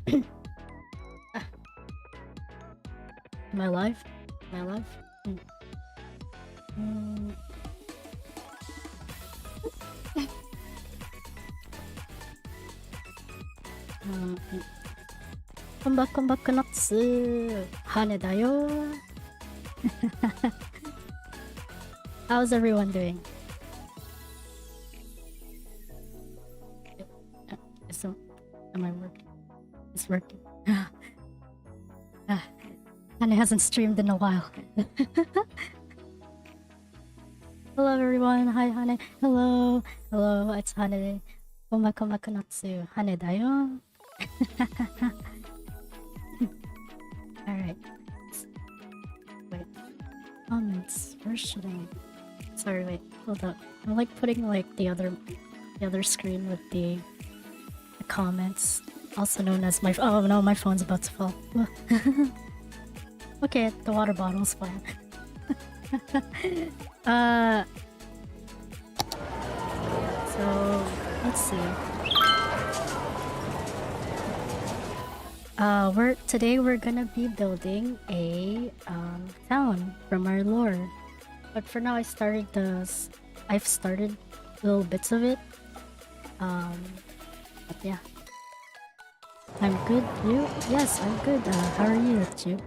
Am I live? Am I live? Konba Konba Konnatsu. Hane da yo. How's everyone doing? Am I working? It's working. Hane hasn't streamed in a while. Hello everyone. Hi Hane. Hello. Hello, it's Hane. Konba Konba Konnatsu. Hane da yo. Alright. Wait. Comments. Where should I? Sorry, wait. Hold up. I'm like putting like the other screen with the comments, also known as my. Oh no, my phone's about to fall. Okay, the water bottle's fine. So let's see. Today we're gonna be building a town from our lore, but for now I've started little bits of it. But yeah, I'm good. You? Yes, I'm good. How are you, Chu?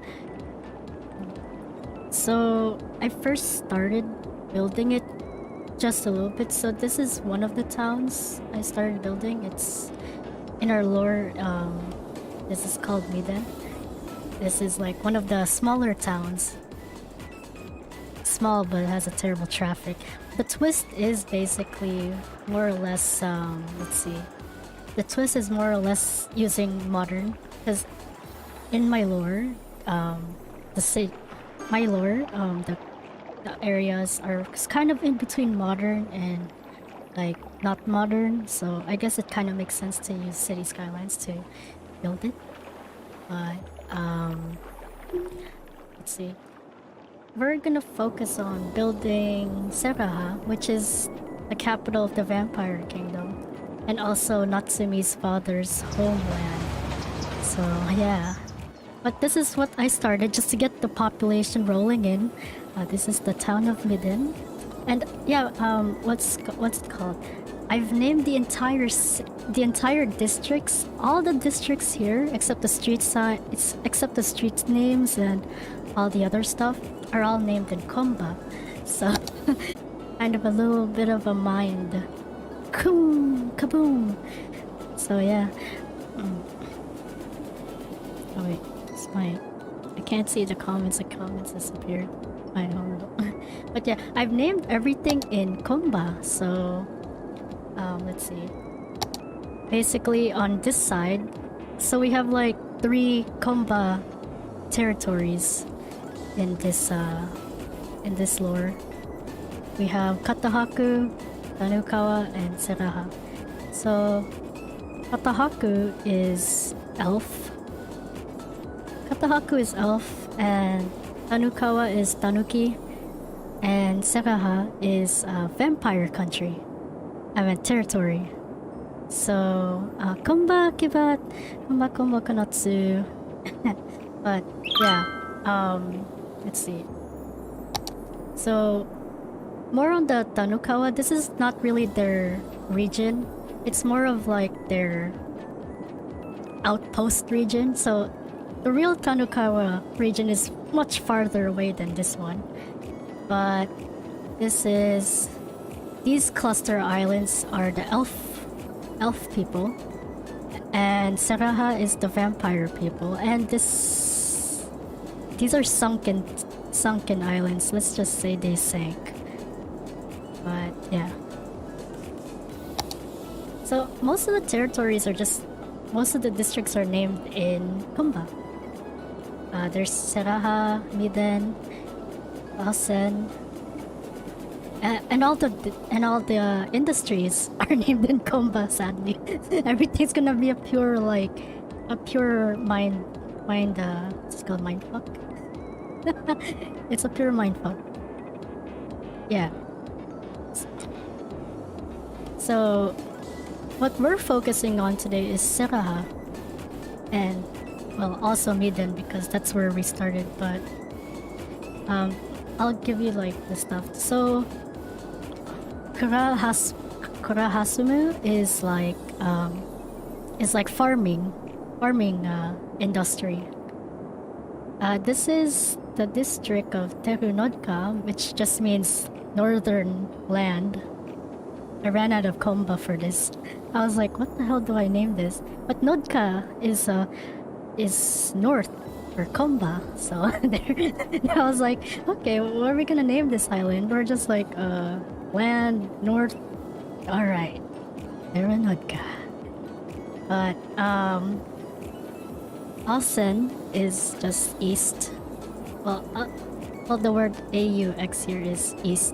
So I first started building it just a little bit. So this is one of the towns I started building. It's in our lore. This is called Miden. This is like one of the smaller towns. Small, but it has a terrible traffic. The twist is basically more or less, let's see. The twist is more or less using modern, because in my lore, the areas are kind of in between modern and like not modern. So I guess it kind of makes sense to use city skylines to build it. But let's see. We're gonna focus on building Seraha, which is the capital of the Vampire Kingdom, and also Natsumi's father's homeland. So yeah. But this is what I started just to get the population rolling in. This is the town of Miden. And yeah, what's it called? I've named the entire districts, all the districts here, except the street names and all the other stuff, are all named in Konba. So kind of a little bit of a mind. Kaboom! So yeah. Oh wait, it's my. I can't see the comments. The comments disappeared. I don't know. But yeah, I've named everything in Konba. So let's see. Basically on this side, so we have like 3 Konba territories in this lore. We have Katahaku, Tanukawa, and Seraha. So Katahaku is elf. Katahaku is elf, and Tanukawa is tanuki, and Seraha is vampire country. I mean territory. So Konba Konba Konnatsu. But yeah, let's see. So more on the Tanukawa, this is not really their region. It's more of like their outpost region. So the real Tanukawa region is much farther away than this one. But these cluster islands are the elf people, and Seraha is the vampire people, and these are sunken islands. Let's just say they sank. But yeah. So most of the territories most of the districts are named in Konba. There's Seraha, Miden, Asen, and all the industries are named in Konba. Sadly, everything's gonna be a pure mind. It's called mindfuck. It's a pure mindfuck. Yeah. So what we're focusing on today is Seraha. and well, also Miden because that's where we started. But I'll give you like the stuff. So Kurahasumu is like farming industry. This is the district of Terunodka, which just means northern land. I ran out of Konba for this. I was like, what the hell do I name this? But Nodka is north for Konba. So there, I was like, okay, what are we gonna name this island? We're just like land north. All right, Terunodka. But Asen is just east. Well, the word AUX here is east,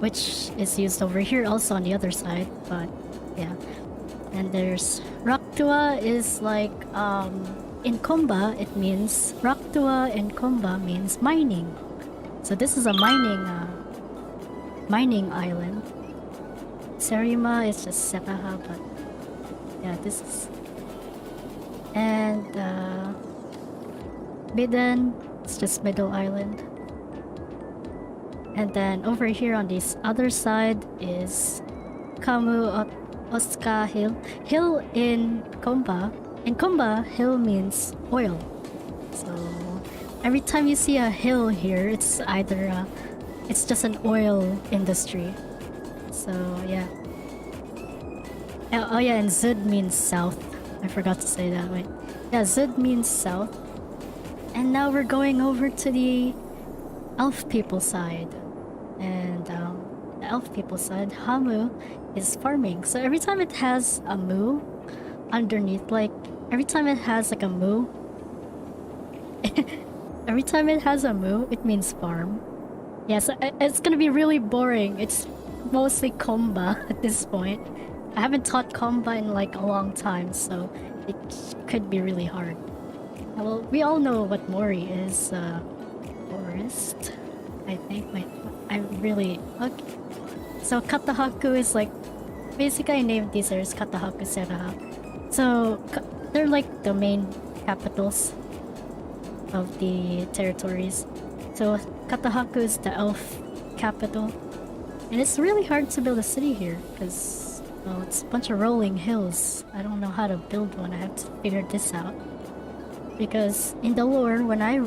which is used over here also on the other side. But yeah, and there's Raktua is like in Konba it means Raktua in Konba means mining. So this is a mining island. Serima is just Setaha, but yeah, this is. And Miden, it's just middle island. And then over here on this other side is Kamu Osaka Hill. Hill in Konba. In Konba, hill means oil. So every time you see a hill here, it's either it's just an oil industry. So yeah. Oh yeah, and Zud means south. I forgot to say that. Wait. Yeah, Zud means south. And now we're going over to the elf people side. And the elf people side, Hamu, is farming. So every time it has a mu underneath, like every time it has like a mu, every time it has a mu, it means farm. Yeah, so it's gonna be really boring. It's mostly Konba at this point. I haven't taught Konba in like a long time, so it could be really hard. Well, we all know what Mori is. Forest, I think. Wait, I really... Okay. So Katahaku is like... Basically I named these as Katahaku, Seraha. So they're like the main capitals of the territories. So Katahaku is the elf capital. And it's really hard to build a city here because, well, it's a bunch of rolling hills. I don't know how to build one. I have to figure this out. Because in the lore, when I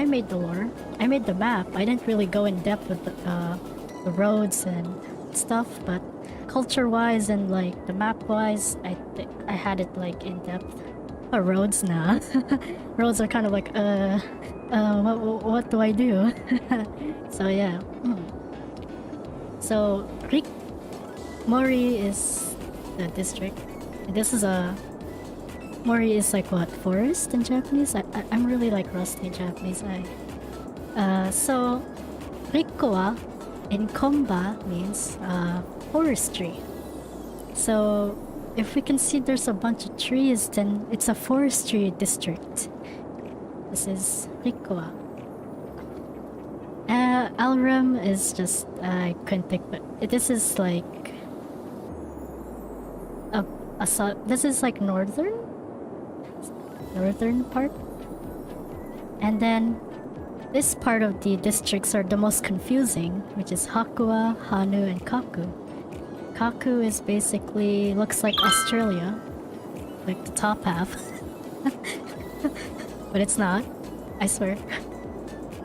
made the lore, I made the map. I didn't really go in depth with the roads and stuff, but culture-wise and like the map-wise, I think I had it like in depth. Roads now. Roads are kind of like what do I do? So yeah. So Mori is the district. This is a Mori is like what, forest in Japanese? I'm really like rusty in Japanese. So Rikkowa in Konba means forestry. So if we can see there's a bunch of trees, then it's a forestry district. This is Rikkowa. Alrem is just I couldn't think, but this is like this is like northern part, and then this part of the districts are the most confusing, which is Hakua, Hanu, and Kaku. Kaku is basically looks like Australia, like the top half. But it's not, I swear.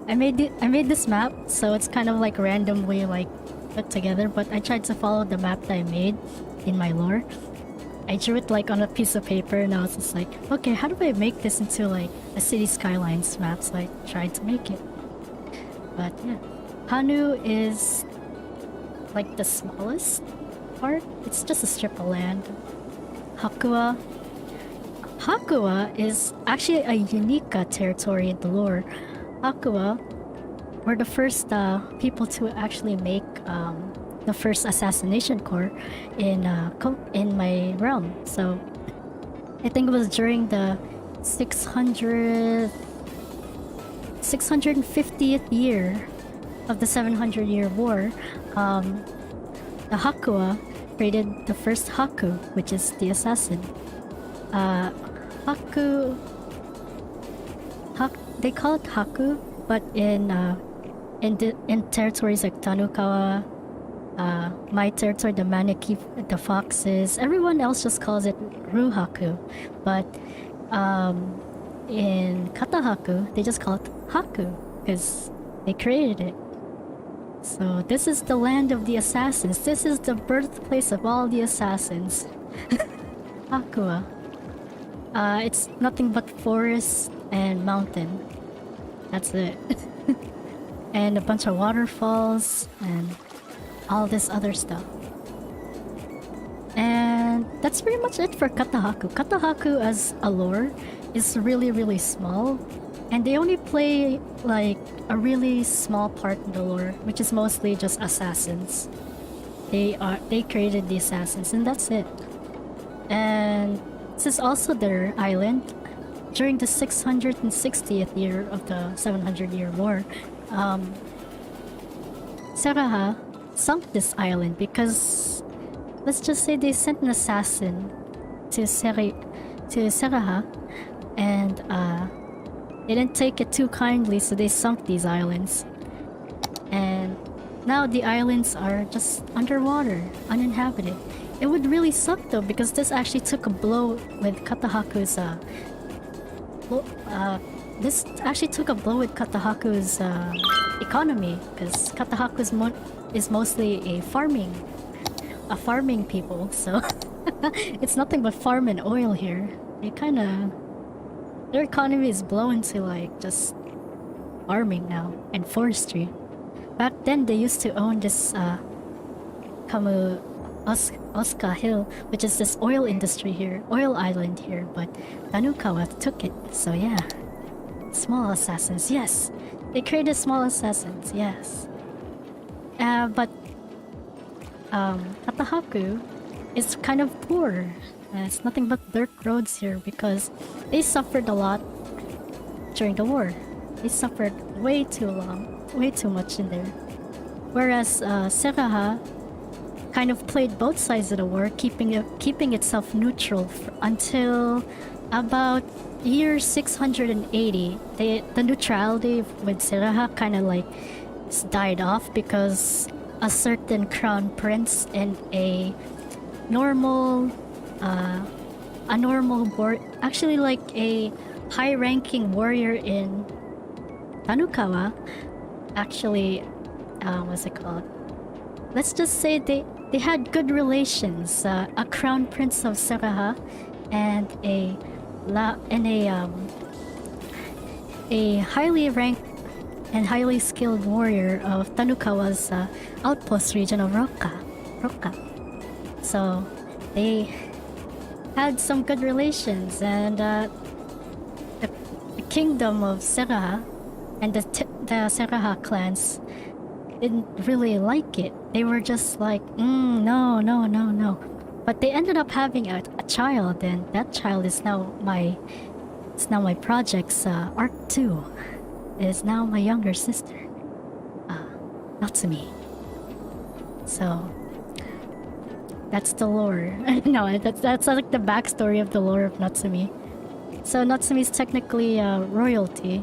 I made this map, so it's kind of like randomly like put together, but I tried to follow the map that I made in my lore. I drew it like on a piece of paper, and I was just like, okay, how do I make this into like a city skylines map? So I tried to make it. But yeah, Hanu is like the smallest part. It's just a strip of land. Hakua is actually a unique territory in the lore. Hakua were the first people to actually make the first assassination core in my realm. So I think it was during the 650th year of the 700-year war. The Hakua created the first Haku, which is the assassin. Haku. They call it Haku, but in territories like Tanukawa, my territory, the Maneki, the Foxes, everyone else just calls it Ruhaku. But in Katahaku, they just call it Haku because they created it. So this is the land of the assassins. This is the birthplace of all the assassins. Hakua. It's nothing but forest and mountain. That's it. And a bunch of waterfalls and all this other stuff. And that's pretty much it for Katahaku. Katahaku as a lore is really, really small. And they only play like a really small part in the lore, which is mostly just assassins. They created the assassins and that's it. And this is also their island. During the 660th year of the 700-year war, Seraha sunk this island because, let's just say they sent an assassin to Seraha, and they didn't take it too kindly, so they sunk these islands. And now the islands are just underwater, uninhabited. It would really suck though, because this actually took a blow with Katahaku's economy, because Katahaku is mostly a farming people, so it's nothing but farm and oil here. Their economy is blown to like just farming now and forestry. Back then they used to own this Osaka Hill, which is this oil industry here, oil island here, but Tanukawa took it, so yeah. Small assassins, yes. They created small assassins, yes. But Katahaku is kind of poor. It's nothing but dirt roads here because they suffered a lot during the war. They suffered way too much in there. Whereas Seraha kind of played both sides of the war, keeping itself neutral until about year 680. The neutrality with Seraha kind of like died off because a certain crown prince and a normal actually like a high-ranking warrior in Tanukawa, actually, what's it called? Let's just say they had good relations. A crown prince of Seraha and a highly ranked and highly skilled warrior of Tanukawa's outpost region of Rokka. So they had some good relations, and the kingdom of Seraha and the Seraha clans didn't really like it. They were just like, no. But they ended up having a child, and that child is now my project's Art 2. It is now my younger sister, Natsumi. So that's the lore. No, that's like the backstory of the lore of Natsumi. So Natsumi is technically royalty.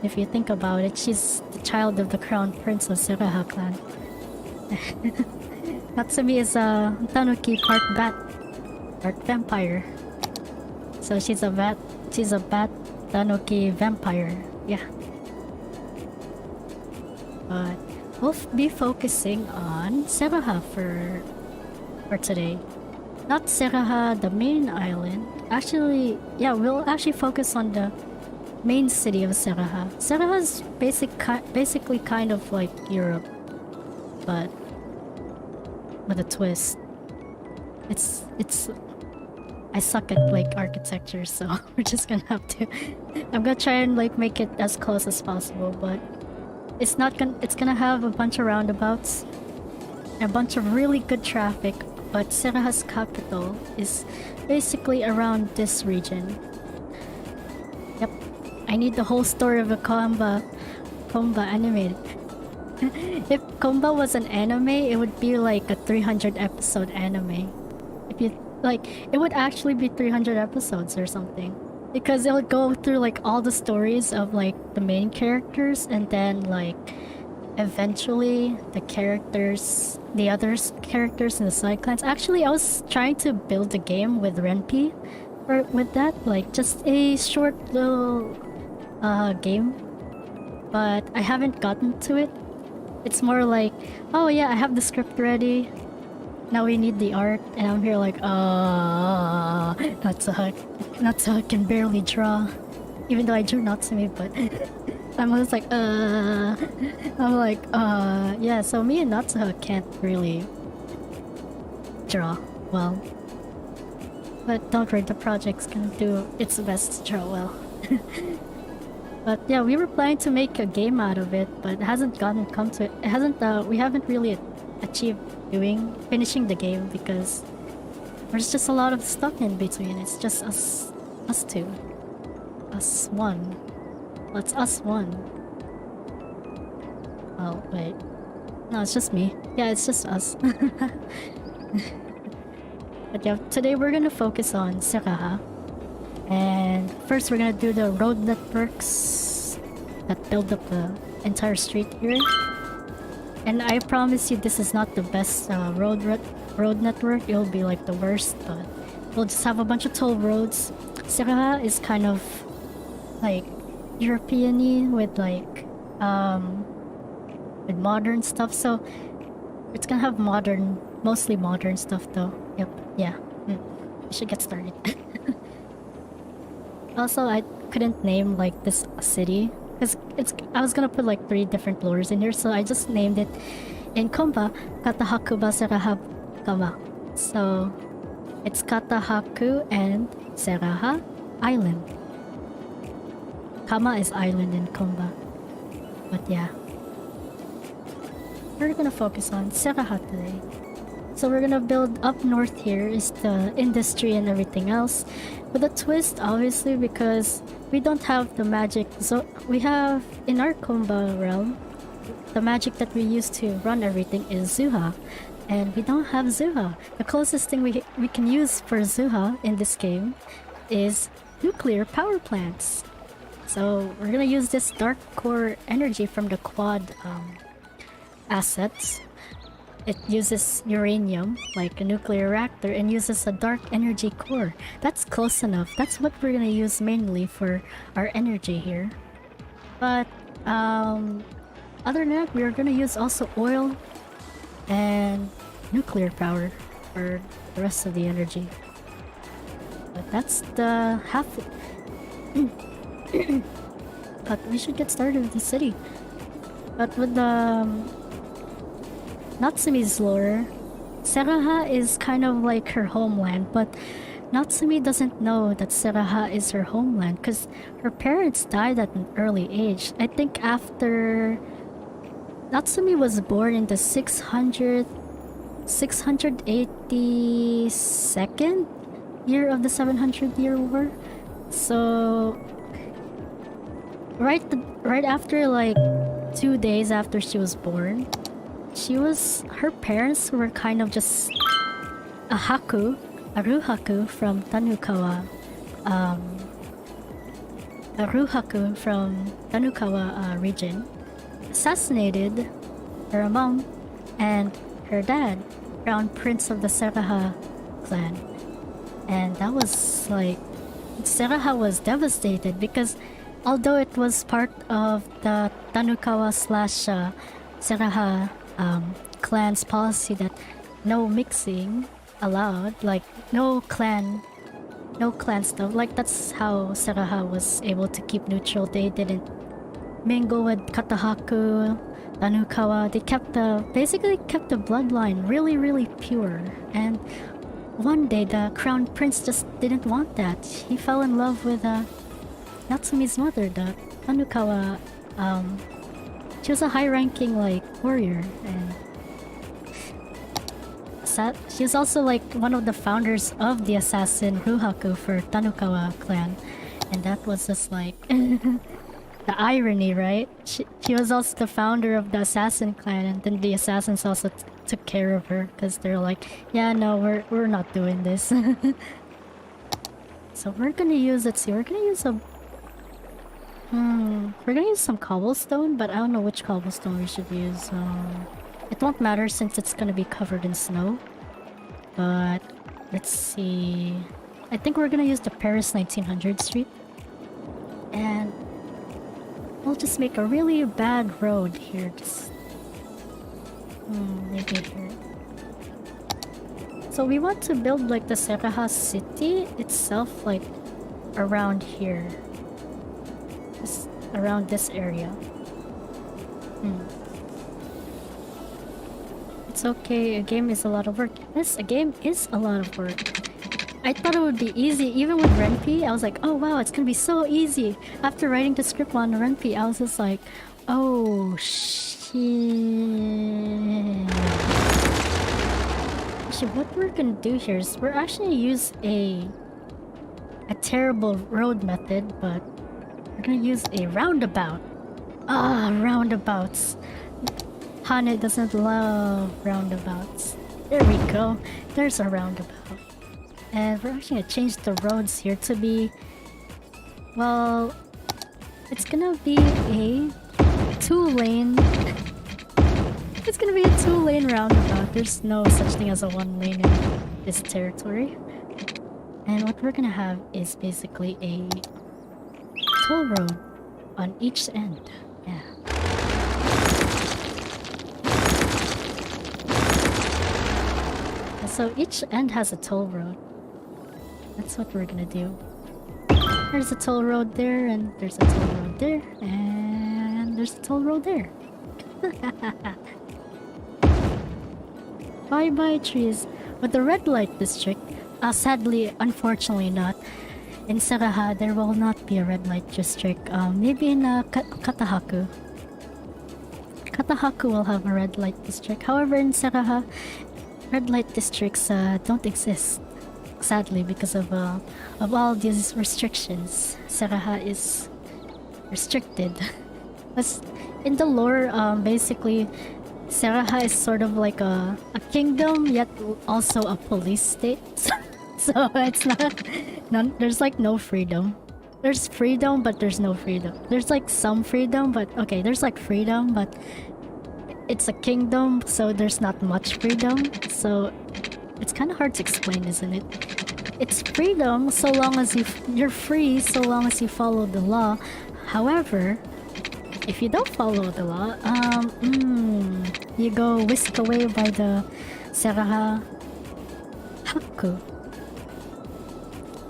If you think about it, she's the child of the crown prince of Seraha clan. Natsumi is a tanuki part bat, part vampire. So she's a bat tanuki vampire. Yeah. But we'll be focusing on Seraha for today. Not Seraha, the main island. Actually, yeah, we'll actually focus on the main city of Seraha. Seraha is basically kind of like Europe, but with a twist. I suck at like architecture, so we're just gonna have to. I'm gonna try and like make it as close as possible, but it's gonna have a bunch of roundabouts, a bunch of really good traffic. But Seraha's capital is basically around this region. Yep, I need the whole story of a Konba animated. If Konba was an anime, it would be like a 300 episode anime. If you like it would actually be 300 episodes or something, because it would go through like all the stories of like the main characters, and then like eventually the other characters in the side clans. Actually, I was trying to build a game with Renpi with that, like just a short little game, but I haven't gotten to it. It's more like, oh yeah, I have the script ready, now we need the art, and I'm here like, Natsuha can barely draw, even though I drew Natsumi, but I'm always like, yeah, so me and Natsuha can't really draw well. But don't worry, the project's gonna do its best to draw well. But yeah, we were planning to make a game out of it, but it hasn't come to it. It hasn't, we haven't really achieved finishing the game, because there's just a lot of stuff in between. It's just us two. Us one. Well, it's us one. Oh, wait. No, it's just me. Yeah, it's just us. But yeah, today we're gonna focus on Seraha. And first we're gonna do the road networks that build up the entire street here. And I promise you this is not the best road network. It'll be like the worst, but we'll just have a bunch of toll roads. Seraha is kind of like European-y with like with modern stuff, so it's gonna have mostly modern stuff though. Yep, yeah. We should get started. Also, I couldn't name like this city because I was gonna put like 3 different lures in here, so I just named it in Konba Katahakuba Seraha Kama. So it's Katahaku and Seraha Island. Kama is island in Konba. But yeah, we're gonna focus on Seraha today. So we're gonna build up north. Here is the industry and everything else, with a twist obviously, because we don't have the magic. So we have in our Konba realm, the magic that we use to run everything is Zuha, and we don't have Zuha. The closest thing we can use for Zuha in this game is nuclear power plants. So we're gonna use this dark core energy from the quad assets. It uses uranium, like a nuclear reactor, and uses a dark energy core. That's close enough. That's what we're gonna use mainly for our energy here. But other than that, we're gonna use also oil and nuclear power for the rest of the energy. But that's the half. But we should get started with the city. But with the Natsumi's lore, Seraha is kind of like her homeland, but Natsumi doesn't know that Seraha is her homeland because her parents died at an early age. I think after Natsumi was born in the 682nd year of the 700-year war. So right after, like 2 days after she was born, her parents were kind of just a ruhaku from Tanukawa, region, assassinated her mom and her dad, Crown Prince of the Seraha clan. And that was like, Seraha was devastated because although it was part of the Tanukawa slash Seraha clan's policy that no mixing allowed, like no clan stuff, like that's how Seraha was able to keep neutral. They didn't mingle with Katahaku, Tanukawa. They basically kept the bloodline really, really pure. And one day the crown prince just didn't want that. He fell in love with Natsumi's mother, the Tanukawa. She was a high-ranking like warrior, and she was also like one of the founders of the assassin Ruhaku for Tanukawa clan, and that was just like the irony, right? She was also the founder of the assassin clan, and then the assassins also took care of her because they're like, yeah, no, we're not doing this. So we're gonna use, let's see, we're gonna use some cobblestone, but I don't know which cobblestone we should use. It won't matter since it's gonna be covered in snow. But let's see. I think we're gonna use the Paris 1900 Street. And we'll just make a really bad road here. Just maybe here. So we want to build like the Seraha city itself, like around here. Just around this area. It's okay, a game is a lot of work. Yes, a game is a lot of work. I thought it would be easy, even with Ren'Py. I was like, oh wow, it's gonna be so easy. After writing the script on Ren'Py, I was just like, oh shit. Actually, what we're gonna do here is we're actually use a terrible road method, but we're gonna use a roundabout. Roundabouts. Hane doesn't love roundabouts. There we go. There's a roundabout. And we're actually gonna change the roads here to be... Well... It's gonna be a 2-lane... It's gonna be a 2-lane roundabout. There's no such thing as a 1-lane in this territory. And what we're gonna have is basically a toll road on each end. Yeah. And so each end has a toll road. That's what we're gonna do. There's a toll road there, and there's a toll road there, and there's a toll road there. Bye bye trees. With the red light district, sadly, unfortunately not. In Seraha, there will not be a red light district. Maybe in Katahaku. Katahaku will have a red light district. However, in Seraha, red light districts don't exist. Sadly, because of all these restrictions. Seraha is restricted. In the lore, basically, Seraha is sort of like a kingdom, yet also a police state. So it's there's like no freedom. There's freedom, but there's no freedom. There's like some freedom, but okay, there's like freedom, but it's a kingdom, so there's not much freedom. So it's kind of hard to explain, isn't it? It's freedom so long as you're free, so long as you follow the law. However, if you don't follow the law, you go whisked away by the Seraha Haku.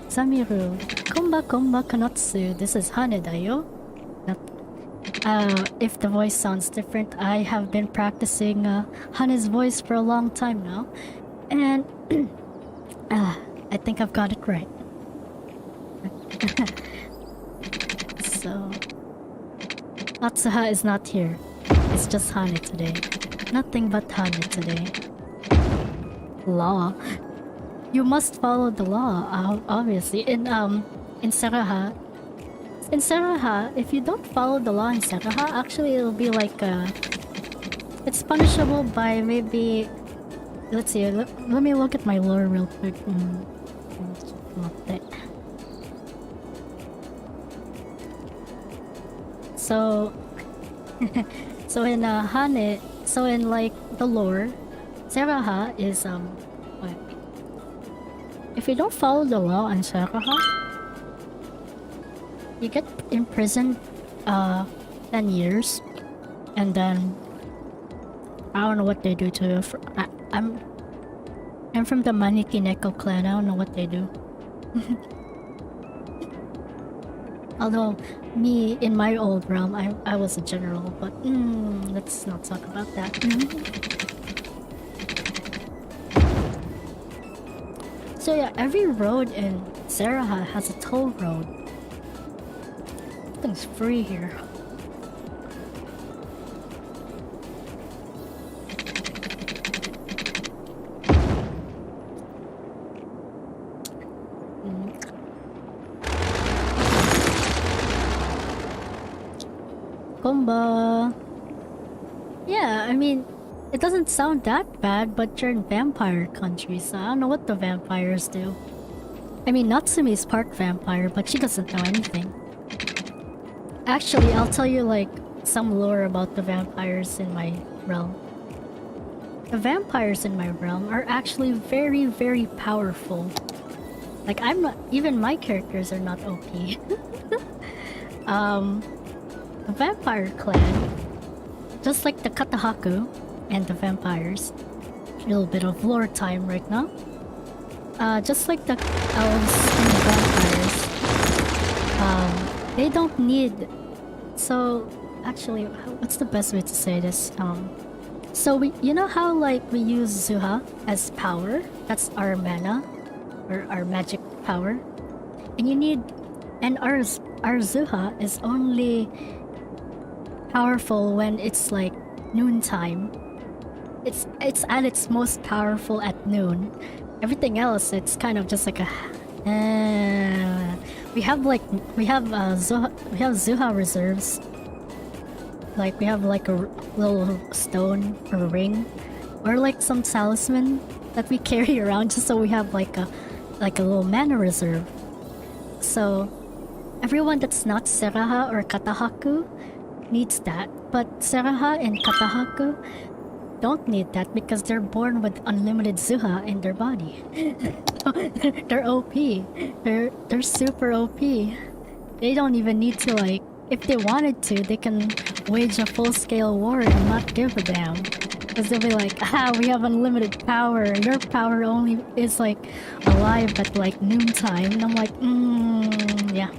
Samiru, Konba Konba Konnatsu. This is Hane dayo. If the voice sounds different, I have been practicing Hane's voice for a long time now, and I think I've got it right. So, Natsuha is not here. It's just Hane today. Nothing but Hane today. Law. You must follow the law, obviously. In Seraha, if you don't follow the law in Seraha, actually it'll be like it's punishable by maybe. Let's see. Let me look at my lore real quick. So, so in Hane, so in like the lore, Seraha is what? If you don't follow the law in Seraha, you get imprisoned 10 years, and then I don't know what they do to you. I'm from the Maniki Neko clan. I don't know what they do. Although me in my old realm, I was a general, but let's not talk about that. So yeah, every road in Seraha has a toll road. Everything's free here. Konba. Yeah, I mean, It doesn't sound that bad, but you're in vampire country, so I don't know what the vampires do. I mean, Natsumi's part vampire, but she doesn't know anything. Actually, I'll tell you like some lore about the vampires in my realm. The vampires in my realm are actually very, very powerful. Like, I'm not, even my characters are not OP. The vampire clan, just like the Katahaku and the vampires, a little bit of lore time right now. Just like the elves and the vampires, they don't need. So, actually, what's the best way to say this? So you know how like we use Zuha as power? That's our mana, or our magic power, and our Zuha is only powerful when it's like noontime. It's at its most powerful at noon. Everything else, it's kind of just like a. We have Zuha reserves. Like we have like a little stone or a ring, or like some talisman that we carry around just so we have like a little mana reserve. So everyone that's not Seraha or Katahaku needs that, but Seraha and Katahaku don't need that because they're born with unlimited Zuha in their body. They're OP. They're super OP. They don't even need to like. If they wanted to, they can wage a full-scale war and not give a damn. Because they'll be like, we have unlimited power. Your power only is like alive at like noontime. And I'm like, yeah.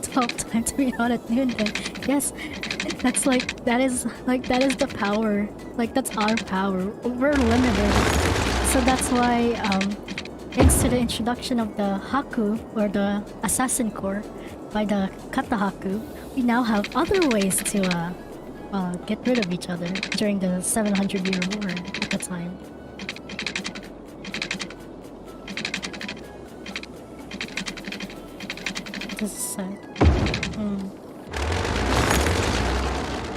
12 times to be out at noon then. Yes, that is the power. Like that's our power. We're limited. So that's why thanks to the introduction of the Haku, or the Assassin Corps, by the Katahaku, we now have other ways to get rid of each other during the 700-year war at the time. This is sad.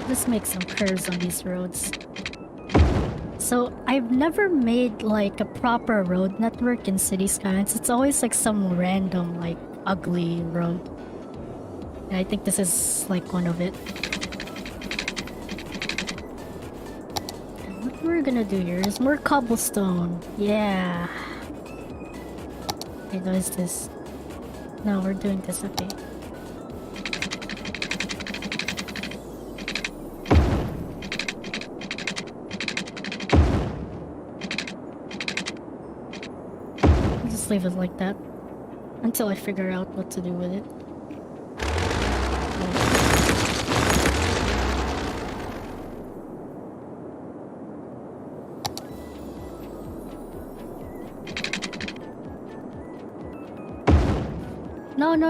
Let's make some curves on these roads. So I've never made like a proper road network in City Skylines. It's always like some random like ugly road. And I think this is like one of it. And what we're gonna do here is more cobblestone. Yeah. Okay, what is this? No, we're doing this, okay. Leave it like that until I figure out what to do with it.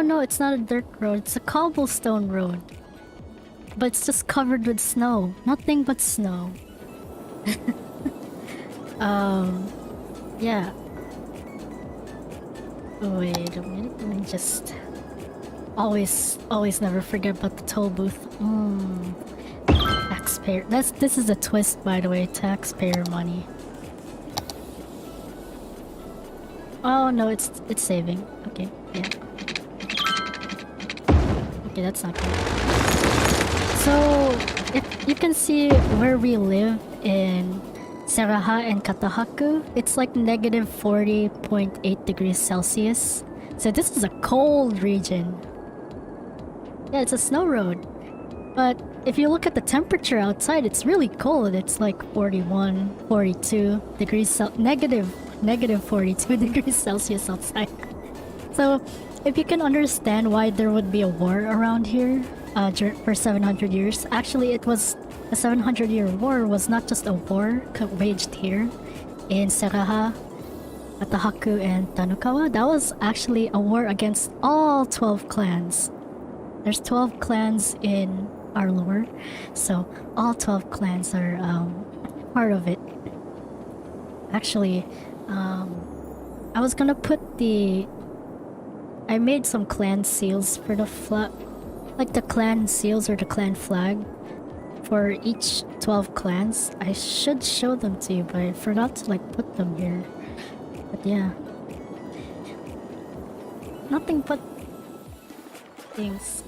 No, it's not a dirt road, it's a cobblestone road. But it's just covered with snow. Nothing but snow. Yeah. Wait a minute, let me just... Always never forget about the toll booth. Taxpayer. This is a twist, by the way. Taxpayer money. Oh no, it's saving. Okay, yeah. Okay, that's not good. So, if you can see where we live in Seraha and Katahaku, it's like negative 40.8 degrees Celsius. So this is a cold region. Yeah, it's a snow road. But if you look at the temperature outside, it's really cold. It's like 41, 42 degrees negative 42 degrees Celsius outside. So if you can understand why there would be a war around here for 700 years, actually it was the 700-year war was not just a war waged here in Seraha, Katahaku, and Tanukawa. That was actually a war against all 12 clans. There's 12 clans in our lore, so all 12 clans are part of it. Actually, I was gonna put I made some clan seals for the flag, like the clan seals or the clan flag. for each 12 clans. I should show them to you, but I forgot to like put them here. But yeah. Nothing but things.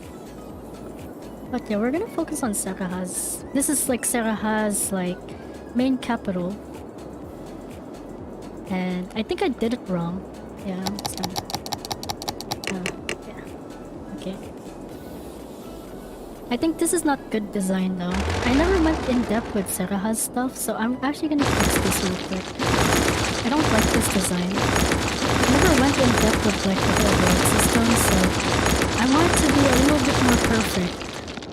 But yeah, we're gonna focus on Seraha's. This is like Seraha's like main capital. And I think I did it wrong. Yeah, so, yeah. Okay. I think this is not good design though. I never went in depth with Seraha's stuff, so I'm actually gonna fix this real quick. I don't like this design. I never went in depth with like the whole road system, so I want it to be a little bit more perfect.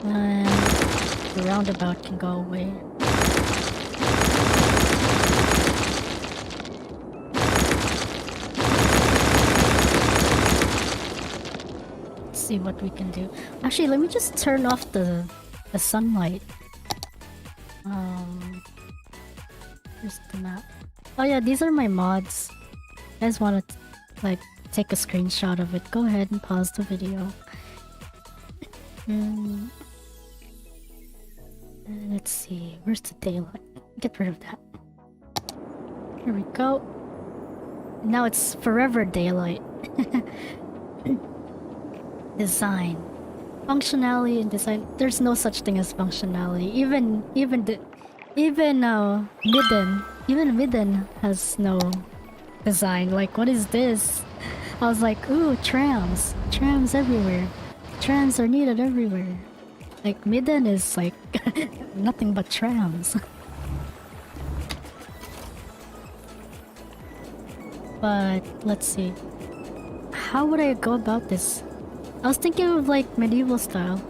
And the roundabout can go away. See what we can do. Actually, let me just turn off the sunlight. Here's the map. Oh yeah, these are my mods. You guys want to like take a screenshot of it? Go ahead and pause the video. Let's see. Where's the daylight? Get rid of that. Here we go. Now it's forever daylight. Design, functionality, and design. There's no such thing as functionality. Even Midden has no design. Like, what is this? I was like, ooh, trams everywhere. Trams are needed everywhere. Like Midden is like nothing but trams. But let's see. How would I go about this? I was thinking of like medieval style,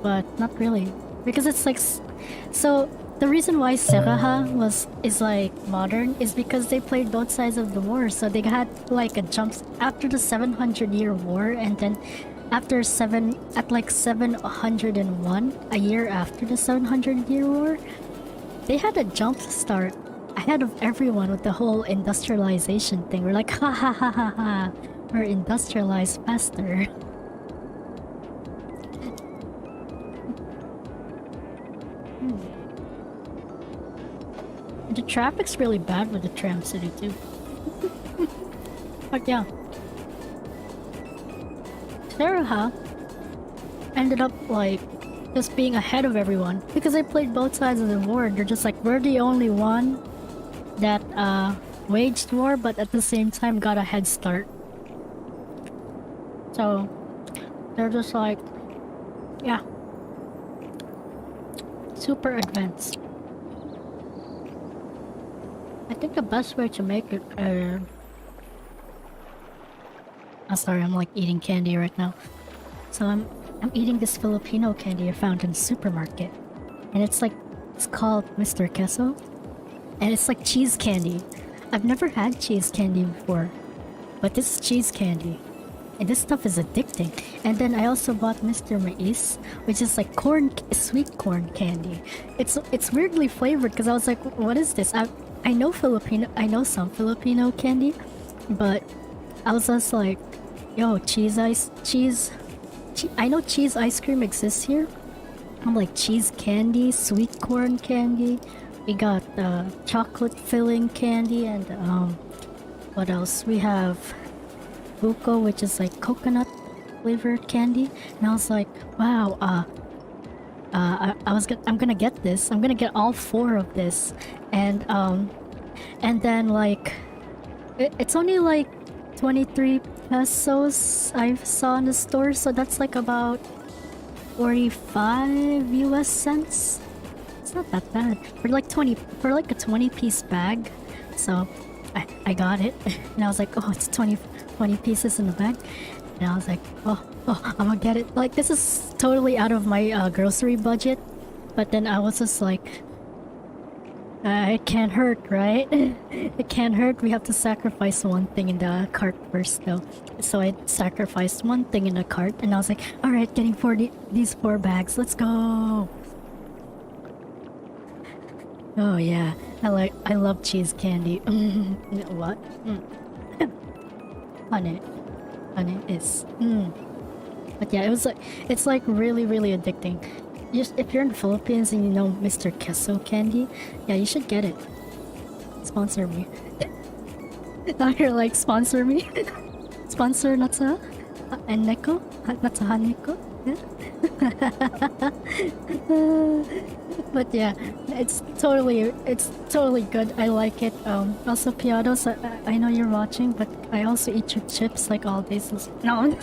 but not really, because it's like so. The reason why Seraha is like modern is because they played both sides of the war, so they had like a jump after the 700-year war, and then after 701, a year after the 700-year war, they had a jump start ahead of everyone with the whole industrialization thing. We're like, ha ha ha ha ha, we're industrialized faster. The traffic's really bad with the Tram City too. But yeah. Seraha ended up like just being ahead of everyone because they played both sides of the war. They're just like, we're the only one that waged war but at the same time got a head start. So they're just like, yeah, super advanced. I think the best way to make it I'm sorry, I'm like eating candy right now. So I'm eating this Filipino candy I found in the supermarket. And it's called Mr. Queso. And it's like cheese candy. I've never had cheese candy before. But this is cheese candy. And this stuff is addicting. And then I also bought Mr. Mais, which is like sweet corn candy. It's weirdly flavored because I was like, what is this? I know some Filipino candy, but I was just like, yo, I know cheese ice cream exists here. I'm like, cheese candy, sweet corn candy. We got chocolate filling candy, and what else? We have buko, which is like coconut flavored candy. And I was like, wow, I'm gonna get this. I'm gonna get all 4 of this, and then like, it's only like 23 pesos I saw in the store, so that's like about 45 US cents. It's not that bad for like a 20-piece bag. So I got it, and I was like, oh, it's 20 pieces in the bag. And I was like, oh, I'm gonna get it. Like, this is totally out of my grocery budget. But then I was just like, it can't hurt, right? It can't hurt. We have to sacrifice one thing in the cart first, though. So I sacrificed one thing in the cart, and I was like, alright, getting these 4 bags. Let's go! Oh yeah, I love cheese candy. What? Honey is. But yeah, it's like really, really addicting. if you're in the Philippines and you know Mr. Queso candy, yeah, you should get it. Sponsor me. Now you're like, sponsor me. Sponsor Natsuha and Neko. Natsuha Neko. But yeah, it's totally good. I like it. Also, Piados, I know you're watching, but I also eat your chips like all day. So no,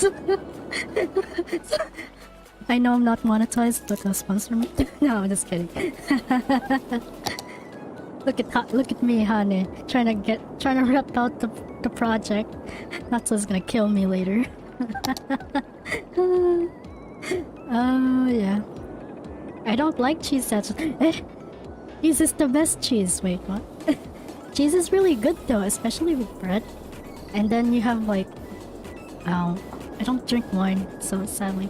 I know I'm not monetized, but sponsor me. No, I'm just kidding. Look at me, honey, trying to rep out the project. That's what's gonna kill me later. Yeah. I don't like cheese sandwiches. Cheese is the best cheese. Wait, what? Cheese is really good though, especially with bread. And then you have like, I don't drink wine, so sadly.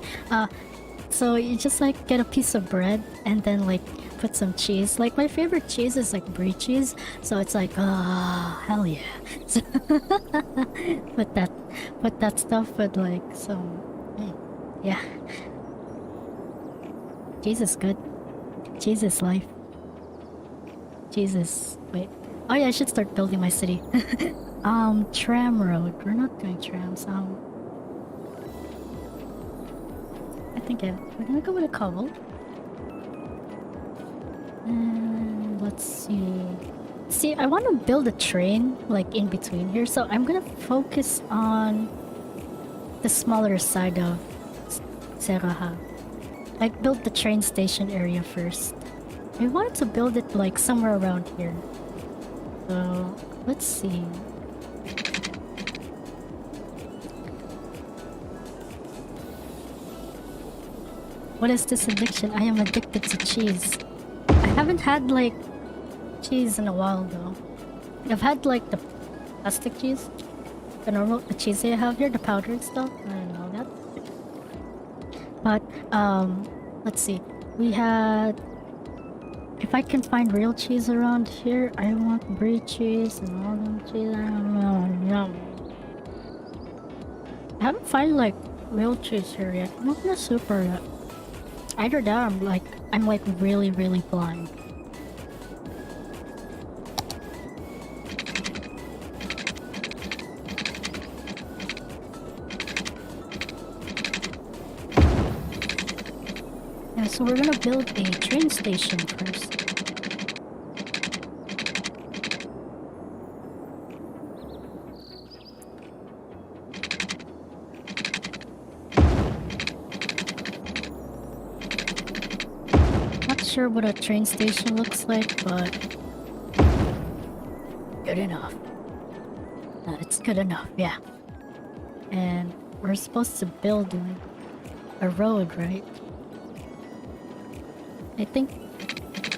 So you just like get a piece of bread and then like put some cheese. Like my favorite cheese is like brie cheese, so it's like, hell yeah. So put that stuff with like some, yeah. Cheese is good. Cheese is life. Jesus, wait. Oh yeah, I should start building my city. Tram road. We're not doing trams. I think yeah, we're gonna go with a cobble. And let's see. See, I want to build a train like in between here, so I'm gonna focus on the smaller side of Seraha. Like build the train station area first. I wanted to build it like somewhere around here. So let's see. What is this addiction? I am addicted to cheese. I haven't had like cheese in a while though. I've had like the plastic cheese, the cheese I have here, the powdered stuff. I don't know that. But let's see. We had. If I can find real cheese around here, I want brie cheese and all them cheese. I haven't found like real cheese here yet. I'm not gonna super yet. Either that, I'm like really blind. Yeah, so we're gonna build a train station first. Not sure what a train station looks like, but good enough. It's good enough, yeah. And we're supposed to build a road, right? I think,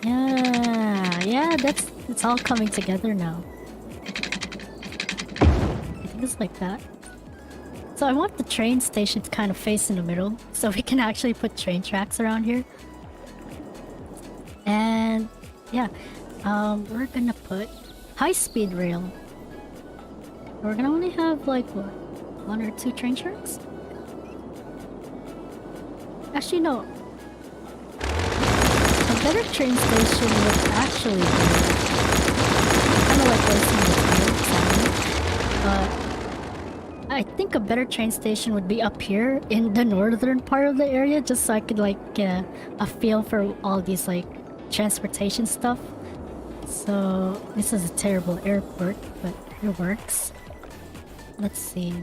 yeah, it's all coming together now. I think it's like that. So I want the train station to kind of face in the middle, so we can actually put train tracks around here. And yeah, we're gonna put high-speed rail. We're gonna only have like what, 1 or 2 train tracks? Actually, no. A better train station would actually be kind of like wasting the time, but I think a better train station would be up here in the northern part of the area, just so I could like get a feel for all these like transportation stuff. So this is a terrible airport, but it works. Let's see.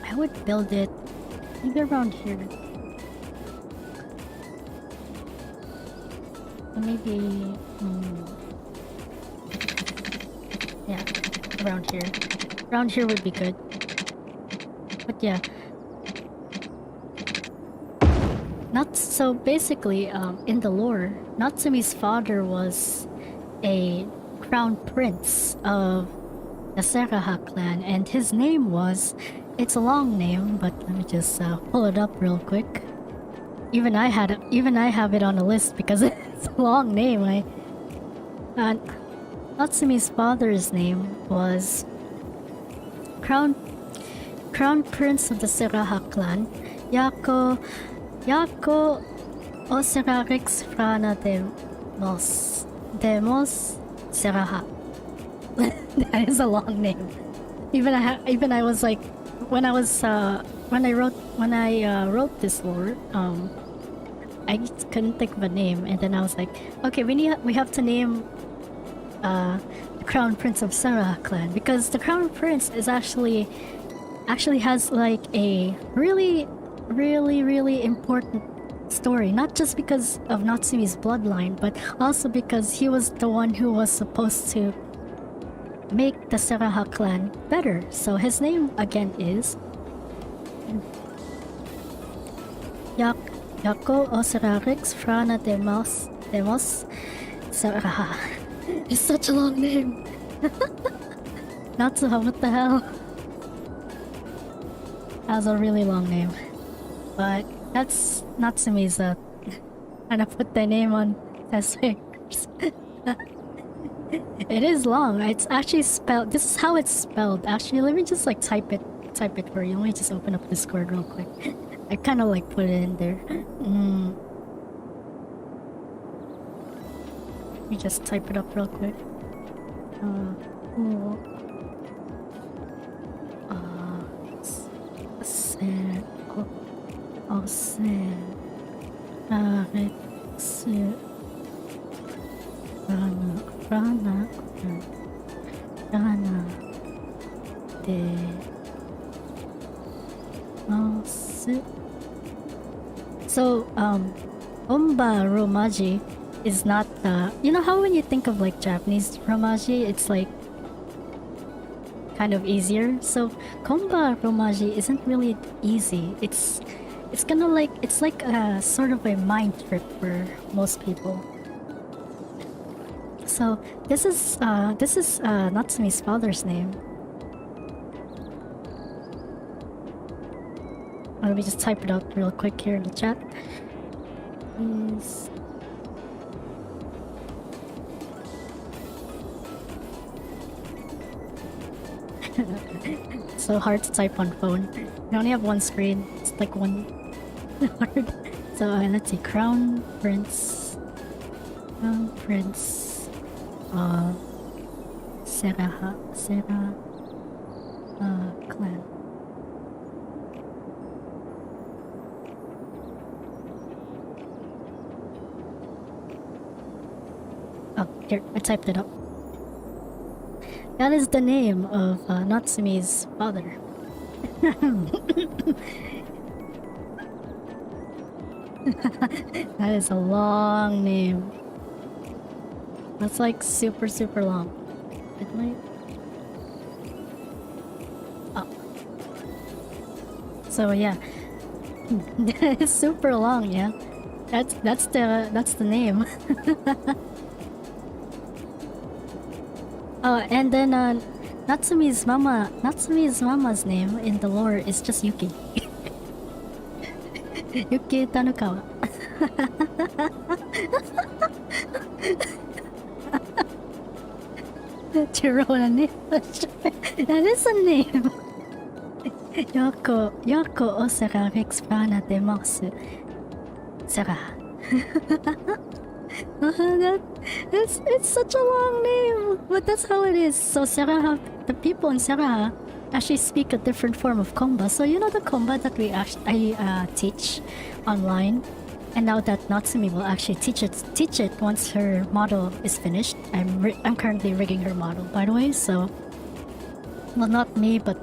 I would build it maybe around here. Maybe, yeah, around here. Around here would be good. But yeah. So basically, in the lore, Natsumi's father was a crown prince of the Seraha clan, and his name was, it's a long name, but let me just pull it up real quick. Even I have it on the list because it's a long name. Natsumi's father's name was Crown Prince of the Seraha clan, Yako Oserarix frana demos Seraha. That is a long name. Even I was like, when I wrote this lore, I couldn't think of a name, and then I was like, okay, we have to name the Crown Prince of Seraha clan, because the Crown Prince is actually has like a really important story, not just because of Natsumi's bloodline, but also because he was the one who was supposed to make the Seraha clan better. So his name again is Yako Oserarix Frana Demos Seraha. It's such a long name. Natsuha, what the hell? That's a really long name. But that's Natsumi's trying to put the name on test figures. It is long. It's actually spelled. This is how it's spelled. Actually, let me just like type it for you. Let me just open up Discord real quick. I kind of like put it in there. Let me just type it up real quick. So, Konba Romaji is not you know how when you think of like Japanese Romaji, it's like kind of easier. So Konba Romaji isn't really easy. It's gonna like, it's like a sort of a mind trip for most people. So this is Natsumi's father's name. Let me just type it out real quick here in the chat. Is so hard to type on phone. I only have one screen. It's like one hard. So let's see. Crown Prince of Seraha clan. Oh, here, I typed it up. That is the name of Natsumi's father. That is a long name. That's like super long. Oh. So yeah. It's super long, yeah. That's the name. Oh, and then Natsumi's mama's name in the lore is just Yuki. Yuki Tanukawa. That is a name. Yoko Osaka Exprana de Mosu Sarah. It's such a long name, but that's how it is. So Seraha, the people in Seraha actually speak a different form of Konba. So you know the Konba that I teach online, and now that Natsumi will actually teach it once her model is finished. I'm currently rigging her model, by the way. So, well, not me, but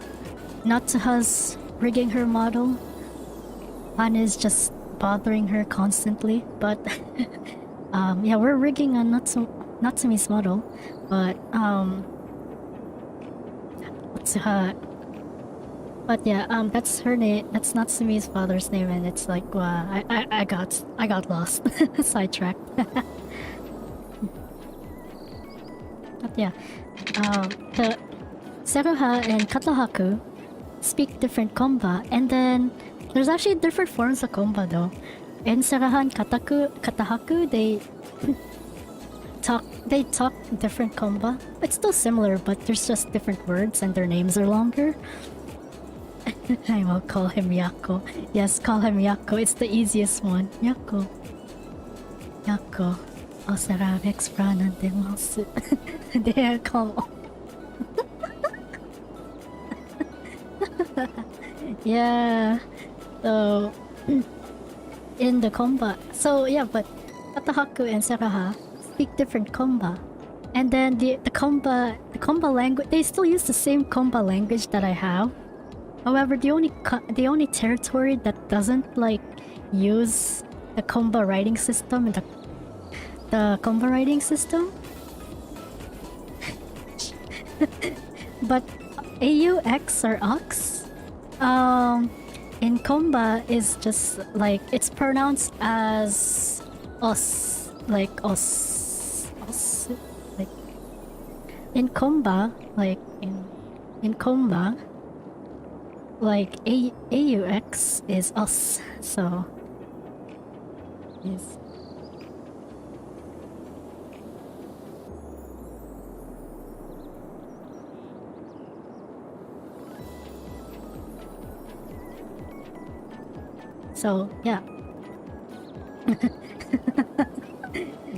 Natsuha's rigging her model. Han is just bothering her constantly, but yeah, we're rigging on Natsumi's model, but but yeah, that's her name. That's Natsumi's father's name, and it's like I got lost, sidetracked. But yeah, the Seruha and Katahaku speak different Konba, and then there's actually different forms of Konba though. In Seruha and Katahaku, they talk different Konba. It's still similar, but there's just different words and their names are longer. I will call him Yako. Yes, call him Yako. It's the easiest one. Yako. Yako, osara exprana demasu. There, come on. Yeah. So, in the Konba. So, yeah, but Katahaku and Seraha speak different Konba. And then the Konba language, they still use the same Konba language that I have. However, the only territory that doesn't like use the Konba writing system and the Konba writing system, but AUX or OX, in Konba is just like it's pronounced as os, like os, like in Konba, like in Konba. Like AUX is us, so yes. So yeah.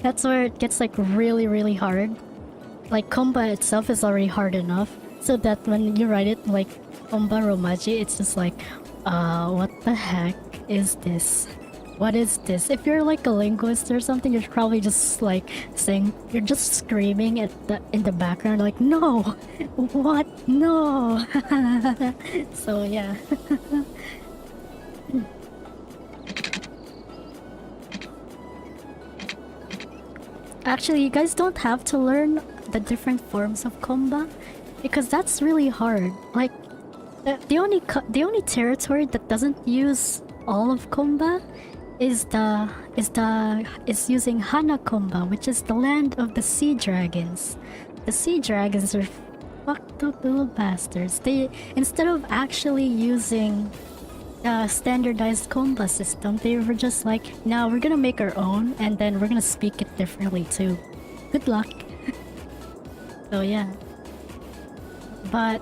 That's where it gets like really hard. Like Konba itself is already hard enough, so that when you write it like Konba Romaji, it's just like, what the heck is this? What is this? If you're like a linguist or something, you're probably just like saying, you're just screaming in the background, like, no! What? No! So yeah. Actually, you guys don't have to learn the different forms of Konba, because that's really hard. Like, the only territory that doesn't use all of Konba is using Hana Konba, which is the land of the sea dragons. The sea dragons are fucked up little bastards. They, instead of actually using a standardized Konba system, they were just like, no, we're gonna make our own, and then we're gonna speak it differently too. Good luck. So yeah. But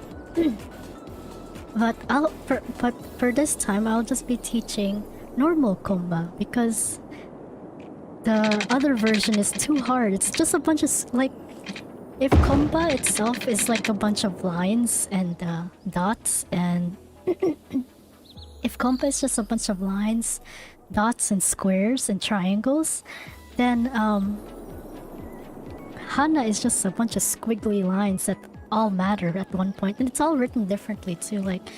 for this time, I'll just be teaching normal Konba, because the other version is too hard. It's just a bunch of like, if Konba itself is like a bunch of lines and dots, and if Konba is just a bunch of lines, dots, and squares and triangles, then Hana is just a bunch of squiggly lines that all matter at one point, and it's all written differently too. Like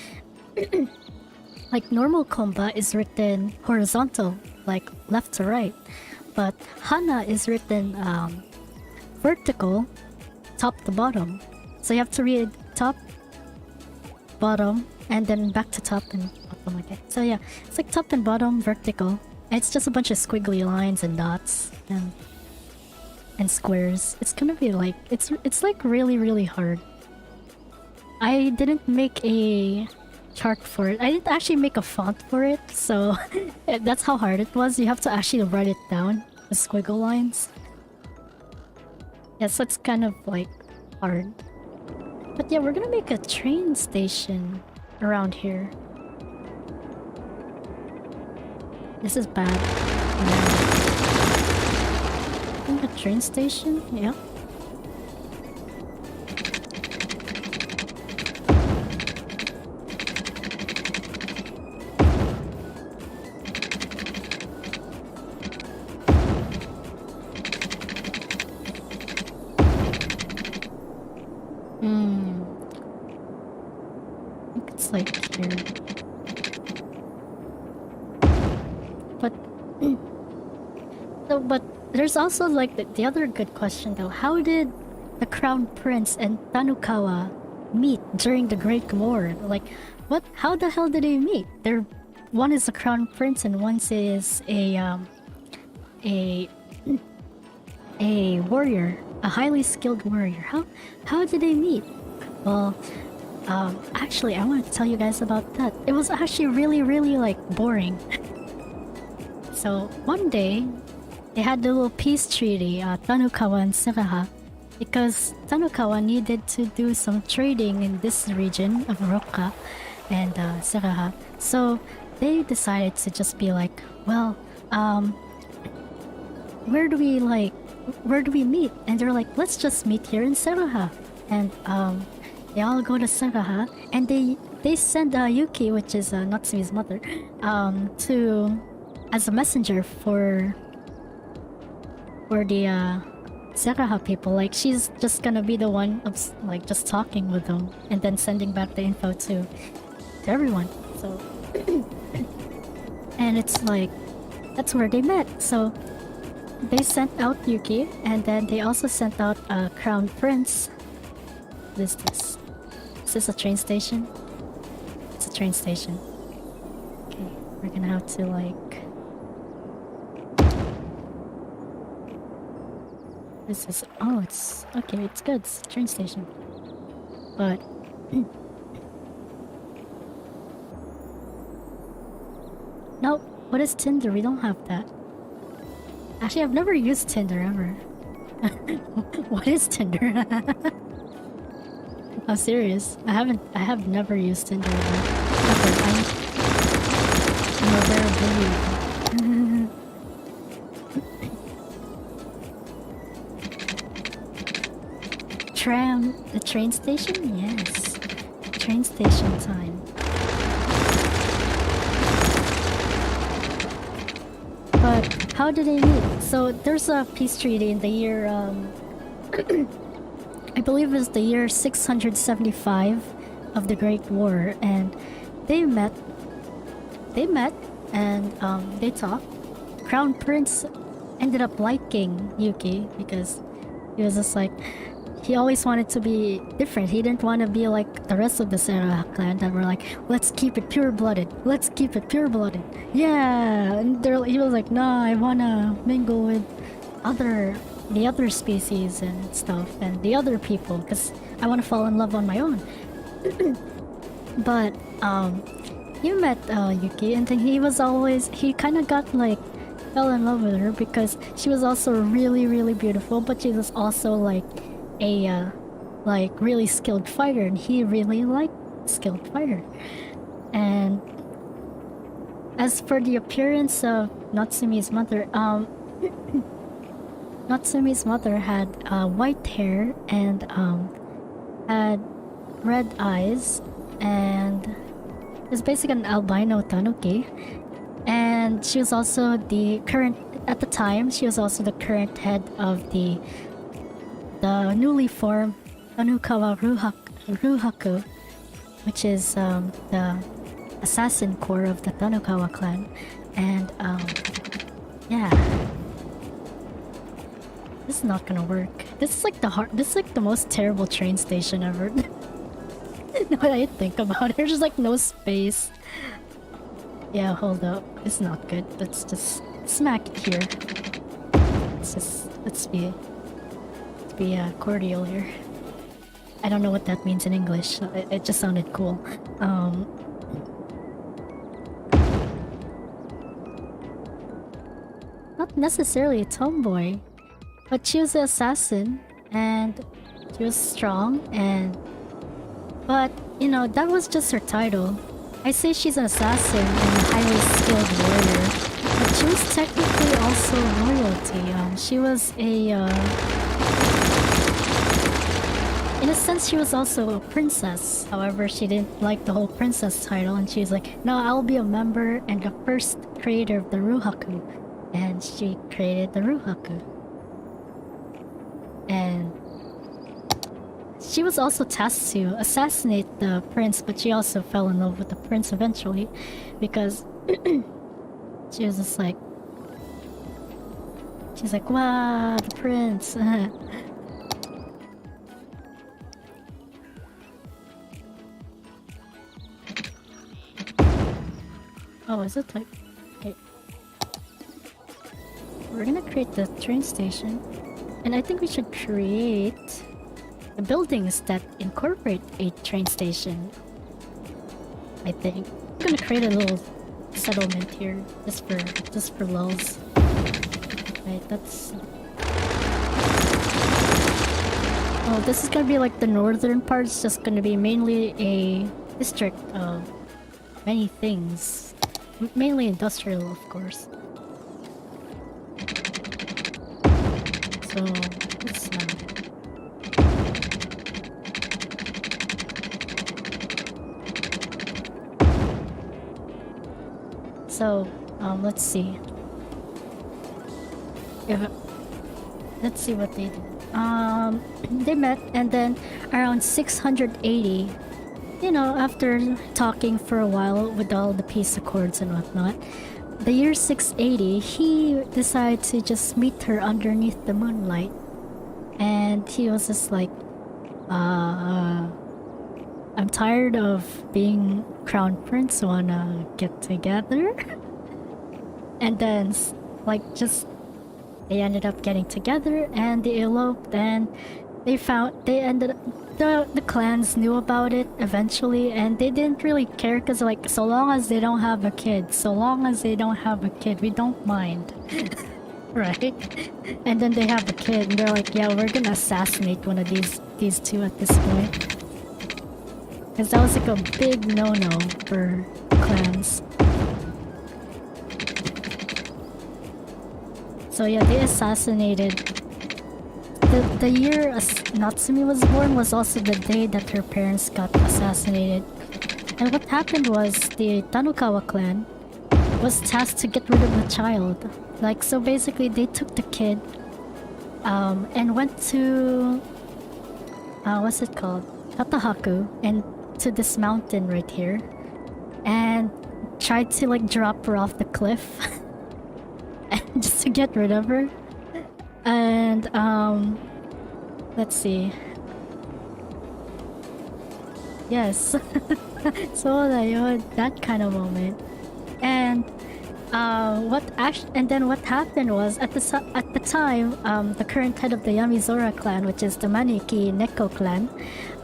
like normal Konba is written horizontal, like left to right, but Hana is written vertical, top to bottom. So you have to read top, bottom, and then back to top and bottom again. So yeah, it's like top and bottom, vertical. And it's just a bunch of squiggly lines and dots and squares. It's gonna be like, it's like really hard. I didn't make a chart for it. I didn't actually make a font for it, so that's how hard it was. You have to actually write it down, the squiggle lines. Yeah, so it's kind of like hard. But yeah, we're gonna make a train station around here. This is bad. A train station? Yeah. I think it's like here. But there's also like the other good question though. How did the Crown Prince and Tanukawa meet during the Great War? Like, what? How the hell did they meet? One is a Crown Prince and one is a warrior, a highly skilled warrior. How did they meet? Well, actually, I wanted to tell you guys about that. It was actually really like boring. So one day, they had the little peace treaty, Tanukawa and Seraha, because Tanukawa needed to do some trading in this region of Roka and Seraha. So they decided to just be like, well, where do we meet? And they're like, let's just meet here in Seraha. And they all go to Seraha, and they send Yuki, which is Natsumi's mother, to as a messenger for the Seraha people. Like, she's just gonna be the one like just talking with them and then sending back the info to everyone. So and it's like that's where they met. So they sent out Yuki, and then they also sent out Crown Prince. What is this? Is this a train station? It's a train station. Okay, we're gonna have to like... This is... Oh, it's... Okay, it's good. It's a train station. But... No, what is Tinder? We don't have that. Actually, I've never used Tinder ever. What is Tinder? I'm serious. I have never used Tinder ever. I'm a very believer. Tram, the train station? Yes. Train station time. But how did they meet? So there's a peace treaty in the year, I believe it's the year 675 of the Great War, and they met and they talked. Crown Prince ended up liking Yuki because he was just like, he always wanted to be different. He didn't want to be like the rest of the Seraha clan that were like, let's keep it pure-blooded. Let's keep it pure-blooded. Yeah! And he was like, nah, I wanna mingle with the other species and stuff, and the other people, because I want to fall in love on my own. But, you met Yuki, and then he kind of got like, fell in love with her because she was also really, really beautiful, but she was also like a really skilled fighter, and he really liked skilled fighter. And as for the appearance of Natsumi's mother, Natsumi's mother had white hair and had red eyes, and was basically an albino tanuki. And she was also at the time, she was also the current head of the newly formed Tanukawa Ruhaku, which is the assassin corps of the Tanukawa clan. And yeah, this is not gonna work. This is like the most terrible train station ever. Now that I think about it, there's just like no space. Yeah, hold up. It's not good. Let's just smack it here. Let's be cordial here. I don't know what that means in English. It just sounded cool. Not necessarily a tomboy, but she was an assassin, and she was strong, but you know, that was just her title. I say she's an assassin and a highly skilled warrior, but she was technically also royalty. She was in a sense, she was also a princess. However, she didn't like the whole princess title, and she was like, no, I'll be a member and the first creator of the Ruhaku. And she created the Ruhaku. And she was also tasked to assassinate the prince, but she also fell in love with the prince eventually, because she was just like, she's like, wow, the prince. Oh, is it like... Okay. We're gonna create the train station. And I think we should create the buildings that incorporate a train station. I think. I'm gonna create a little settlement here, just for lulz. Right, that's... Oh, this is gonna be like the northern part. It's just gonna be mainly a district of many things. Mainly industrial, of course. So let's let's see. Let's see what they did. They met, and then around 680, you know, after talking for a while with all the peace accords and whatnot, the year 680, he decided to just meet her underneath the moonlight. And he was just like, I'm tired of being crown prince, wanna get together? And then, like, just they ended up getting together and they eloped, and they ended up, the clans knew about it eventually, and they didn't really care because, like, so long as they don't have a kid, we don't mind. Right? And then they have a kid and they're like, yeah, we're gonna assassinate one of these two at this point. Because that was like a big no-no for clans. So yeah, they assassinated. The year Natsumi was born was also the day that her parents got assassinated. And what happened was the Tanukawa clan was tasked to get rid of the child. Like, so basically they took the kid and went to what's it called? Katahaku, and to this mountain right here, and tried to like drop her off the cliff just to get rid of her. And let's see. Yes. So that kind of moment. And what happened was at the time, the current head of the Yamizora clan, which is the Maniki Neko clan,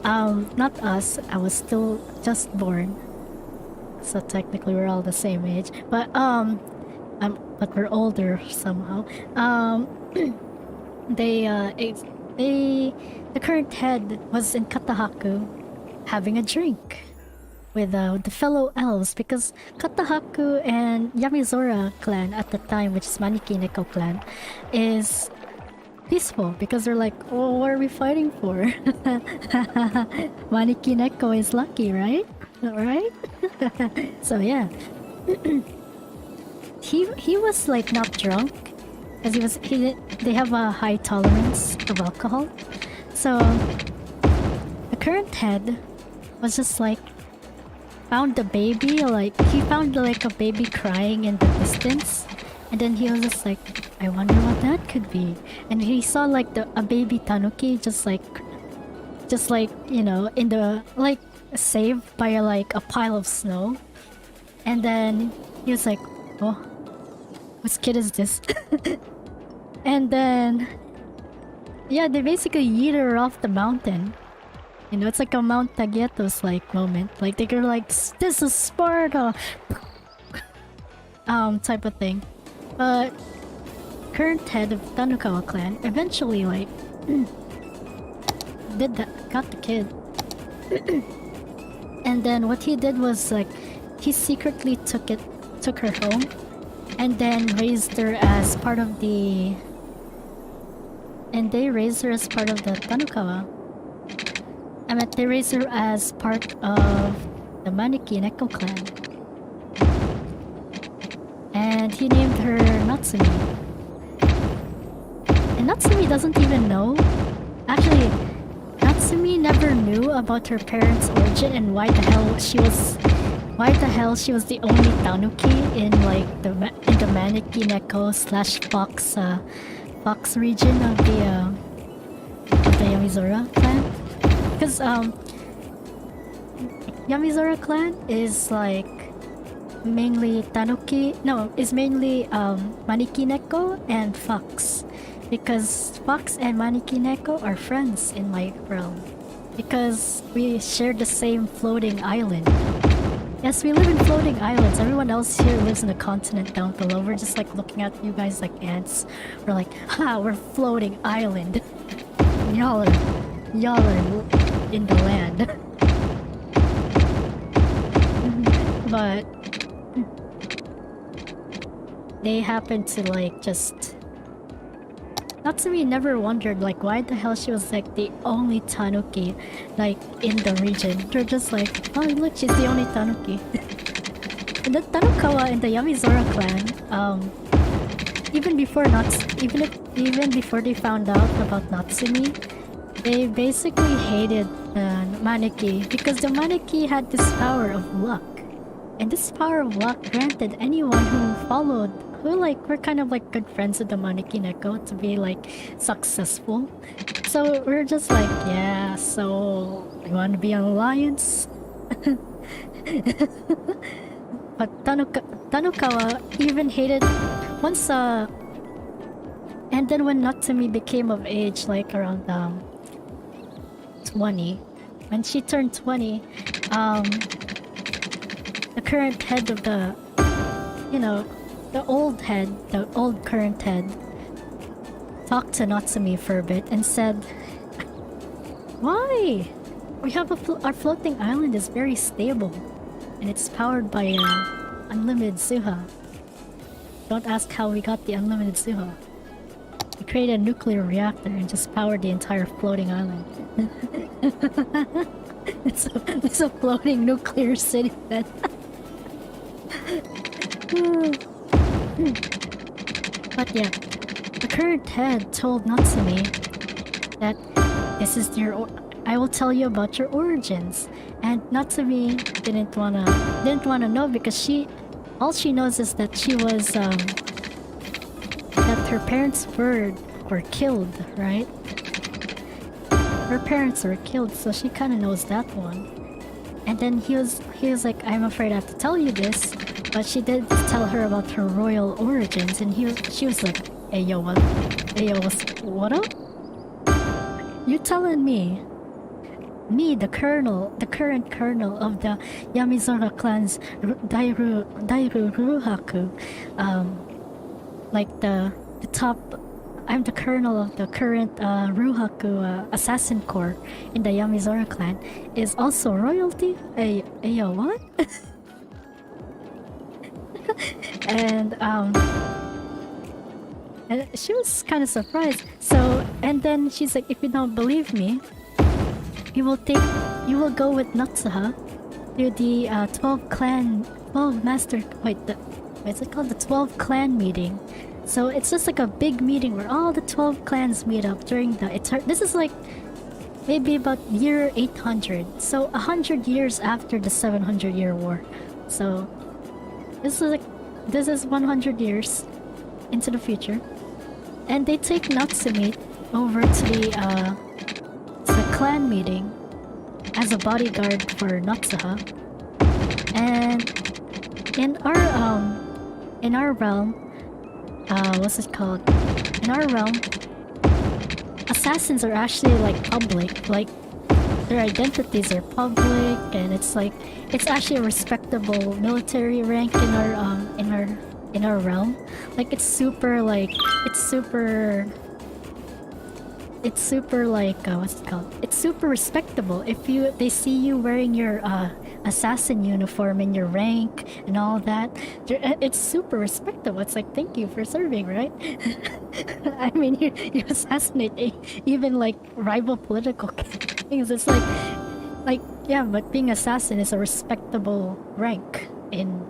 not us, I was still just born, so technically we're all the same age, but we're older somehow. The current head was in Katahaku having a drink with the fellow elves, because Katahaku and Yamizora clan at the time, which is Maniki Neko clan, is peaceful because they're like, oh, what are we fighting for? Maniki Neko is lucky, right? Right? So yeah. He was like not drunk because they have a high tolerance of alcohol. So the current head was just like found the baby, like he found like a baby crying in the distance, and then he was just like, I wonder what that could be. And he saw like a baby tanuki just like you know, in the like saved by like a pile of snow. And then he was like, oh, whose kid is this? And then yeah, they basically yeeted her off the mountain. You know, it's like a Mount Tagetos like moment. Like they're like, this is Sparta, type of thing. But current head of Tanukawa clan eventually like got the kid. And then what he did was like he secretly took her home, and then raised her as part of the. And they raised her as part of the Tanukawa. I mean, they raised her as part of the Maniki Neko clan. And he named her Natsumi. And Natsumi doesn't even know. Actually, Natsumi never knew about her parents' origin and why the hell she was the only Tanuki in like the Maniki Neko / Fox region of the Yamizora clan. Because Yamizora clan is like mainly Tanuki, is mainly Maniki Neko and Fox, because Fox and Maniki Neko are friends in my realm because we share the same floating island. Yes, we live in floating islands. Everyone else here lives in a continent down below. We're just like looking at you guys like ants. We're like, ha, we're floating island. Y'all are in the land. But they happen to like just Natsumi never wondered like why the hell she was like the only tanuki like in the region. They're just like, oh look, she's the only tanuki. And the Tanukawa in the Yamizora clan, even before they found out about Natsumi, they basically hated Maneki because the Maneki had this power of luck. And this power of luck granted anyone who like were kind of like good friends with the Maneki Neko to be like successful. So we're just like, yeah, so you want to be an alliance? But Tanukawa even hated once and then when Natsumi became of age, like around 20, when she turned 20, the current head of the, the old current head, talked to Natsumi for a bit and said, "Why? We have our floating island is very stable, and it's powered by unlimited Suha. Don't ask how we got the unlimited Suha. We created a nuclear reactor and just powered the entire floating island." It's a floating nuclear city then. But yeah, the current head told Natsumi that this is I will tell you about your origins. And Natsumi didn't wanna know because all she knows is that she was that her parents were killed, right? Her parents were killed, so she kind of knows that one. And then he was like, "I'm afraid I have to tell you this," but she did tell her about her royal origins, and she was like, "Hey yo, what? Hey yo, what up? You telling me, the current colonel of the Yamizora clan's Dairu Ruhaku, like the top. I'm the colonel of the current Ruhaku assassin corps in the Yamizora clan. Is also royalty? Hey yo, what?" and she was kind of surprised. So, and then she's like, "If you don't believe me, you will go with Natsuha to the 12 clan meeting." So it's just like a big meeting where all the 12 clans meet up during this is like maybe about year 800. So 100 years after the 700-year war. So this is 100 years into the future. And they take Natsumi over to the clan meeting as a bodyguard for Natsuha. And in our realm, what's it called? In our realm, assassins are actually like public, like their identities are public, and it's actually a respectable military rank in our realm. Like it's super like what's it called? It's super respectable if they see you wearing your assassin uniform and your rank and all that. It's super respectable. It's like, thank you for serving, right? I mean, you assassinate even like rival political things. It's like yeah, but being assassin is a respectable rank in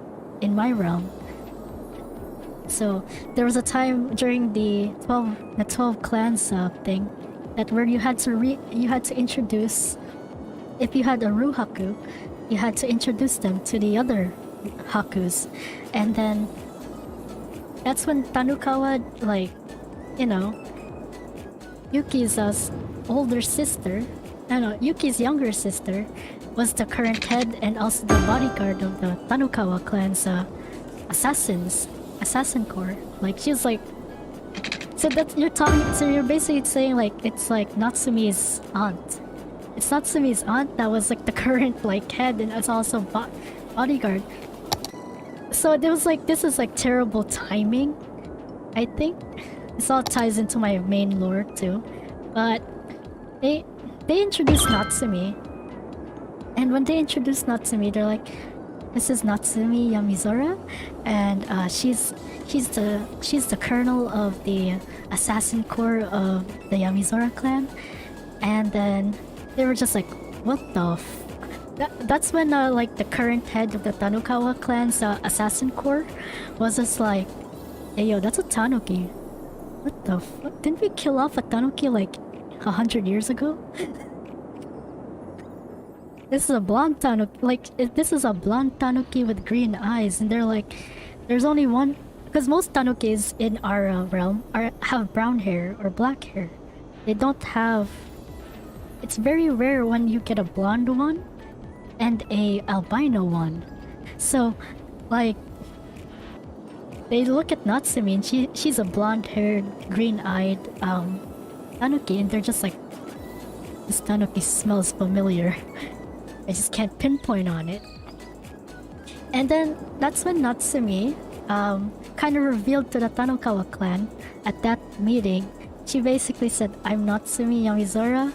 my realm. So there was a time during the 12 clans thing that where you had to introduce, if you had a Ruhaku, you had to introduce them to the other Hakus, and then that's when Tanukawa, like, Yuki's older sister, Yuki's younger sister, was the current head and also the bodyguard of the Tanukawa clan's assassin corps. Like, she's like, so you're basically saying like it's like Natsumi's aunt. It's Natsumi's aunt that was like the current like head and it's also bodyguard. So there was like, this is like terrible timing, I think. This all ties into my main lore too. But they introduced Natsumi, and when they introduced Natsumi, they're like, This is Natsumi Yamizora, and she's the colonel of the assassin corps of the Yamizora clan. And then they were just like, what the that's when like the current head of the Tanukawa clan's assassin corps was just like, hey yo, that's a Tanuki. What the fuck? Didn't we kill off a Tanuki like 100 years ago? This is a blonde Tanuki, this is a blonde Tanuki with green eyes, and they're like, there's only one, because most Tanukis in our realm have brown hair or black hair. They don't have, it's very rare when you get a blonde one and a albino one. So, like, they look at Natsumi and she's a blonde-haired, green-eyed Tanuki, and they're just like, this Tanuki smells familiar. I just can't pinpoint on it. And then that's when Natsumi kind of revealed to the Tanukawa clan at that meeting. She basically said, I'm Natsumi Yamizora,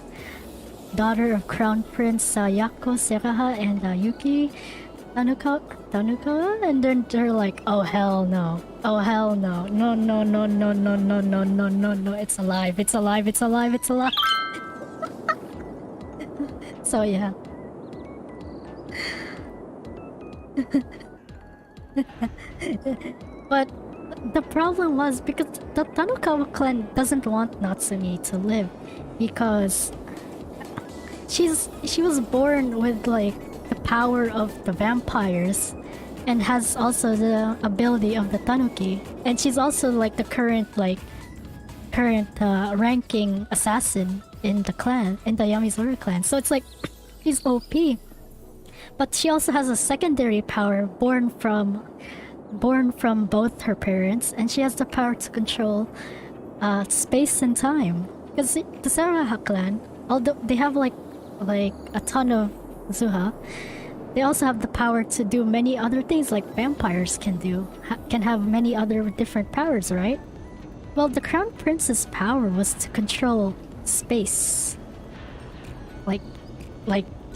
daughter of Crown Prince Yako Seraha and Yuki Tanukawa. And then they're like, oh hell no. Oh hell no. No, no, no, no, no, no, no, no, no, no. It's alive. It's alive. It's alive. It's alive. So yeah. But the problem was because the Tanukawa clan doesn't want Natsumi to live because she was born with like the power of the vampires and has also the ability of the Tanuki, and she's also like the current ranking assassin in the clan, in the Yamizura clan. So it's like she's OP. But she also has a secondary power born from both her parents, and she has the power to control space and time. Because the Seraha clan, although they have like a ton of Zuha, they also have the power to do many other things like vampires can do, can have many other different powers, right? Well, the Crown Prince's power was to control space.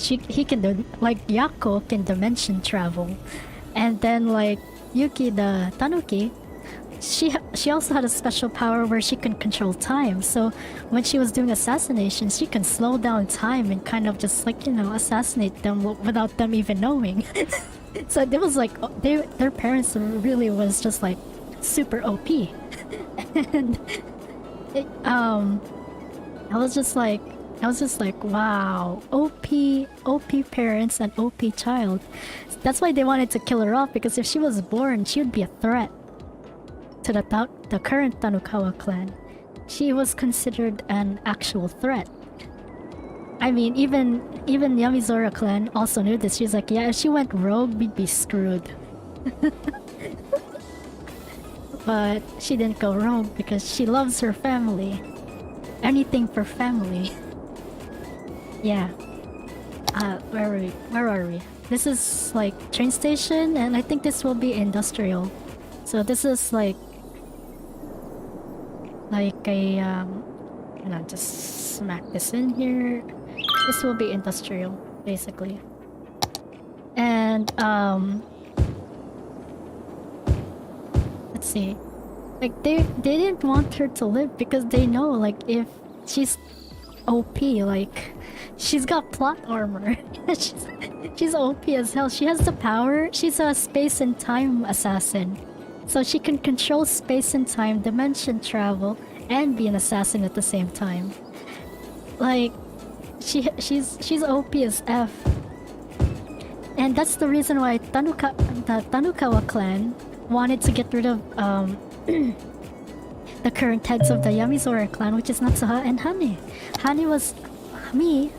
He can do, like Yako can dimension travel, and then like Yuki the Tanuki, she also had a special power where she can control time. So when she was doing assassinations, she can slow down time and kind of just like, you know, assassinate them without them even knowing. So it was like their parents really was just like super OP, and I was just like, wow, OP parents and OP child. That's why they wanted to kill her off, because if she was born, she would be a threat to the current Tanukawa clan. She was considered an actual threat. I mean, even Yamizora clan also knew this. She was like, yeah, if she went rogue, we'd be screwed. But she didn't go rogue because she loves her family. Anything for family. Yeah. Where are we? This is like train station, and I think this will be industrial. So this is like a and I'll just smack this in here. This will be industrial, basically. And let's see. Like they didn't want her to live because they know, like, if she's OP, like she's got plot armor. she's OP as hell. She has the power. She's a space and time assassin. So she can control space and time, dimension travel, and be an assassin at the same time. Like she's OP as F. And that's the reason why the Tanukawa clan wanted to get rid of the current heads of the Yamizora clan, which is Natsuha and Hane.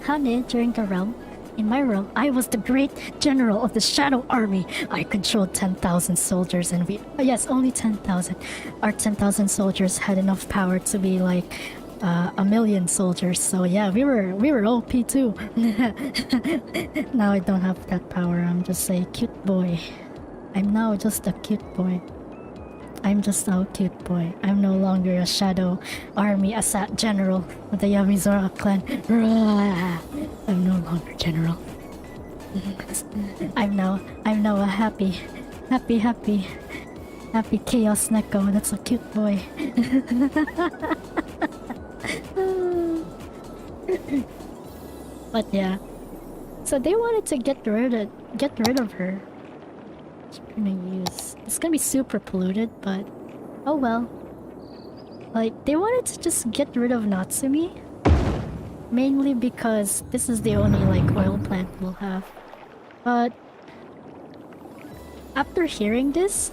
Hane, during the realm, in my realm, I was the great general of the Shadow Army. I controlled 10,000 soldiers, and yes, only 10,000. Our 10,000 soldiers had enough power to be like 1,000,000 soldiers. So yeah, we were OP too. Now I don't have that power. I'm just a cute boy. I'm now just a cute boy. I'm just a cute boy. I'm no longer a Shadow Army general of the Yamizora clan. I'm no longer general. I'm now a happy chaos Neko. That's a cute boy. But yeah, so they wanted to get rid of her. It's gonna be super polluted, but oh well. Like, they wanted to just get rid of Natsumi, mainly because this is the only like oil plant we'll have. But after hearing this,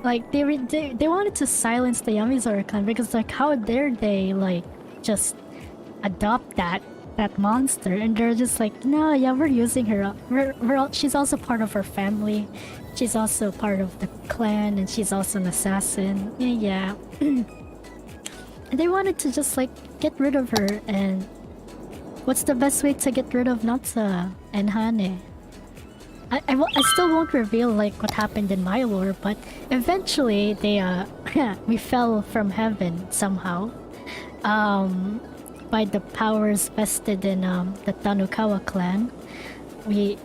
like they wanted to silence the Yamizora clan because like how dare they like just adopt that monster, and they're just like, no, yeah, we're using her. She's also part of our family. She's also part of the clan, and she's also an assassin. Yeah. And they wanted to just like get rid of her, and what's the best way to get rid of Natsa and Hane? I still won't reveal like what happened in my lore, but eventually they we fell from heaven somehow. By the powers vested in the Tanukawa clan, we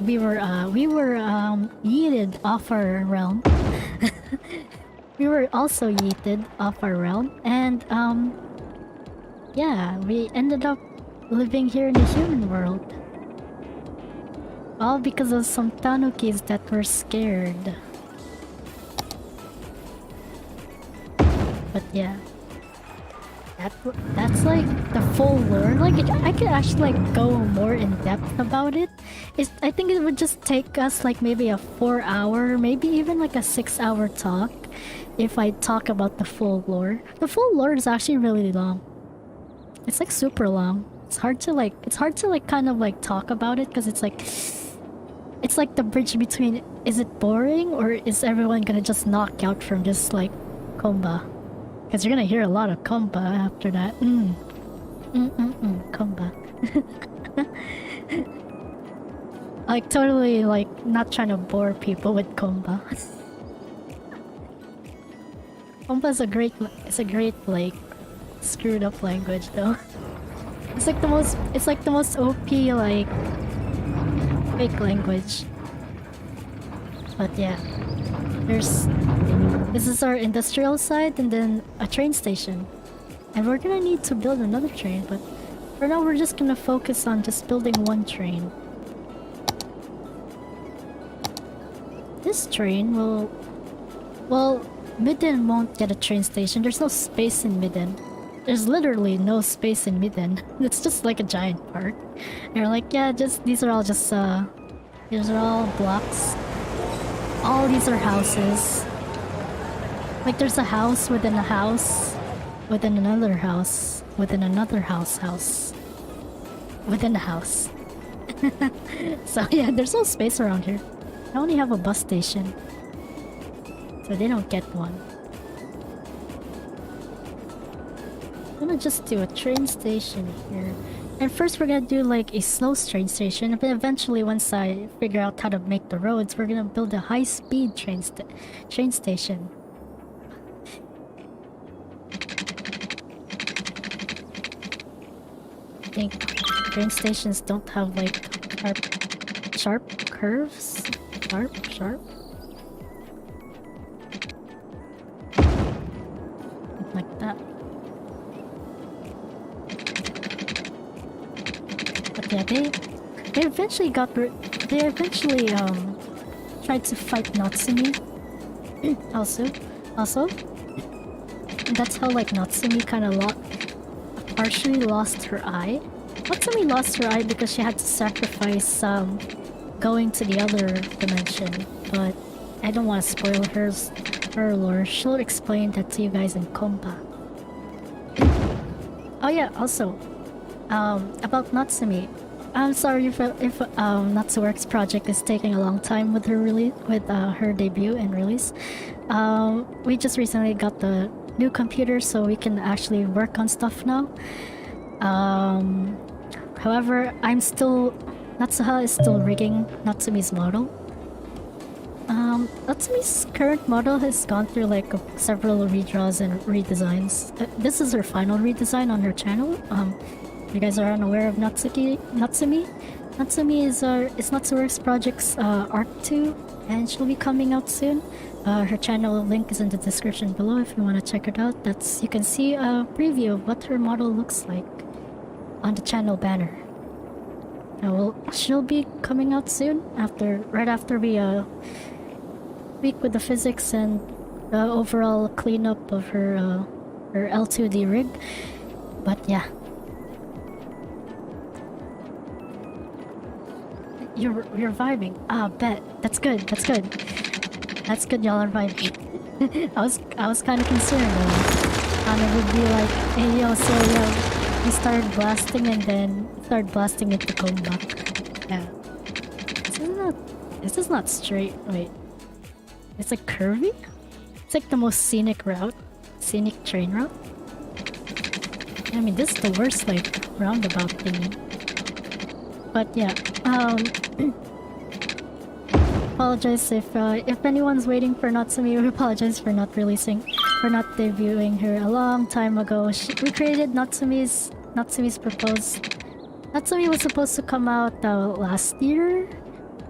were yeeted off our realm. We were also yeeted off our realm, and yeah, we ended up living here in the human world. All because of some tanukis that were scared. But yeah. That's like the full lore. Like I could actually like go more in depth about it. I think it would just take us like maybe a 4-hour, maybe even like a 6-hour talk if I talk about the full lore. The full lore is actually really long. It's like super long. It's hard to like kind of like talk about it because it's like the bridge between, is it boring or is everyone gonna just knock out from just like Konba? Because you're gonna hear a lot of Konba after that. Konba. Like totally like not trying to bore people with Konba. Konba is a great like screwed up language though. It's like the most OP like fake language. But yeah. This is our industrial side and then a train station. And we're gonna need to build another train, but for now we're just gonna focus on just building one train. This train will... Well, Midden won't get a train station. There's no space in Midden. There's literally no space in Midden. It's just like a giant park. And you're like, yeah, these are all blocks. All these are houses. Like there's a house within a house, within another house, within another house, within a house. So yeah, there's no space around here. I only have a bus station, so they don't get one. I'm gonna just do a train station here. And first we're gonna do like a slow train station, but eventually once I figure out how to make the roads, we're gonna build a high-speed train station. I think train stations don't have like sharp curves. Sharp. Like that. But yeah, they eventually tried to fight Natsumi. Also, that's how like Natsumi kind of partially lost her eye. Natsumi lost her eye because she had to sacrifice going to the other dimension, but I don't want to spoil her lore. She'll explain that to you guys in Konba. Oh yeah, also, about Natsumi. I'm sorry if natsuworx project is taking a long time with her debut and release. We just recently got the new computer, so we can actually work on stuff now. However, Natsuha is still rigging Natsumi's model. Natsumi's current model has gone through like several redraws and redesigns. This is her final redesign on her channel. You guys are unaware of Natsumi. Natsumi is natsuworx project's arc 2, and she'll be coming out soon. Her channel link is in the description below if you want to check it out. You can see a preview of what her model looks like on the channel banner. She'll be coming out soon right after we speak with the physics and the overall cleanup of her L2D rig. But yeah. You're vibing. Ah, bet. That's good. That's good y'all are vibing. I was kind of concerned and it would be like, hey yo, so yeah, we started blasting and then started blasting into Konba. Yeah. This is not straight. Wait. It's like curvy? It's like the most scenic train route. I mean, this is the worst like roundabout thingy. But yeah, apologize if anyone's waiting for Natsumi. We apologize for not debuting her a long time ago. We created Natsumi's proposed. Natsumi was supposed to come out last year.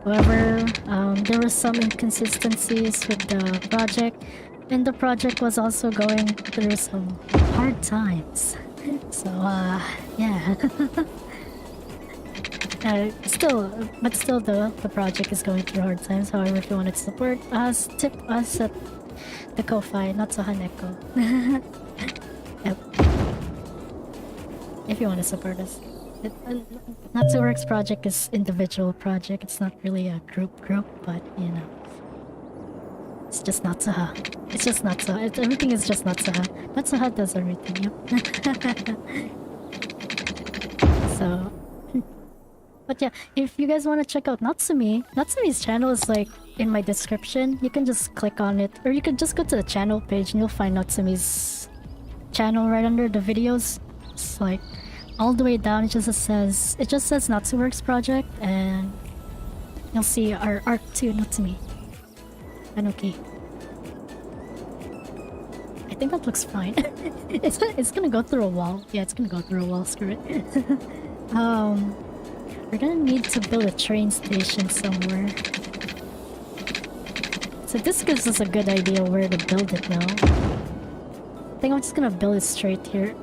However, there were some inconsistencies with the project, and the project was also going through some hard times. So yeah. Still the project is going through hard times. However, if you want to support us, tip us at the Ko-Fi, Natsuhaneko. Yep. If you want to support us. natsuworx project is individual project. It's not really a group, but you know. It's just Natsuha. It's just Natsuha. Everything is just Natsuha. Natsuha does everything, yep. So... But yeah, if you guys want to check out Natsumi's channel is like in my description. You can just click on it, or you can just go to the channel page and you'll find Natsumi's channel right under the videos. It's like all the way down. It just says natsuworx project, and you'll see our arc 2 Natsumi. And okay, I think that looks fine. it's gonna go through a wall. Yeah, it's gonna go through a wall. Screw it. We're gonna need to build a train station somewhere. So this gives us a good idea where to build it now. I think I'm just gonna build it straight here.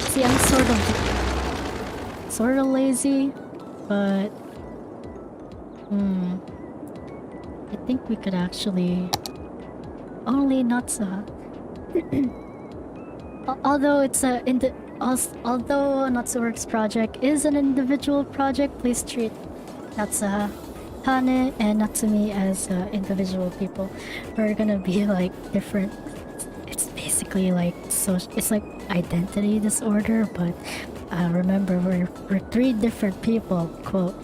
See, I'm sort of lazy, but I think we could actually only Natsuha. Although it's although natsuworx project is an individual project, please treat Natsuha, Hane, and Natsumi as individual people. We're gonna be like different. It's basically like it's like identity disorder, but remember we're 3 different people. Quote.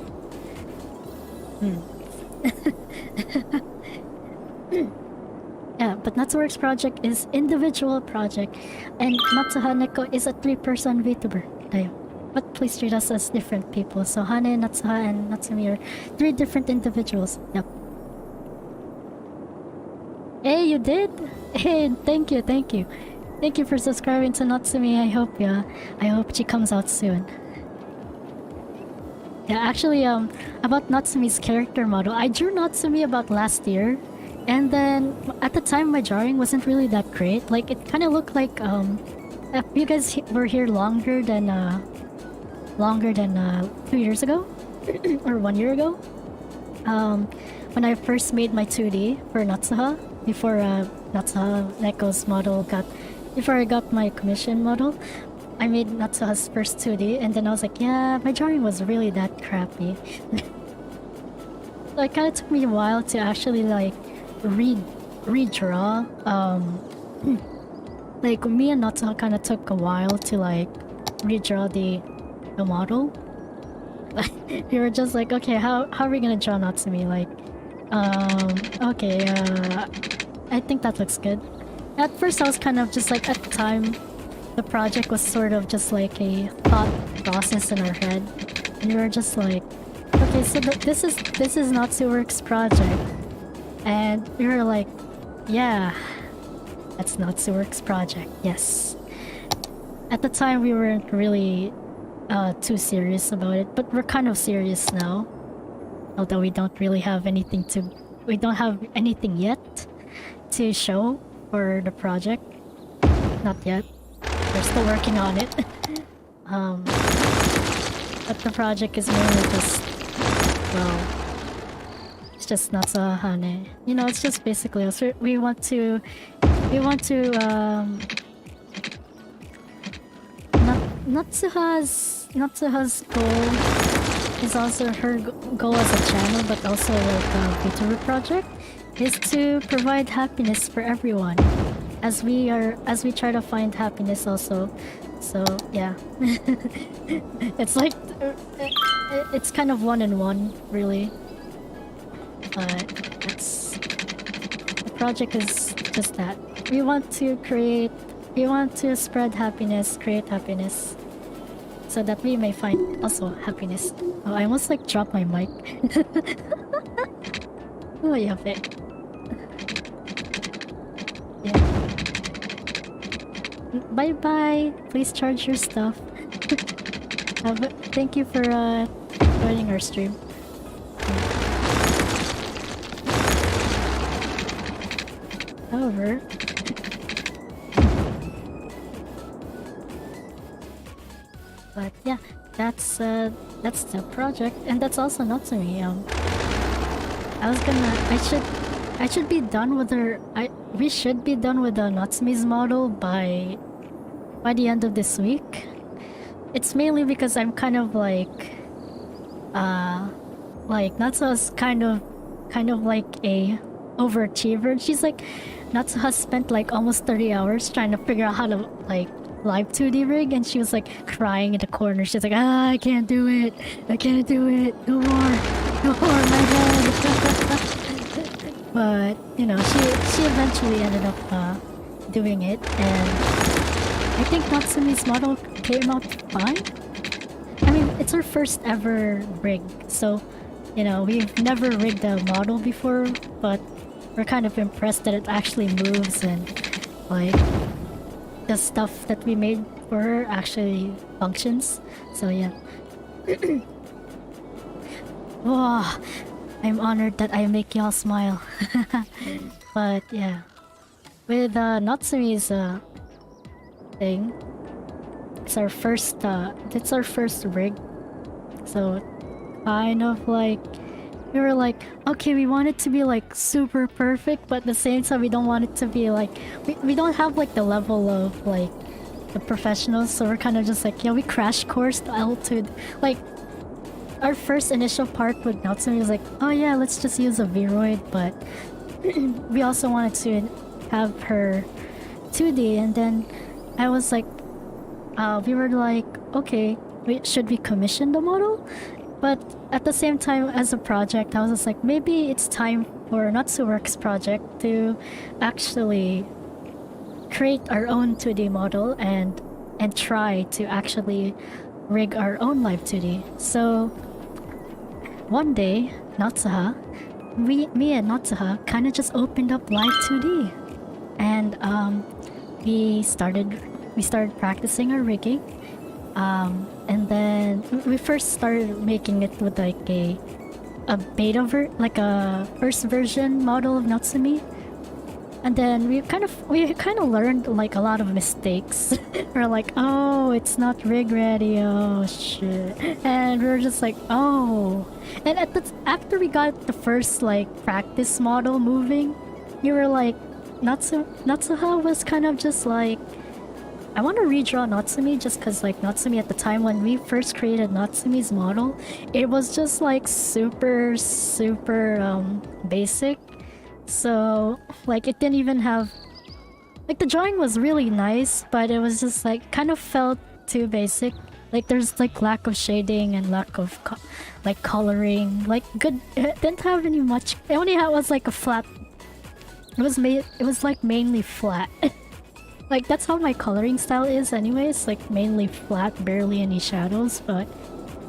Yeah, but natsuworx project is individual project, and Natsuhaneko is a 3-person Vtuber. But please treat us as different people. So Hane, Natsuha, and Natsumi are 3 different individuals. Yep. Hey, you did? Hey, thank you. Thank you for subscribing to Natsumi. I hope she comes out soon. Yeah, actually, about Natsumi's character model, I drew Natsumi about last year. And then, at the time, my drawing wasn't really that great. Like, it kind of looked like, if you guys were here longer than 2 years ago, or 1 year ago, when I first made my 2D for Natsuha, before Natsuha Neko's model before I got my commission model, I made Natsuha's first 2D, and then I was like, yeah, my drawing was really that crappy. So it kind of took me a while to actually, like, redraw. Like, me and Natsuha kind of took a while to, like, redraw the model. We were just like, okay, how are we gonna draw Natsumi? Like, okay, I think that looks good. At first I was kind of just like, at the time, the project was sort of just like a thought process in our head. And we were just like, okay, so this is natsuworx project. And we were like, yeah, that's natsuworx project, yes. At the time we weren't really too serious about it, but we're kind of serious now. Although we don't have anything yet to show for the project. Not yet. We're still working on it. But the project is mainly just, well, it's just Natsuha. You know, it's just basically us. We want to Natsuha's goal is also her goal as a channel, but also like a Vtuber project, is to provide happiness for everyone, as we try to find happiness also. So yeah, it's like it's kind of one in one, really. But the project is just that we want to spread happiness, create happiness, so that we may find also happiness. Oh, I almost like dropped my mic. Oh, yeah. Yeah. Bye bye. Please charge your stuff. Thank you for joining our stream. However, but yeah, that's the project, and that's also Natsumi. I should be done with we should be done with the Natsumi's model by the end of this week. It's mainly because I'm kind of like Natsuha's kind of like a overachiever. She's like, Natsuha spent like almost 30 hours trying to figure out how to like live 2D rig, and she was like crying in the corner. She's like, I can't do it, no more, my head. But you know, she eventually ended up doing it, and I think Natsumi's model came out fine. I mean, it's her first ever rig, so you know, we've never rigged a model before, but we're kind of impressed that it actually moves, and like the stuff that we made for her actually functions. So yeah. Wow, I'm honored that I make y'all smile. But yeah, with Natsumi's thing, it's our first rig, so kind of like we were like, okay, we want it to be like super perfect, but at the same time we don't want it to be like, we don't have like the level of like the professionals, so we're kind of just like, yeah, we crash coursed altitude. Like our first initial part with Natsumi was like, oh yeah, let's just use a Vroid, but we also wanted to have her 2D, and then I was like, we were like, okay, should we commission the model? But at the same time, as a project, I was just like, maybe it's time for natsuworx project to actually create our own 2D model and try to actually rig our own live 2D. So one day, me and Natsuha kind of just opened up live 2D, and we started practicing our rigging. And then we first started making it with like a beta a first version model of Natsumi, and then we kind of learned like a lot of mistakes. We're like, oh, it's not rig ready, oh shit, and we were just like, oh. And after we got the first like practice model moving, we were like, Natsuha was kind of just like, I want to redraw Natsumi, just because like Natsumi at the time when we first created Natsumi's model, it was just like super basic. So like it didn't even have, like the drawing was really nice, but it was just like kind of felt too basic. Like there's like lack of shading and lack of like coloring. Like good, it didn't have any much. It only was like a flat. It was like mainly flat. Like that's how my coloring style is anyways, like mainly flat, barely any shadows, but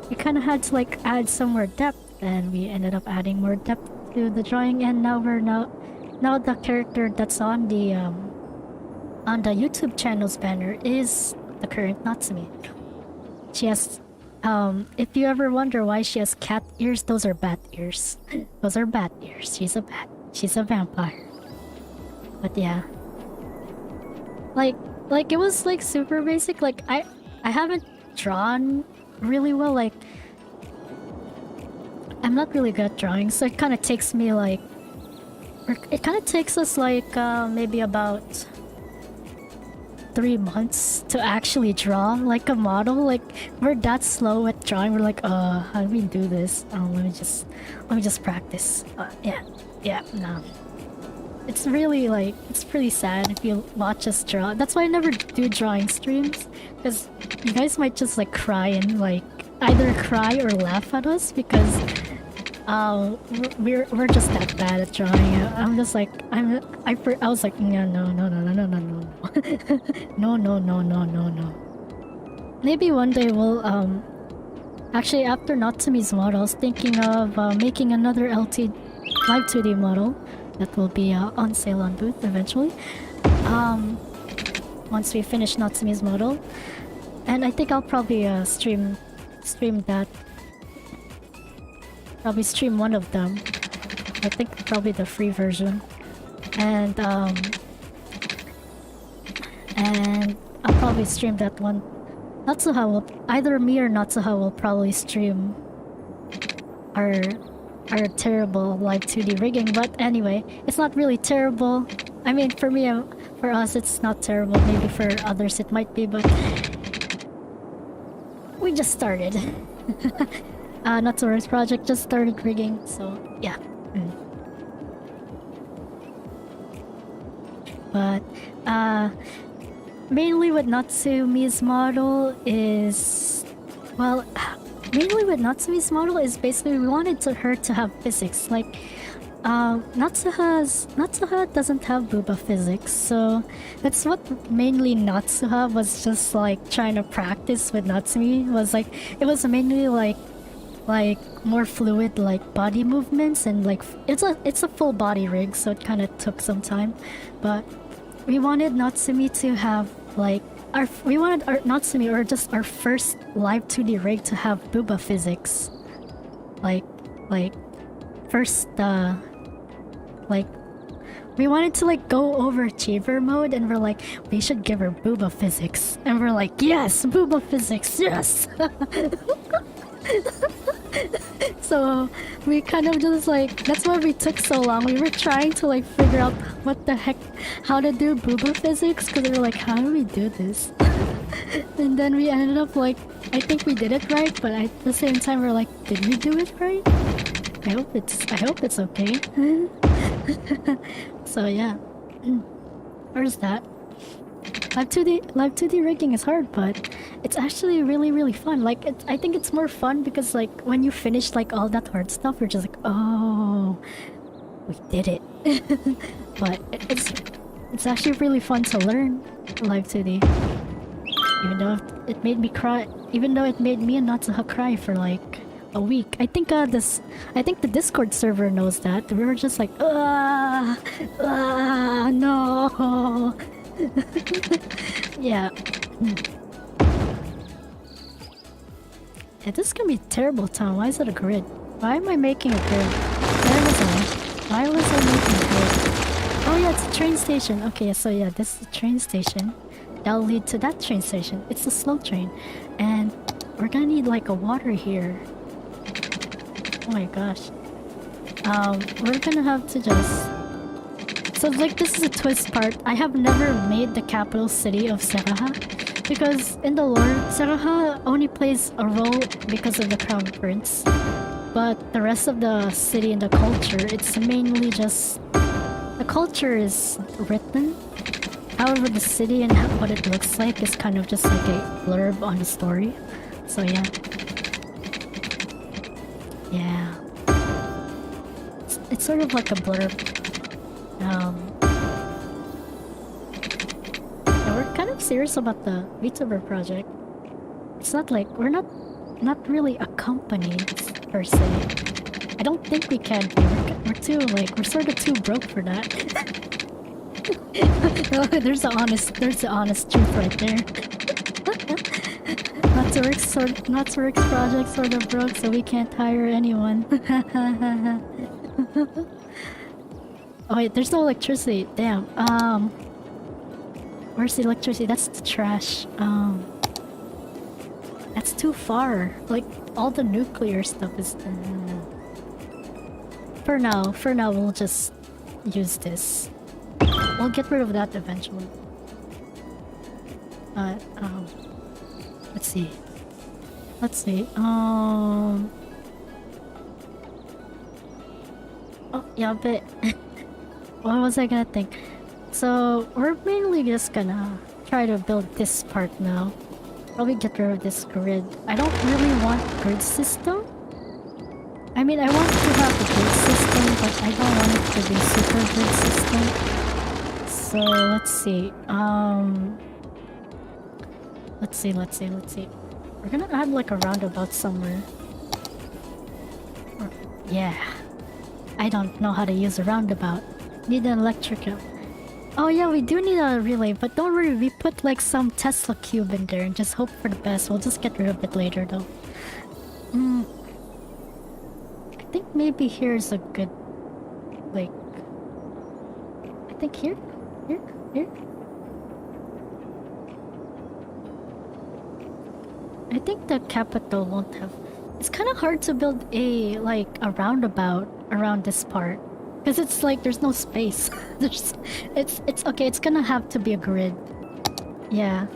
we kind of had to like add some more depth, and we ended up adding more depth to the drawing, and now the character that's on the YouTube channel's banner is the current Natsumi. She has if you ever wonder why she has cat ears, those are bat ears. Those are bat ears. She's a bat. She's a vampire. But yeah. Like it was like super basic. Like I haven't drawn really well. Like I'm not really good at drawing, so it kind of takes me like, it kind of takes us like maybe about 3 months to actually draw like a model. Like we're that slow at drawing. We're like, how do we do this? Let me just practice. Yeah, no. It's really like, it's pretty sad if you watch us draw. That's why I never do drawing streams, because you guys might just like cry and like either cry or laugh at us, because we're just that bad at drawing. I'm just like, I was like, no. No. Maybe one day we'll actually, after Natsumi's model, I was thinking of making another live 2D model that will be on sale on Booth eventually, once we finish Natsumi's model. And I think I'll probably stream that. Probably stream one of them. I think probably the free version. And I'll probably stream that one. Natsuha will, either me or Natsuha will probably stream our terrible live 2D rigging. But anyway, it's not really terrible. I mean, for me, for us, it's not terrible. Maybe for others it might be, but we just started. natsuworx project just started rigging, so yeah. But mainly with Natsumi's model is, well, basically we wanted her to have physics. Like Natsuha doesn't have booba physics, so that's what mainly Natsuha was just like trying to practice with Natsumi. Was like, it was mainly like more fluid like body movements, and like it's a full body rig, so it kind of took some time. But we wanted Natsumi to have like Natsumi, or just our first live 2D rig, to have booba physics. Like first like we wanted to like go overachiever mode, and we're like, we should give her booba physics, and we're like, yes, booba physics, yes. So we kind of just like, that's why we took so long. We were trying to like figure out what the heck, how to do booba physics, because we were like, how do we do this? And then we ended up like, I think we did it right, but at the same time we're like, did we do it right? I hope it's okay. So yeah. Where's that? Live 2D rigging is hard, but it's actually really fun. Like I think it's more fun because like when you finish like all that hard stuff, you're just like, oh, we did it. But it's actually really fun to learn live 2D. Even though it made me cry, even though it made me and Natsuha cry for like a week. I think the Discord server knows that. We were just like, no. Yeah. Yeah, this is gonna be a terrible town. Why is it a grid? Why am I making a grid? Why was I making a grid? Oh yeah, it's a train station. Okay, so yeah, this is a train station. That'll lead to that train station. It's a slow train. And we're gonna need like a water here. Oh my gosh. We're gonna have to just... So like, this is a twist part. I have never made the capital city of Seraha, because in the lore, Seraha only plays a role because of the Crown Prince. But the rest of the city and the culture, it's mainly just... The culture is written. However, the city and what it looks like is kind of just like a blurb on the story. So yeah. Yeah. It's sort of like a blurb. Yeah, we're kind of serious about the Vtuber project. It's not like, we're not really a company per se. I don't think we can be. We're sort of too broke for that. There's the honest truth right there. natsuworx project sort of broke, so we can't hire anyone. Oh wait, there's no electricity. Damn. Where's the electricity? That's the trash. That's too far. Like all the nuclear stuff is. For now, we'll just use this. We'll get rid of that eventually. Let's see. Oh, yeah, but what was I gonna think? So we're mainly just gonna try to build this part now. Probably get rid of this grid. I don't really want grid system. I mean, I want to have a grid system, but I don't want it to be super grid system. So let's see. Let's see. We're gonna add like a roundabout somewhere. Yeah. I don't know how to use a roundabout. Need an electrical. Oh yeah, we do need a relay, but don't worry, we put like some Tesla cube in there and just hope for the best. We'll just get rid of it later though. I think maybe here's a good... like... I think here? I think the capital won't have... It's kind of hard to build a roundabout around this part. Because it's like, there's no space. It's okay, it's gonna have to be a grid. Yeah.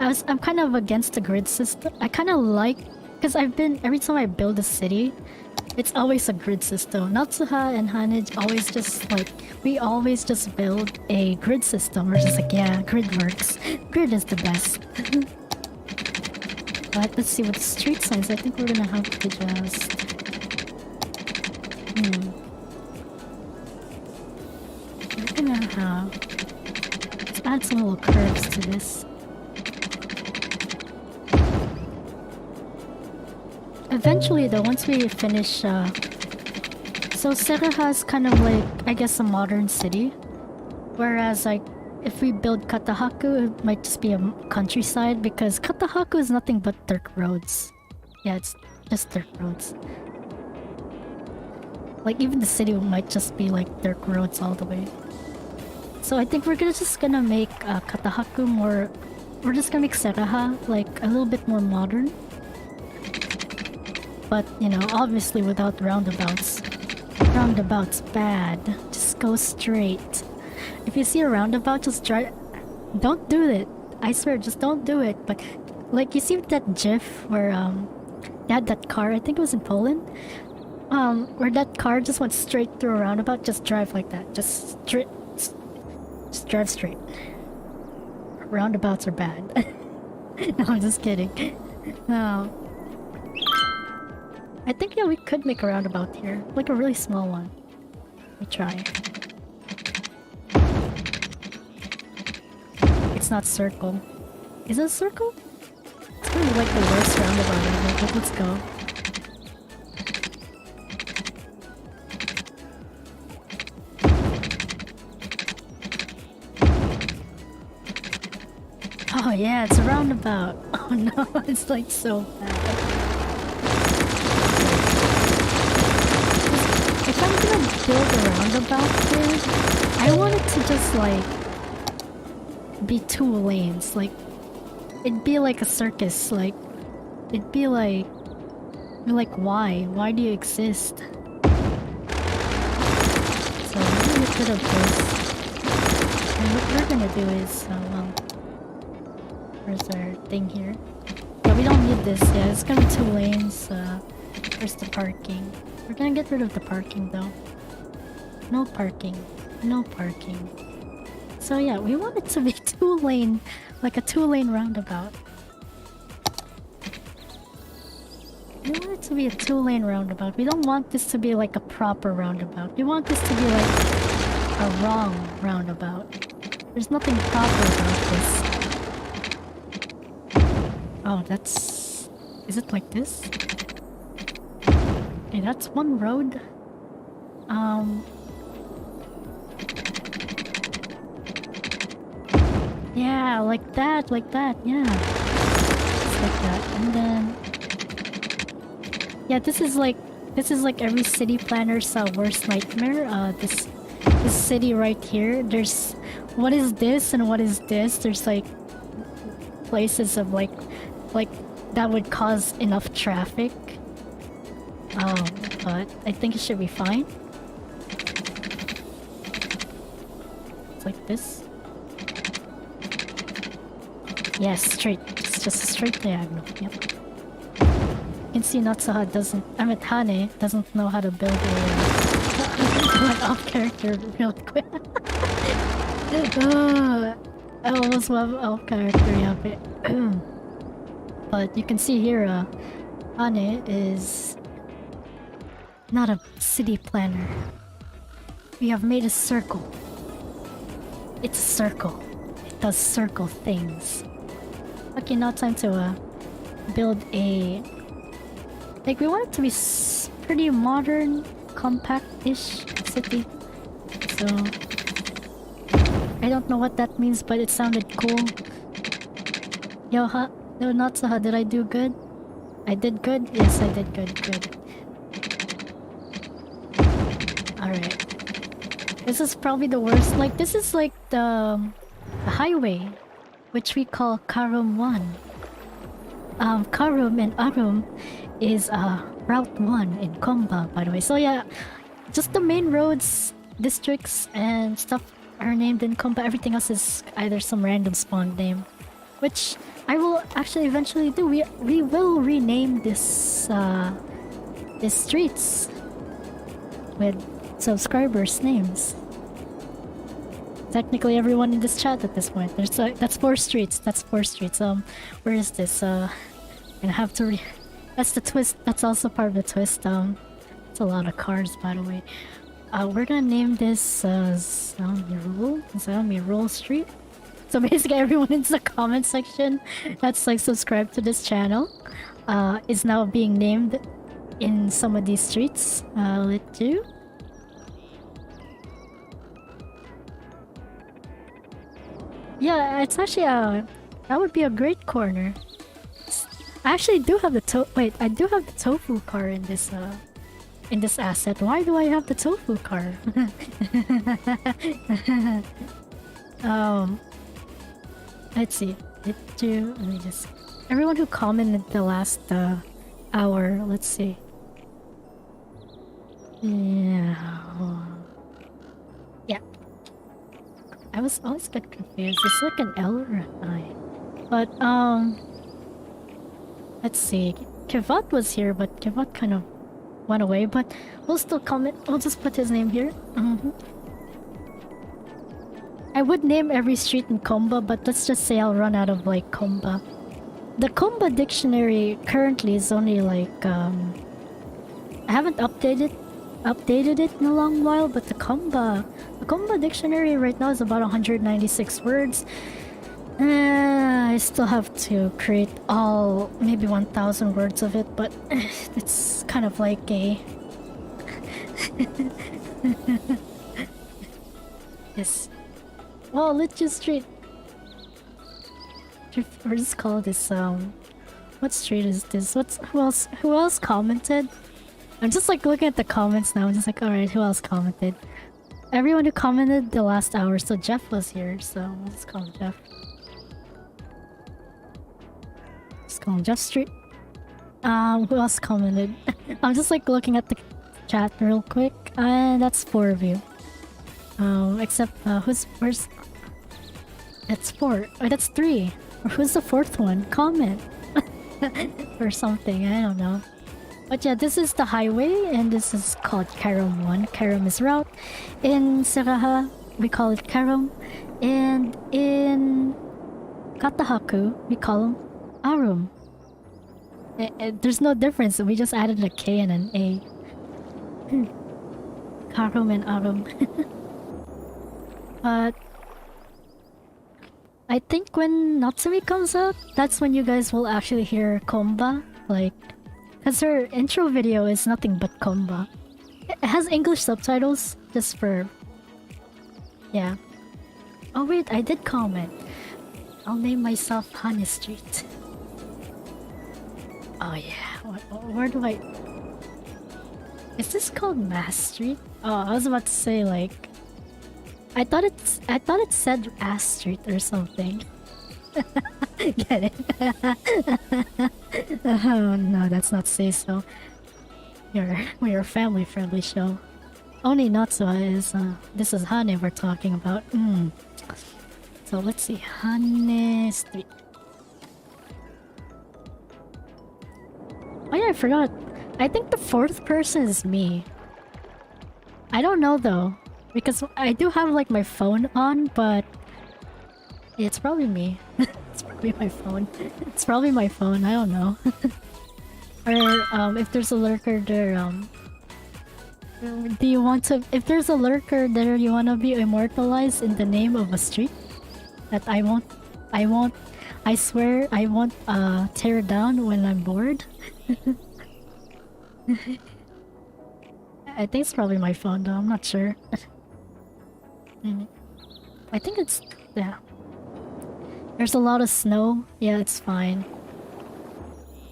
I'm kind of against the grid system. I kind of like... Because every time I build a city, it's always a grid system. Natsuha and Hanage always just like... We always just build a grid system. We're just like, yeah, grid works. Grid is the best. But let's see, with the street signs, I think we're gonna have to just... We're gonna have... Let's add some little curves to this. Eventually though, once we finish... So Sereha is kind of like, I guess, a modern city. Whereas like, if we build Katahaku, it might just be a countryside because Katahaku is nothing but dirt roads. Yeah, it's just dirt roads. Like even the city might just be like dirt roads all the way. So I think we're just gonna make Katahaku more... We're just gonna make Sereha like a little bit more modern. But, you know, obviously without roundabouts. Roundabouts bad. Just go straight. If you see a roundabout, just try... Don't do it. I swear, just don't do it. But, like, you see that gif where, they had that car, I think it was in Poland? Where that car just went straight through a roundabout, just drive like that. Just drive straight. Roundabouts are bad. No, I'm just kidding. No. I think, yeah, we could make a roundabout here. Like a really small one. Let me try. It's not circle. Is it a circle? It's gonna be like the worst roundabout ever, but let's go. Oh yeah, it's a roundabout. Oh no, it's like so bad. If I'm gonna build a roundabout here, I want it to just like be 2 lanes. Like it'd be like a circus. Like it'd be like why? Why do you exist? So I'm gonna get rid of this. And what we're gonna do is where's our thing here? Yeah, we don't need this. Yeah, it's gonna be 2 lanes. Where's the parking? We're gonna get rid of the parking though. No parking. No parking. So yeah, we want it to be 2 lane, like a 2 lane roundabout. We want it to be a 2 lane roundabout. We don't want this to be like a proper roundabout. We want this to be like a wrong roundabout. There's nothing proper about this. Oh, that's... Is it like this? Okay, that's one road. Yeah, like that, yeah. like that. And then yeah, this is like every city planner's worst nightmare. This city right here. There's what is this and what is this? There's like places of like that would cause enough traffic. But I think it should be fine. It's like this. Yes, straight. It's just a straight diagonal. Yep. You can see Natsuha Hane doesn't know how to build an off character real quick. I almost love off character, yeah, but you can see here, Hane is not a city planner. We have made a circle. It's a circle. It does circle things. Okay, now time to build a... Like, we want it to be pretty modern, compact-ish city. So... I don't know what that means, but it sounded cool. Yo, Natsuha, did I do good? I did good? Yes, I did good. Alright. This is probably the worst. Like, this is like the highway, which we call Karum 1. Karum and Arum is Route 1 in Konba, by the way. So yeah, just the main roads, districts, and stuff are named in Konba. Everything else is either some random spawn name, which I will actually eventually do. We will rename this these streets with subscribers' names. Technically, everyone in this chat at this point. There's that's 4 streets. That's 4 streets. Where is this? Gonna have to that's the twist. That's also part of the twist. It's a lot of cars, by the way. We're gonna name this Xiaomi Roll Street. So basically everyone in the comment section that's like subscribed to this channel is now being named in some of these streets. Let's do. Yeah, it's actually that would be a great corner. I actually do have the I do have the tofu car in this asset. Why do I have the tofu car? Let's see. Let me just... Everyone who commented the last hour, let's see. Yeah. Yeah. I was always get confused. It's like an L or an I. But, let's see. Kivat was here, but Kivat kind of went away, but we'll still comment. We'll just put his name here. I would name every street in Konba, but let's just say I'll run out of like Konba. The Konba dictionary currently is only like I haven't updated it in a long while, but the Konba dictionary right now is about 196 words. I still have to create all maybe 1,000 words of it, but it's kind of like a yes. Well, let's just street. Or just call this what street is this? Who else commented? I'm just like looking at the comments now. I'm just like, alright, who else commented? Everyone who commented the last hour. So Jeff was here, so let's call him Jeff. Let's call him Jeff Street. Who else commented? I'm just like looking at the chat real quick. And that's 4 of you. Except where's that's 4. Oh, that's 3. Or who's the 4th one? Comment. Or something, I don't know. But yeah, this is the highway, and this is called Karum 1. Karum is route. In Seraha, we call it Karum. And in Katahaku, we call them Arum. There's no difference, we just added a K and an A. Karum and Arum. But I think when Natsumi comes out, that's when you guys will actually hear Konba. Like, because her intro video is nothing but Konba. It has English subtitles, just for... Yeah. Oh wait, I did comment. I'll name myself Hane Street. Oh yeah, where do I... Is this called Mass Street? Oh, I was about to say like... I thought it said Ass Street or something. Get it? Oh no, that's not say so. We're a family-friendly show. Only Natsuwa is, this is Hane we're talking about. So let's see, Hane Street. Oh yeah, I forgot. I think the fourth person is me. I don't know though, because I do have like my phone on, but it's probably me. It's probably my phone. It's probably my phone, I don't know. Or if there's a lurker there, do you want to... If there's a lurker there, you want to be immortalized in the name of a street? That I swear I won't tear down when I'm bored? I think it's probably my phone though, I'm not sure. I think it's... yeah. There's a lot of snow. Yeah, it's fine.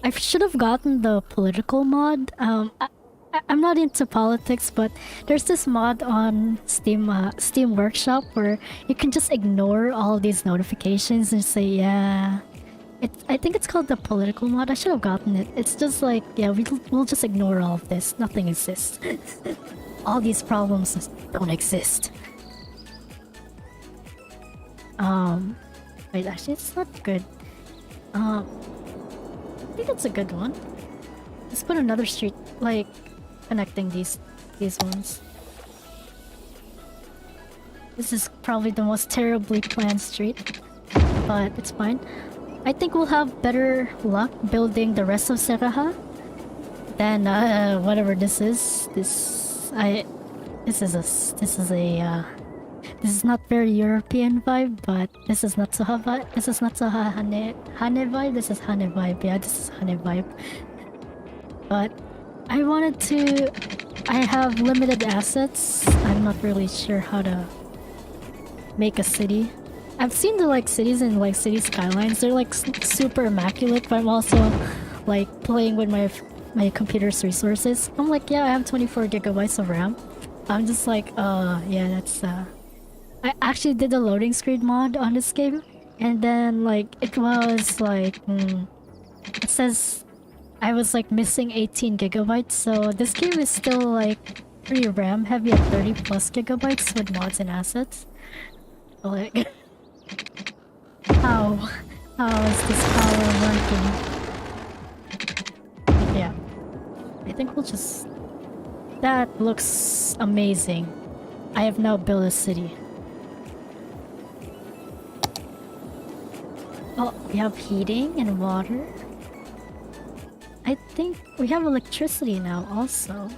I should have gotten the political mod. I'm not into politics, but there's this mod on Steam Workshop where you can just ignore all these notifications and say, yeah. I think it's called the political mod. I should have gotten it. It's just like, yeah, we'll just ignore all of this. Nothing exists. All these problems don't exist. Wait, actually, it's not good. I think that's a good one. Let's put another street, like, connecting these ones. This is probably the most terribly planned street, but it's fine. I think we'll have better luck building the rest of Seraha than whatever this is. This is not very European vibe, but this is Natsuha vibe. This is Natsuha Hane vibe. This is Hane vibe. Yeah, this is Hane vibe. But I wanted to... I have limited assets. I'm not really sure how to make a city. I've seen the like cities and like city skylines. They're like super immaculate, but I'm also like playing with my computer's resources. I'm like, yeah, I have 24 gigabytes of RAM. I'm just like, yeah, that's I actually did a loading screen mod on this game, and then like it was like it says I was like missing 18 gigabytes, so this game is still like pretty RAM heavy at 30 plus gigabytes with mods and assets. Like how is this power working? Yeah, I think we'll just... That looks amazing. I have now built a city. Oh, we have heating and water. I think we have electricity now also.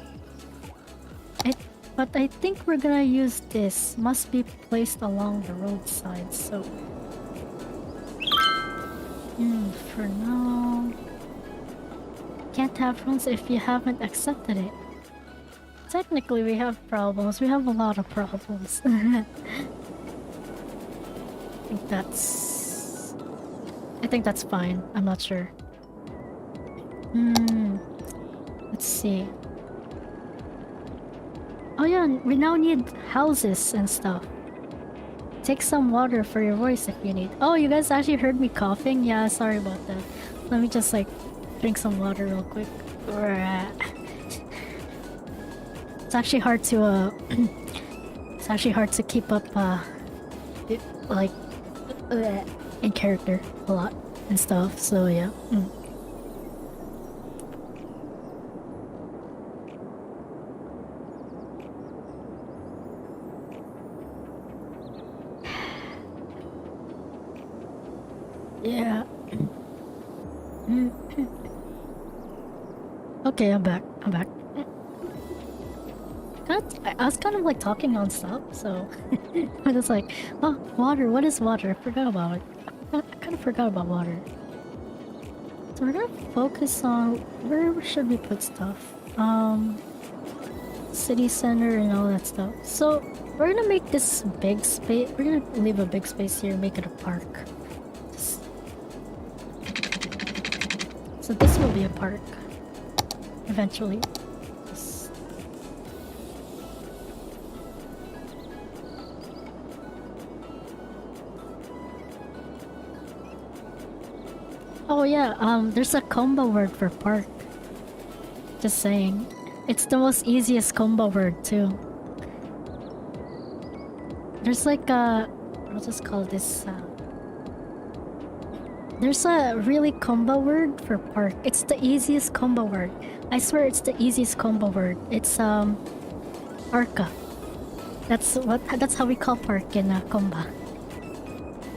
But I think we're gonna use this. Must be placed along the roadside, so... for now... Can't have problems if you haven't accepted it. Technically we have problems. We have a lot of problems. I think that's fine. I'm not sure. Let's see. Oh yeah, we now need houses and stuff. Take some water for your voice if you need. Oh, you guys actually heard me coughing? Yeah, sorry about that. Let me just like drink some water real quick. It's actually hard to it's actually hard to keep up like in character a lot and stuff, so yeah. Yeah. Okay, I'm back. I was kind of like talking non-stop, so I was like, oh, water, what is water? I forgot about it. I kind of forgot about water. So we're gonna focus on, where should we put stuff? City center and all that stuff. So we're gonna make this big space, we're gonna leave a big space here and make it a park. So this will be a park. Eventually. Yes. Oh yeah, there's a combo word for park. Just saying. It's the most easiest combo word too. There's like a... I'll just call this... There's a really combo word for park. It's the easiest combo word. I swear it's the easiest combo word. It's Arca. That's how we call park in Konba.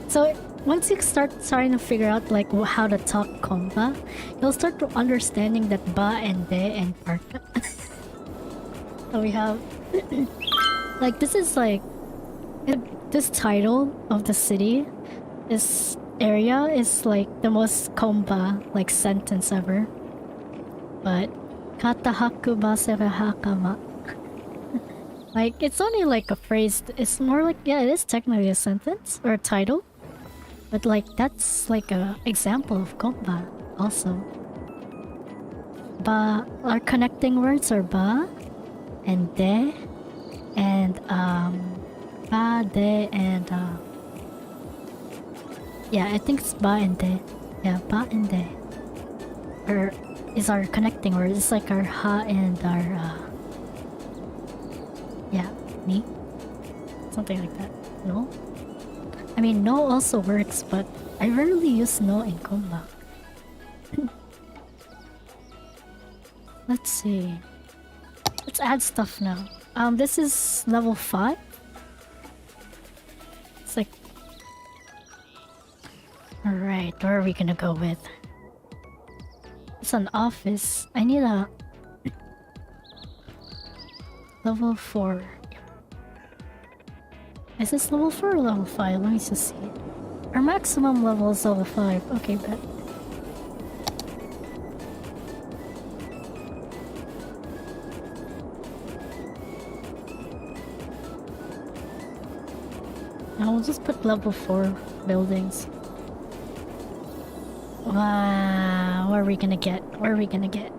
So once you start trying to figure out like how to talk Konba, you'll start to understanding that ba and de and parka. So we have like this is like this title of the city, this area is like the most Konba like sentence ever. But kata haku basera hakama. Like it's only like a phrase. It's more like, yeah, it is technically a sentence or a title. But like that's like a example of Konba also. Ba, our connecting words are ba and de and ba, de and yeah, I think it's ba and de. Yeah, ba and de. Or is our connecting words. It's like our ha and our yeah, ni. Something like that. No? I mean, no also works, but I rarely use no in Konba. Let's see. Let's add stuff now. This is level 5. It's like... Alright, where are we gonna go with? It's an office. I need a... level 4. Is this level 4 or level 5? Let me just see. Our maximum level is level 5. Okay, bet. Now we'll just put level 4 buildings. Wow, what are we gonna get? What are we gonna get?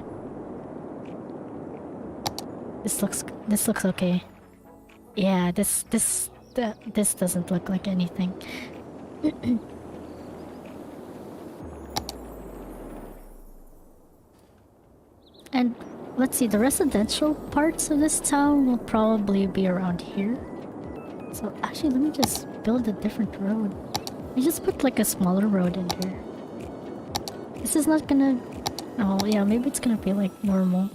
This looks okay. Yeah, this doesn't look like anything. And let's see, the residential parts of this town will probably be around here. So actually, let me just build a different road. I just put like a smaller road in here. This is not gonna... Oh yeah, maybe it's gonna be like normal.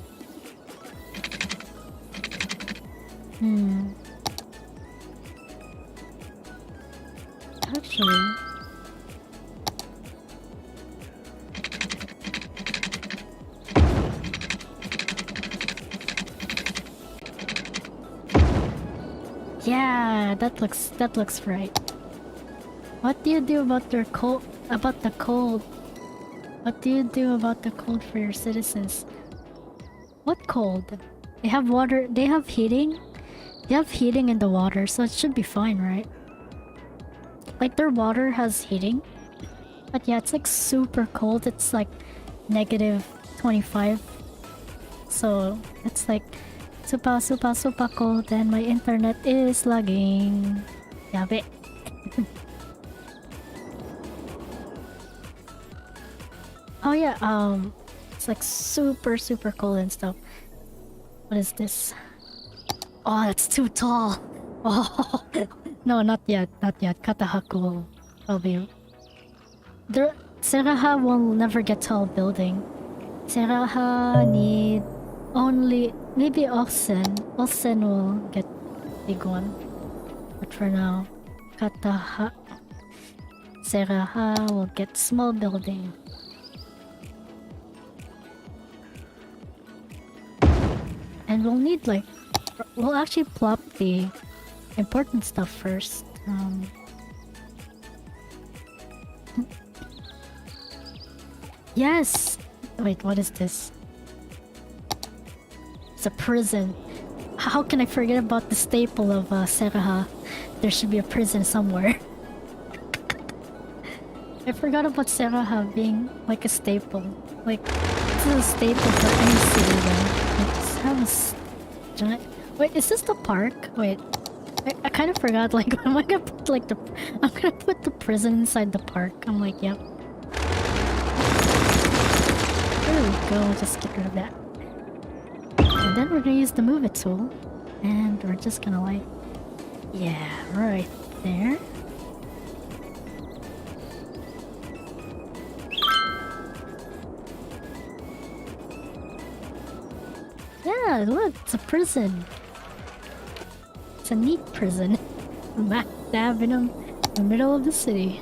Actually... Yeah, that looks right. What do you do about the cold? What do you do about the cold for your citizens? What cold? They have water, they have heating? They have heating in the water, so it should be fine, right? Like their water has heating. But yeah, it's like super cold. It's like negative 25. So it's like super cold and my internet is lagging. Yabe. Oh yeah, it's like super cold and stuff. What is this? Oh, that's too tall. Oh, no, not yet. Katahaku will be... Seraha will never get tall building. Seraha need only... Maybe Osen. Osen will get big one. But for now, Seraha will get small building. And we'll need like... We'll actually plop the important stuff first. Yes! Wait, what is this? It's a prison. How can I forget about the staple of Seraha? There should be a prison somewhere. I forgot about Seraha being like a staple. Like, this is a staple for any city though. Let's have a giant... Wait, is this the park? Wait, I kind of forgot, like, am I gonna put, like, I'm gonna put the prison inside the park. I'm like, yep. There we go, just get rid of that. And then we're gonna use the move it tool. And we're just gonna, like... Yeah, right there. Yeah, look, it's a prison. It's a neat prison. Smack dab in the middle of the city.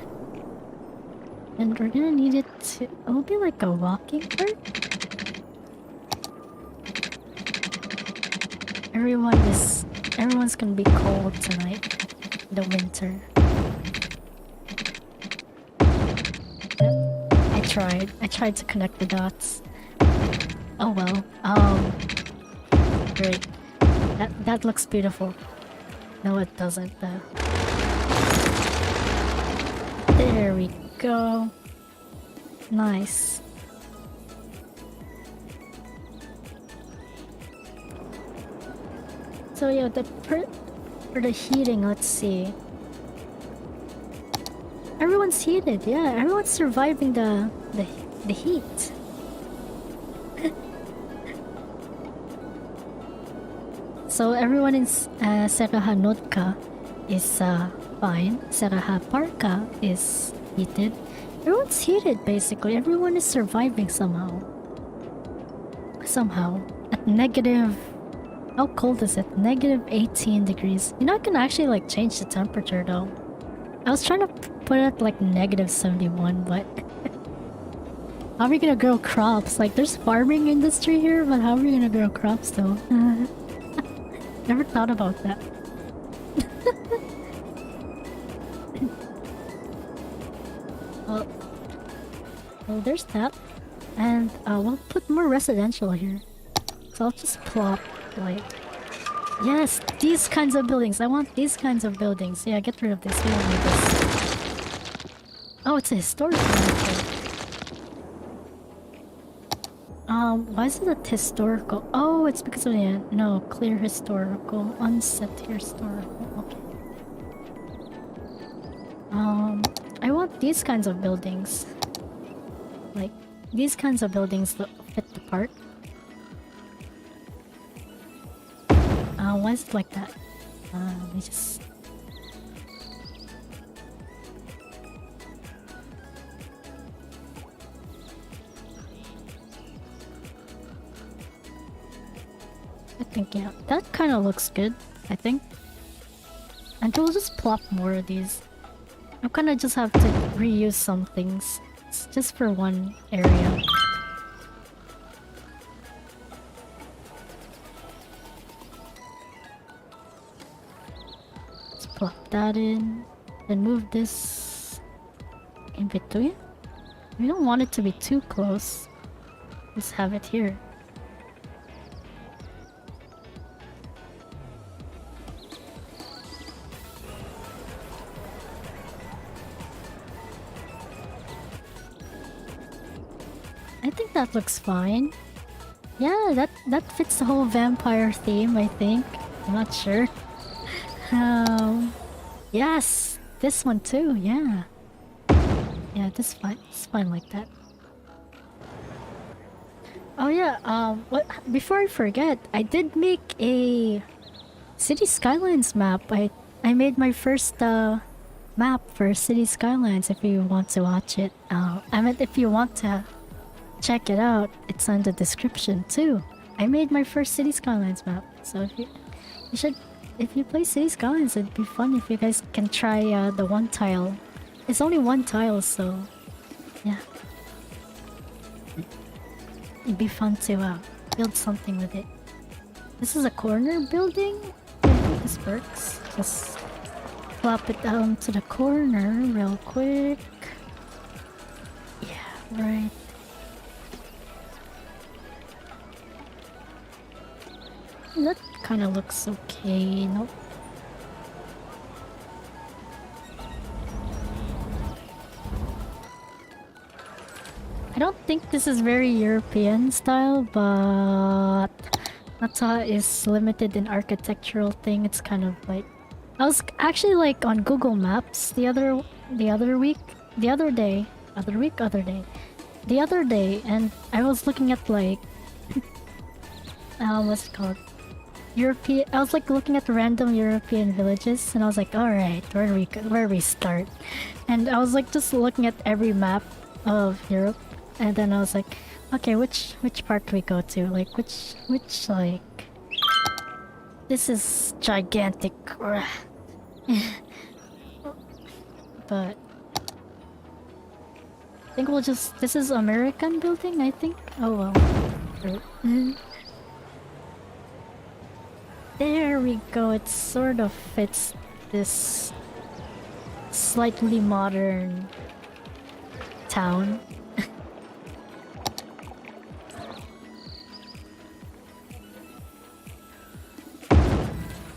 And we're gonna need it to... It'll be like a walking park? Everyone's gonna be cold tonight. In the winter. I tried to connect the dots. Oh well. Great. That looks beautiful. No, it doesn't though. There we go. Nice. So yeah, for the heating, let's see. Everyone's heated, yeah. Everyone's surviving the heat. So everyone in Seraha Nodka is fine. Seraha Parka is heated. Everyone's heated basically. Everyone is surviving somehow. At negative... How cold is it? Negative 18 degrees. You're not gonna actually like change the temperature though. I was trying to put it at like negative 71, but... How are we gonna grow crops? Like there's farming industry here, but how are we gonna grow crops though? Never thought about that. well, there's that. And we'll put more residential here. So I'll just plop, like... Yes, these kinds of buildings. I want these kinds of buildings. Yeah, get rid of this. We don't need this. Oh, it's a historical one. Why is it a historical? Oh, it's because of the... No, clear historical. Unset historical. Okay. I want these kinds of buildings. Like, these kinds of buildings that fit the part. Why is it like that? Let me just... I think, yeah, that kind of looks good, I think. And we'll just plop more of these. I kind of just have to reuse some things. It's just for one area. Let's plop that in. Then move this in between. We don't want it to be too close. Just have it here. I think that looks fine. Yeah, that fits the whole vampire theme, I think. I'm not sure. Yes, this one too, yeah. Yeah, this fine. It's fine like that. Oh yeah, before I forget, I did make a City Skylines map. I made my first map for City Skylines if you want to watch it. I meant if you want to check it out, it's on the description too. I made my first City Skylines map, so if you play City Skylines, it'd be fun if you guys can try the one tile. It's only one tile, so yeah. It'd be fun to build something with it. This is a corner building. I think this works. Just plop it down to the corner real quick. Yeah, right. That kind of looks okay. Nope. I don't think this is very European style, but Natsuha is limited in architectural thing. It's kind of like I was actually like on Google Maps the other day, and I was looking at like what's it called? European. I was like looking at random European villages, and I was like, all right, where do we start? And I was like just looking at every map of Europe, and then I was like, okay, which part do we go to? Like which like this is gigantic. But I think we'll just. This is American building, I think. Oh well. There we go. It sort of fits this slightly modern town.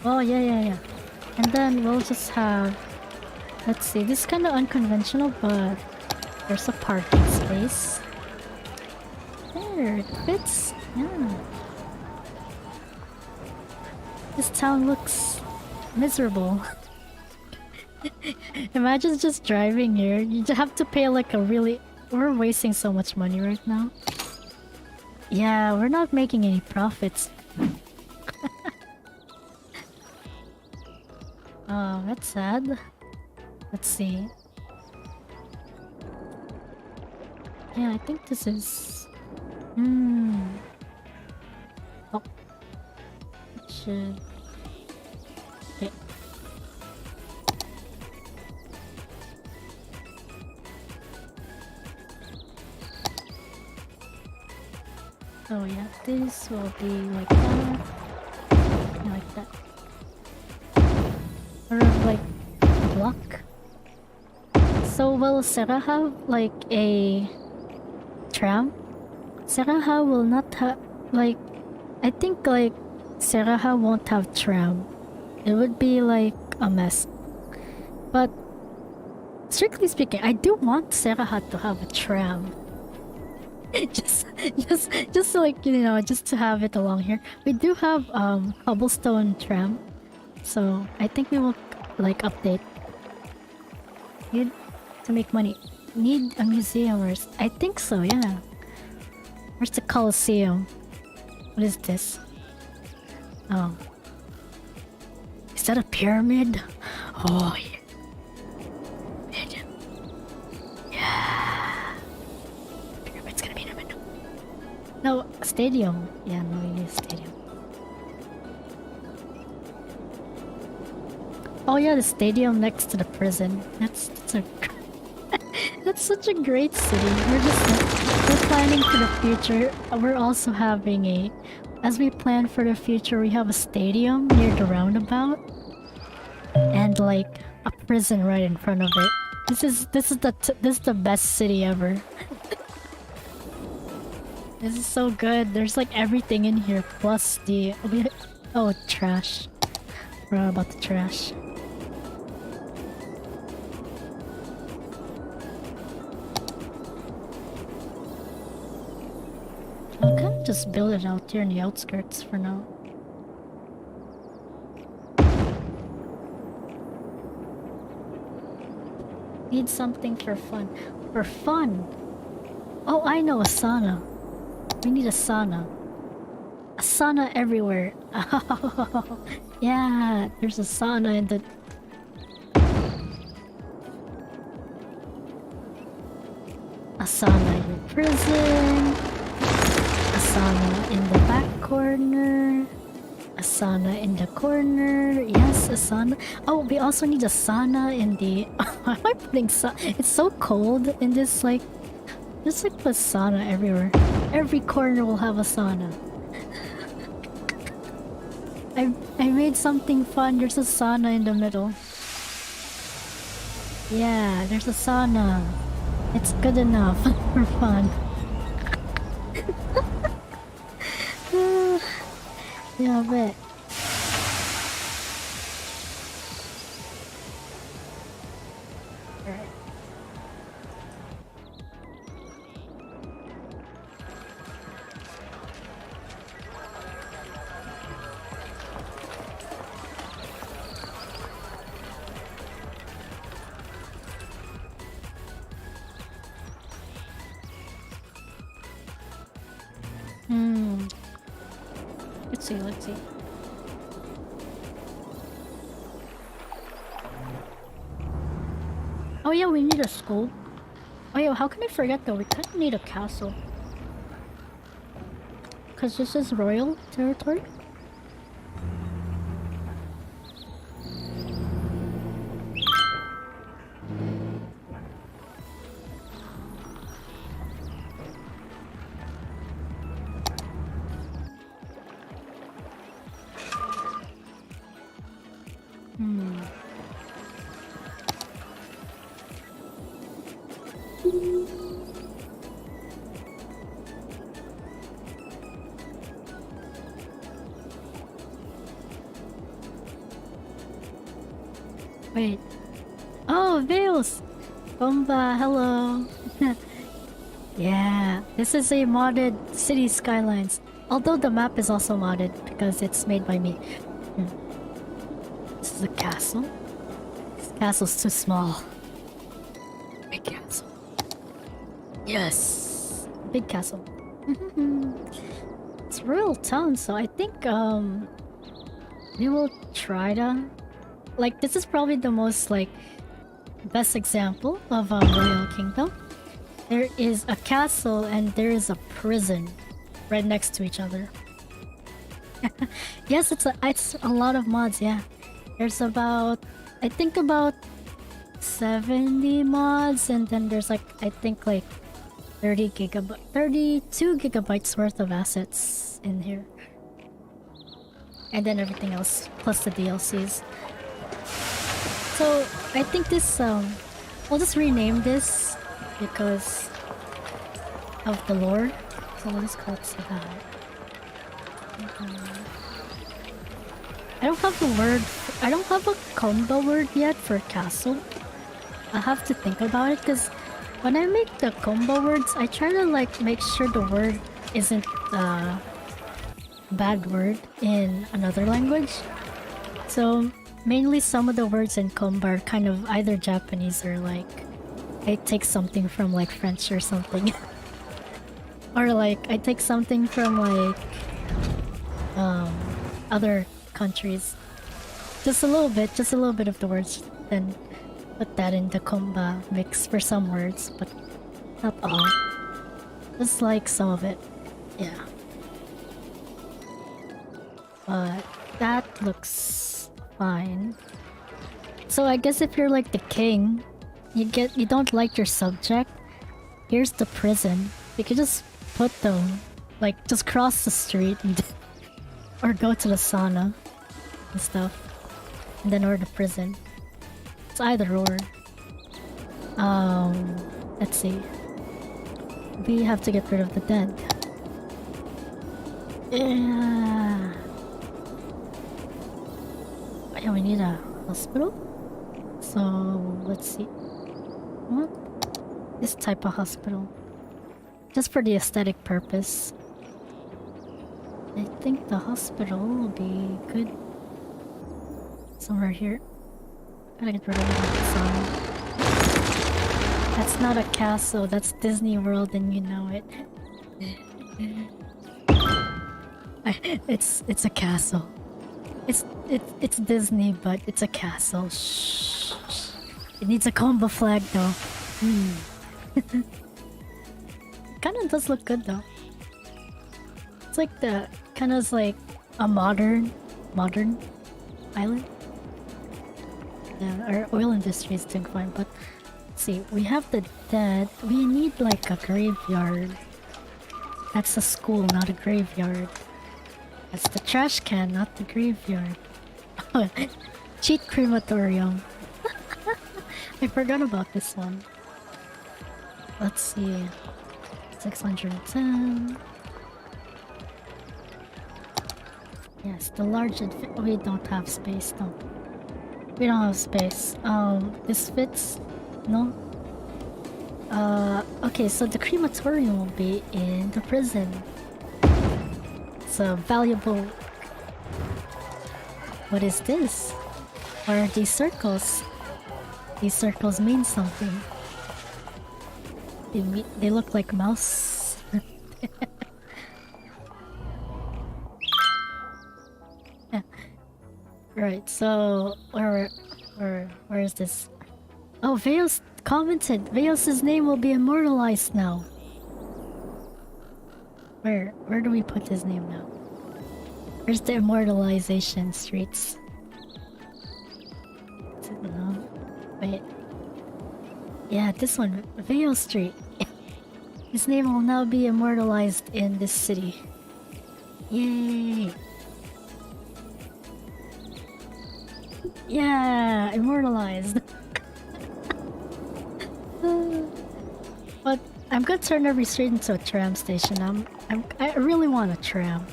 Oh yeah. And then we'll just have. Let's see. This is kind of unconventional, but there's a parking space. There, it fits. Yeah. This town looks miserable. Imagine just driving here. You just have to pay like a really... We're wasting so much money right now. Yeah, we're not making any profits. Oh, that's sad. Let's see. Yeah, I think this is... Oh. It should... Okay. Oh yeah, this will be like that. Yeah, like that. Or like block. So will Sarah have like a tram? Sarah will not have like I think like Sarah won't have tram. It would be like a mess. But strictly speaking, I do want Sarah to have a tram. just like, you know, just to have it along here. We do have cobblestone tram. So I think we will like update. Need to make money. Need a museum or I think so, yeah. Where's the Colosseum? What is this? Oh. Is that a pyramid? Oh yeah. Yeah. Pyramid's gonna be in a minute. No, a stadium. Yeah, no, we need a stadium. Oh yeah, the stadium next to the prison. That's a that's such a great city. We're planning for the future. We're also having as we plan for the future, we have a stadium near the roundabout and like a prison right in front of it. This is the best city ever. This is so good. There's like everything in here plus oh, trash. Forgot about the trash. I'll kind of just build it out here in the outskirts for now. Need something for fun. For fun? Oh, I know, a sauna. We need a sauna. A sauna everywhere. Oh, yeah, there's a sauna in the... A sauna in the prison. A sauna in the back corner. A sauna in the corner. Yes, a sauna. Oh, we also need a sauna in the... Why am I putting It's so cold in this, like... Just like put sauna everywhere. Every corner will have a sauna. I made something fun. There's a sauna in the middle. Yeah, there's a sauna. It's good enough for fun. Yeah, I bet. Alright. Let's see, let's see. Oh yeah, we need a school. Oh yeah, how can I forget though? We kind of need a castle. Because this is royal territory. Wait. Oh, Veils! Konba, hello. Yeah, this is a modded city skylines. Although the map is also modded because it's made by me. This is a castle. This castle's too small. Big castle. Yes! Big castle. It's royal town, so I think we will try to... Like, this is probably the most, like, best example of a royal kingdom. There is a castle and there is a prison right next to each other. Yes, it's a lot of mods, yeah. There's about, I think about 70 mods, and then there's like, I think like 32 gigabytes worth of assets in here. And then everything else, plus the DLCs. So, I think this, we'll just rename this because of the lore. So we'll just call it Sagai. I don't have the word, I don't have a combo word yet for castle. I have to think about it because when I make the combo words, I try to like make sure the word isn't a bad word in another language. So mainly some of the words in combo are kind of either Japanese or like I take something from like French or something. Or like I take something from like other countries. Just a little bit of the words, then put that in the comba mix for some words, but not all. Just like some of it. Yeah. But that looks fine. So I guess if you're like the king, you don't like your subject, here's the prison. You could just put them, like just cross the street and or go to the sauna and stuff. And then or the prison. It's either or. Let's see. We have to get rid of the dead. Yeah. Yeah, we need a hospital. So let's see. What? This type of hospital. Just for the aesthetic purpose. I think the hospital will be good. Somewhere here. Gotta get rid of the sun. That's not a castle, that's Disney World and you know it. It's a castle. It's Disney, but it's a castle. Shh. It needs a combo flag though. Kinda does look good though. It's like the kinda like a modern island. Yeah, our oil industry is doing fine, but let's see, we have the dead. We need like a graveyard. That's a school, not a graveyard. That's the trash can, not the graveyard. Cheat crematorium. I forgot about this one. Let's see. 610. Yes, the large we don't have space though. We don't have space. This fits? No? Okay, so the crematorium will be in the prison. It's a valuable... What is this? What are these circles? These circles mean something. They look like mouse. Right, so where is this? Oh, Veos commented. Veos' name will be immortalized now. Where do we put his name now? Where's the immortalization streets? No. Wait. Yeah, this one. Veos Street. His name will now be immortalized in this city. Yay! Yeah, immortalized. But I'm gonna turn every street into a tram station. I really want a tram.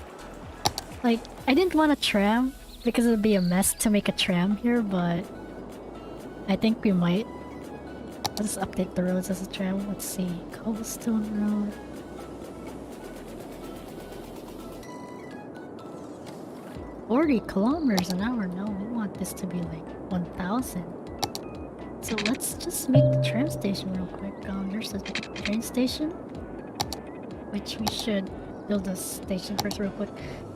Like, I didn't want a tram because it'd be a mess to make a tram here, but I think we might. Let's update the roads as a tram. Let's see. Cobblestone Road. $40 an hour? No, we want this to be like 1,000. So let's just make the tram station real quick. There's a train station, which we should build a station first real quick.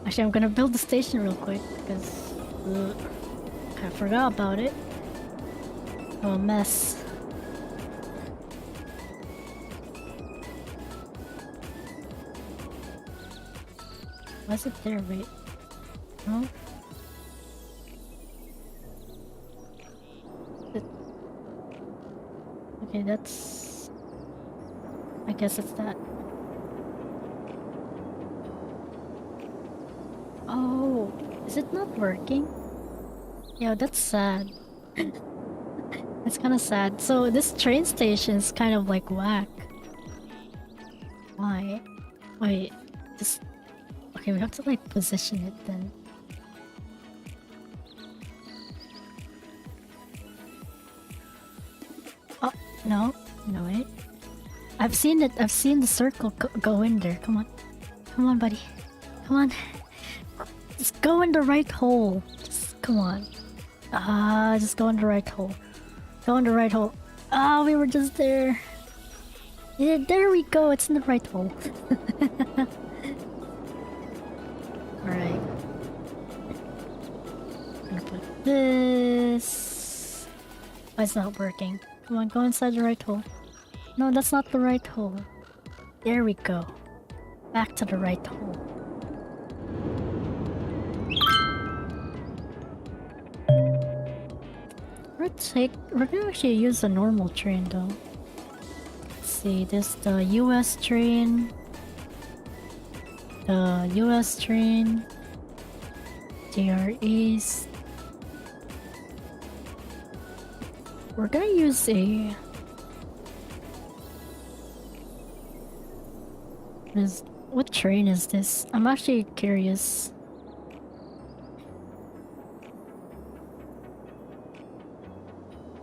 Actually, I'm gonna build the station real quick because I forgot about it. Oh, a mess. Why is it there? Wait. No? Okay, that's... I guess it's that. Oh, is it not working? Yeah, that's sad. It's kind of sad. So this train station is kind of like whack. Why? Wait, this... Okay, we have to like position it then. Oh, no. No, wait. I've seen it. I've seen the circle go in there. Come on. Come on, buddy. Come on. Just go in the right hole. Just, come on. Just go in the right hole. Go in the right hole. We were just there. Yeah, there we go. It's in the right hole. Alright. I'm gonna put this. Why it's not working? Come on, go inside the right hole. No, that's not the right hole. There we go. Back to the right hole. We're gonna actually use a normal train though. Let's see, there's the US train. The US train. DR East. We're gonna use a... What train is this? I'm actually curious.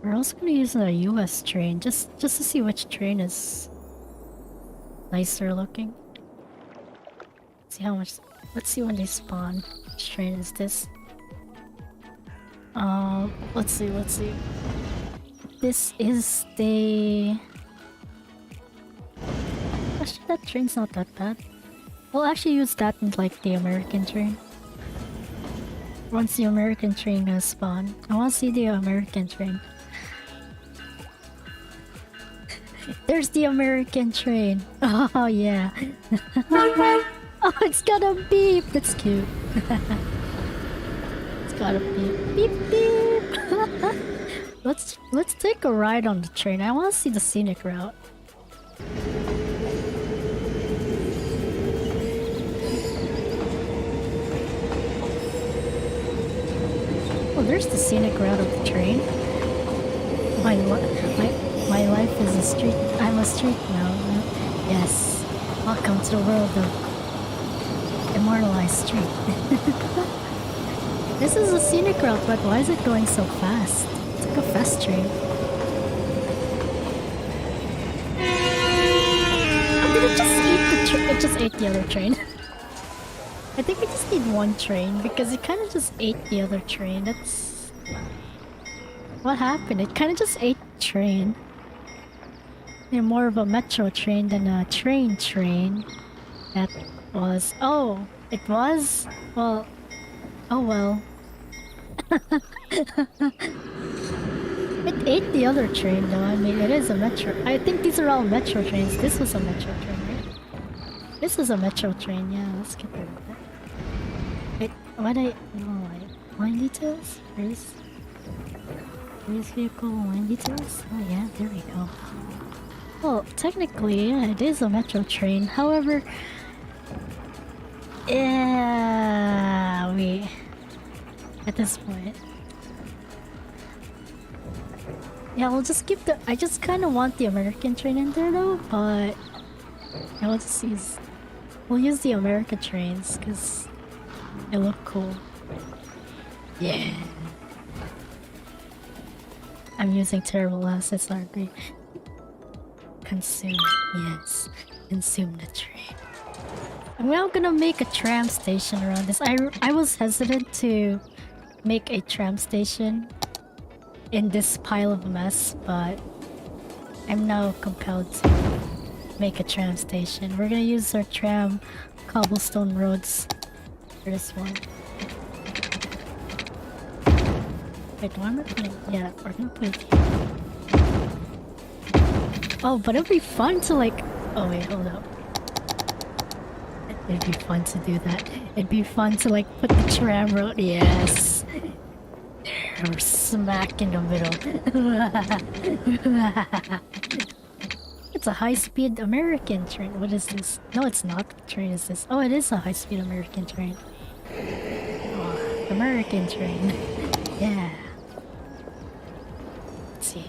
We're also gonna use a US train just to see which train is nicer looking. See how much. Let's see when they spawn. Which train is this? Let's see. This is the... Actually, that train's not that bad. We'll actually use that in like the American train. Once the American train has spawned. I want to see the American train. There's the American train. Oh yeah. Oh, it's got a beep. That's cute. It's got a beep. Beep beep. Let's take a ride on the train. I want to see the scenic route. Oh, there's the scenic route of the train. My life is a street. I'm a street now. Yes. Welcome to the world of immortalized street. This is a scenic route, but why is it going so fast? It's like a fast train. Oh, did it just eat the train? It just ate the other train. I think we just need one train because it kind of just ate the other train. That's... What happened? It kind of just ate the train. They're more of a metro train than a train. That was... Oh! It was? Well... Oh well. It ate the other train though. I mean, it is a metro. I think these are all metro trains. This was a metro train, right? This is a metro train. Yeah, let's get rid of that. Wait, what I... No, line details? Race vehicle line details? Oh yeah, there we go. Well, technically, yeah, it is a metro train. However... Yeah, at this point... Yeah, we'll just keep the... I just kind of want the American train in there though, but... Yeah, we'll just use... We'll use the American trains, because... They look cool. Yeah. I'm using terrible assets, aren't we? Consume, yes. Consume the train. I'm now gonna make a tram station around this. I was hesitant to make a tram station in this pile of mess, but I'm now compelled to make a tram station. We're gonna use our tram cobblestone roads for this one. Wait, why am I putting... Yeah, we're gonna put it here. Oh, but it'd be fun to like... Oh wait, hold up. It'd be fun to do that. It'd be fun to like put the tram road... Yes! There, we're smack in the middle. It's a high-speed American train. What is this? No, it's not. What train is this? Oh, it is a high-speed American train. Oh, American train. Yeah. Let's see.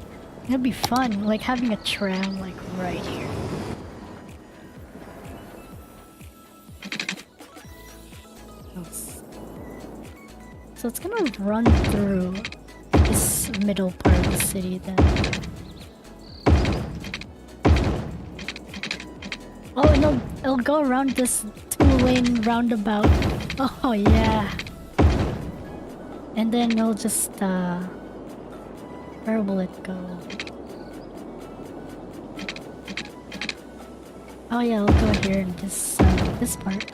It'd be fun, like having a tram like right here. So it's gonna run through this middle part of the city then. Oh, and it'll go around this 2-lane roundabout. Oh yeah. And then it'll just where will it go? Oh yeah, it'll go here in this part.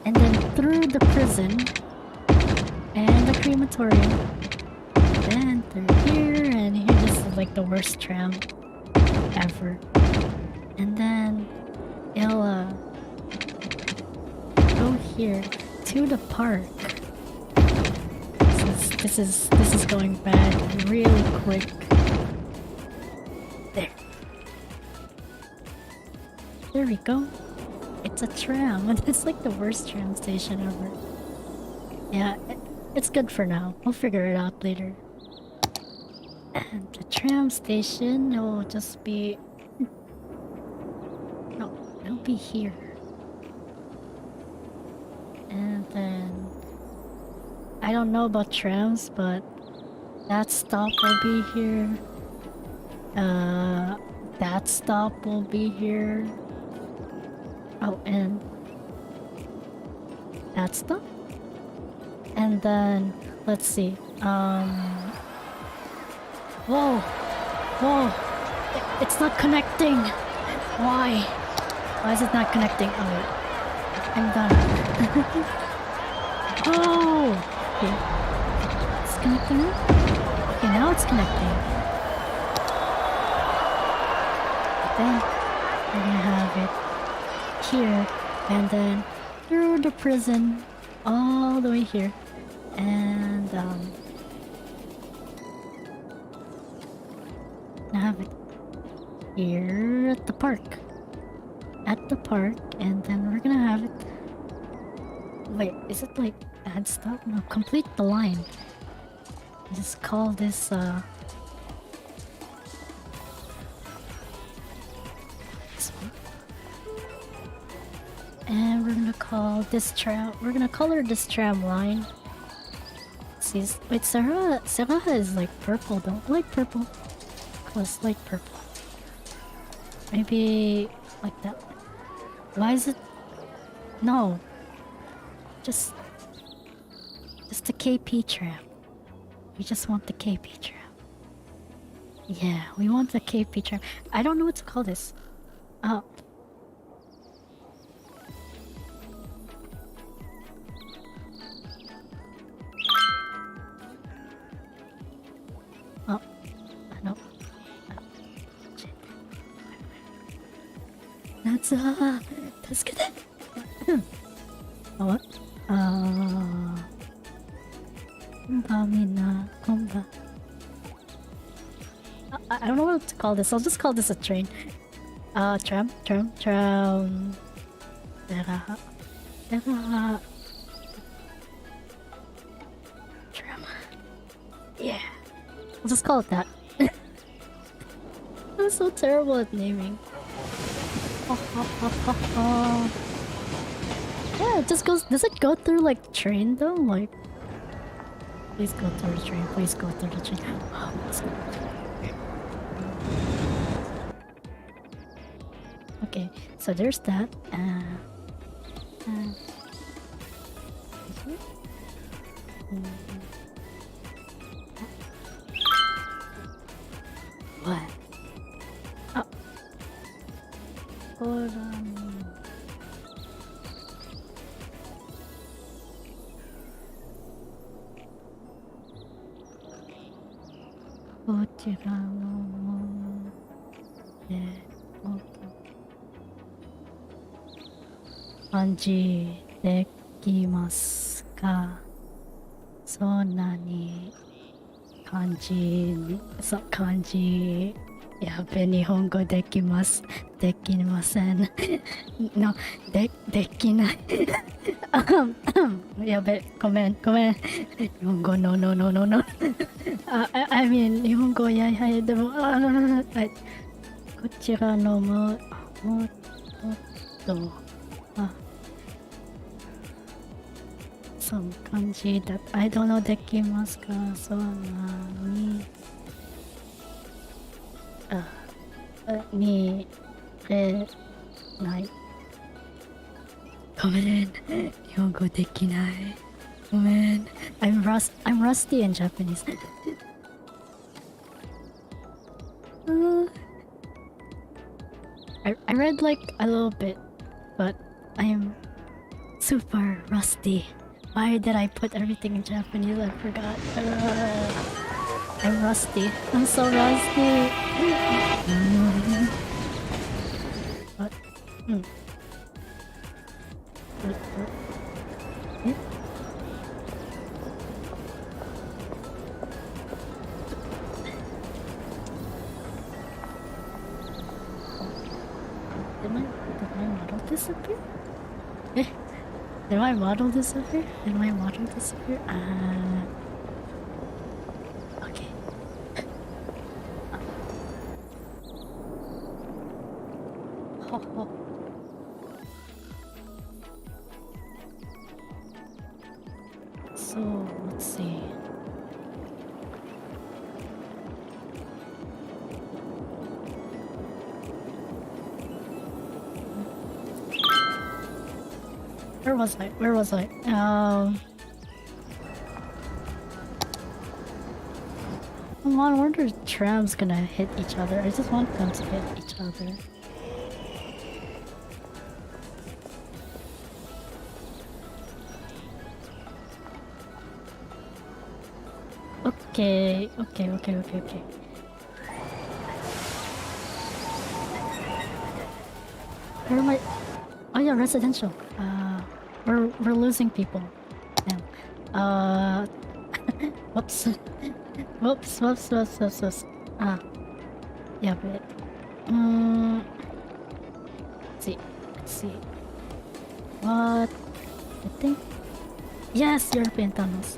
And then through the prison and the crematorium. And through here and here. This is like the worst tram ever. And then it'll go here to the park. This is going bad really quick. There we go. It's a tram. It's like the worst tram station ever. Yeah, it's good for now. We'll figure it out later. And the tram station will just be... No, it'll be here. And then... I don't know about trams, but... That stop will be here. That stop will be here. Oh, and... That stop? And then... Let's see. Whoa! Whoa! It's not connecting! Why? Why is it not connecting? Oh wait. I'm done. Oh! Okay. It's connecting now? Okay, now it's connecting. But then we're gonna have it here, and then through the prison, all the way here. And I have it here at the park. At the park, and then we're gonna have it... Wait, is it like add stop? No, complete the line. Just call this this one. And we're gonna call this tram... We're gonna color this tram line. See, wait, Sarah is like purple though. Light purple. Close, light purple. Maybe like that. Why is it... No. Just the KP tram. We just want the KP tram. Yeah, we want the KP tram. I don't know what to call this. Oh. さあ、助けて。What? こんばみんな、こんば。I don't know what to call this. I'll just call this a train. Tram. Tram. Yeah. I'll just call it that. I'm so terrible at naming. Yeah, it just goes. Does it go through like the train though? Like, please go through the train. Please go through the train. Oh, please go through the train. Okay, so there's that. What? Oh. Hold on. Kanji できますか？そんなに漢字やべ、日本語できます。できません。no, できない。やべ、ごめん。日本語no. I mean 日本語いやでもこちらのもっとsome 感じだ。I don't know できますか？そんなににない。ごめん。日本語できない。ごめん。I'm rusty in Japanese. I read like a little bit, but I'm super rusty. Why did I put everything in Japanese? I forgot. I'm rusty. I'm so rusty. What? Did my model disappear? Did my model disappear? Okay. So, let's see. Where was I? Come on, where are trams gonna hit each other? I just want them to hit each other. Okay. Where am I? Oh yeah, residential. We're losing people. Damn. Whoops. Whoops. Yeah, but let's see. What? I think. Yes, European tunnels.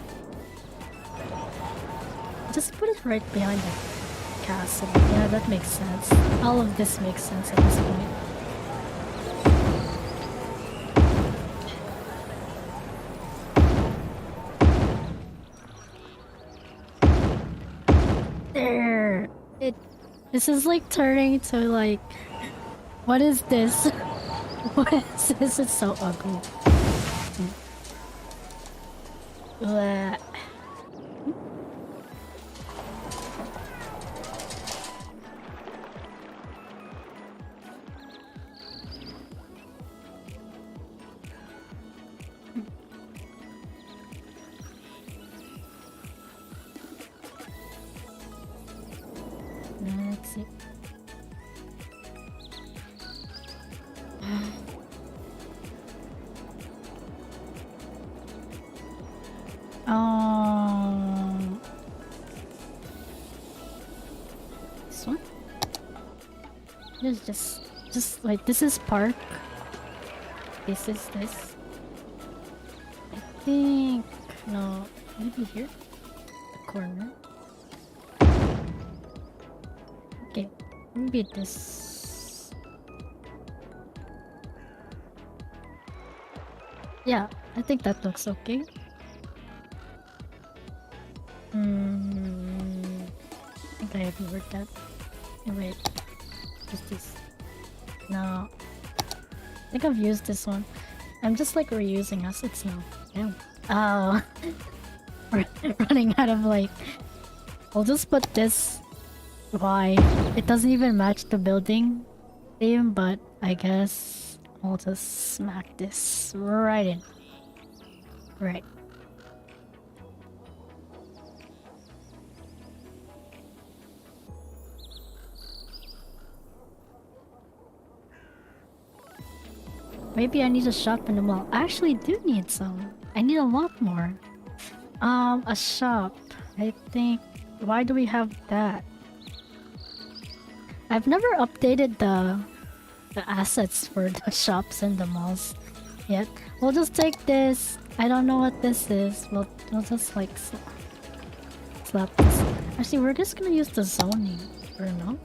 Just put it right behind the castle. Yeah, that makes sense. All of this makes sense at this point. There! This is like turning to like... What is this? What is this? It's so ugly. Bleh. Let's see. This one? This is just like, this is park. This is this. I think, no, maybe here? The corner. Okay, maybe this. Yeah, I think that looks okay. I think I haven't worked that. Oh, wait, just this. No, I think I've used this one. I'm just like reusing assets now. Damn. Oh, running out of like. I'll just put this. Why? It doesn't even match the building theme, but I guess I'll just smack this right in. Right. Maybe I need a shop in the mall. I actually do need some. I need a lot more. A shop. I think. Why do we have that? I've never updated the assets for the shops and the malls yet. We'll just take this. I don't know what this is. We'll just like slap this. Actually, we're just gonna use the zoning for now.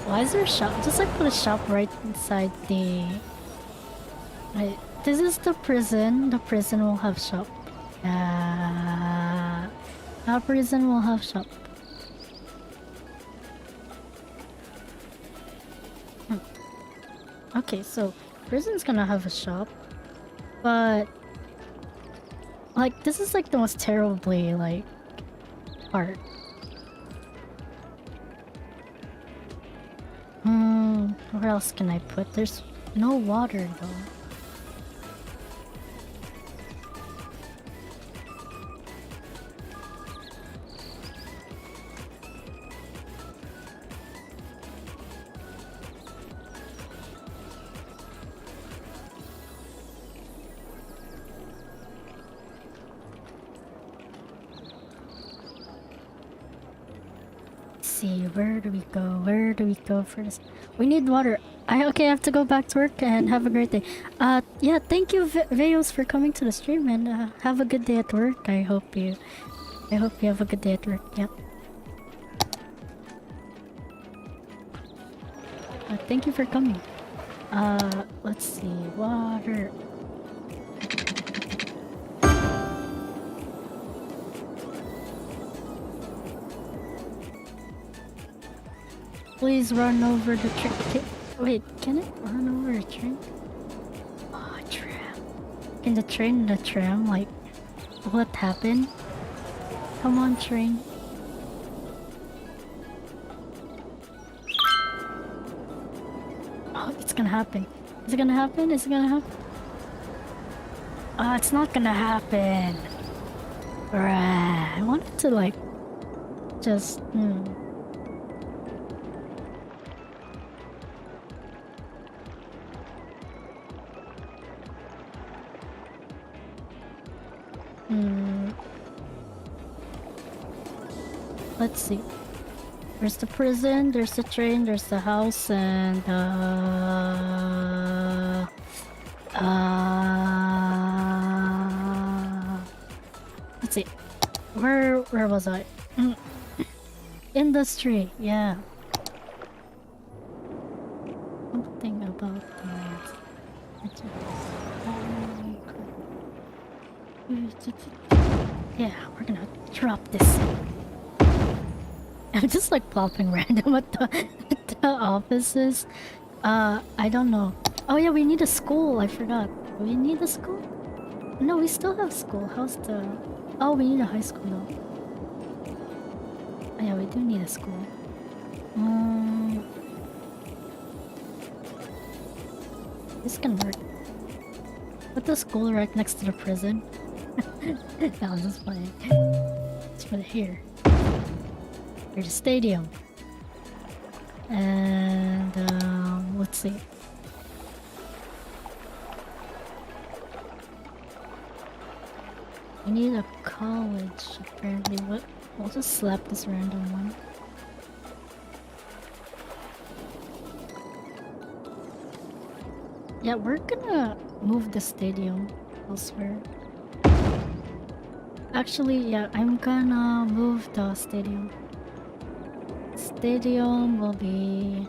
Why is there a shop? Just like put a shop right inside the. Right. This is the prison. The prison will have shop. Our prison will have shop. Okay, so prison's gonna have a shop, but like this is like the most terribly like part. Where else can I put? There's no water though. Where do we go? Where do we go first? We need water. I have to go back to work and have a great day. Yeah, thank you Veos for coming to the stream and have a good day at work. I hope you have a good day at work. Yep. Thank you for coming. Let's see. Water. Please run over the train. Wait, can it run over a train? Oh, tram. Can the train and the tram, like, what happened? Come on, train. Oh, it's gonna happen. Is it gonna happen? Is it gonna happen? Oh, it's not gonna happen. Right. I wanted to, like, just, Let's see. There's the prison, there's the train, there's the house, and let's see. Where was I? Industry, yeah. Something about that. Yeah, we're gonna drop this. I'm just like plopping random at the offices. I don't know. Oh yeah, we need a school. I forgot. We need a school? No, we still have school. How's the... Oh, we need a high school though. Oh yeah, we do need a school. This can work. Put the school right next to the prison. No, I'm just playing. Let's put it here. Here's a stadium. And let's see. We need a college, apparently. What? I'll just slap this random one. Yeah, we're gonna move the stadium elsewhere. Actually, yeah, I'm gonna move the stadium. Stadium will be...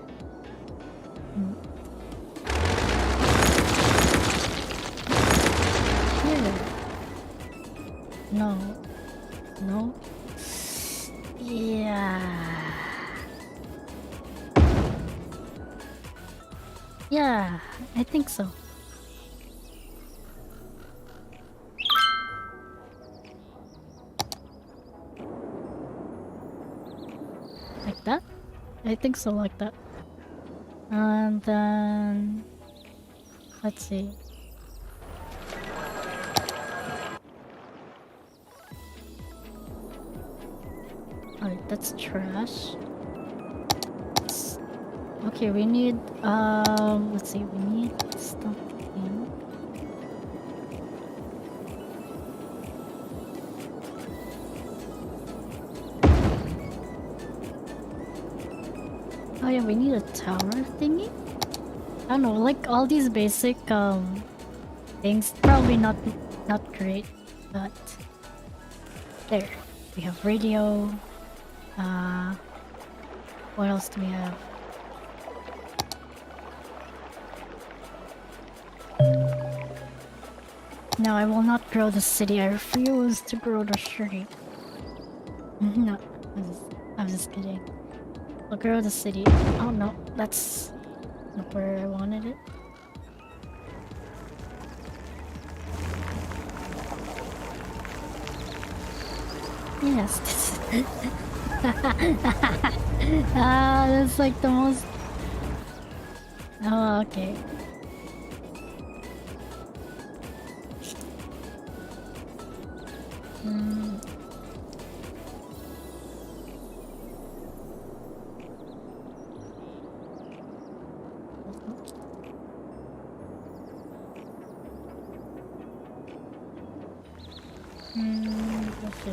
Here. No. No? Yeah. Yeah, I think so. Like that? I think so, like that. And then... Let's see. Alright, that's trash. Okay, we need, let's see, we need something. Oh yeah, we need a tower thingy? I don't know, like all these basic, things, probably not great, but... There, we have radio, what else do we have? No, I will not grow the city. I refuse to grow the street. No, I'm just kidding. I'll grow the city. Oh no, that's not where I wanted it. Yes, this that's like the most... Oh, okay. Let's see.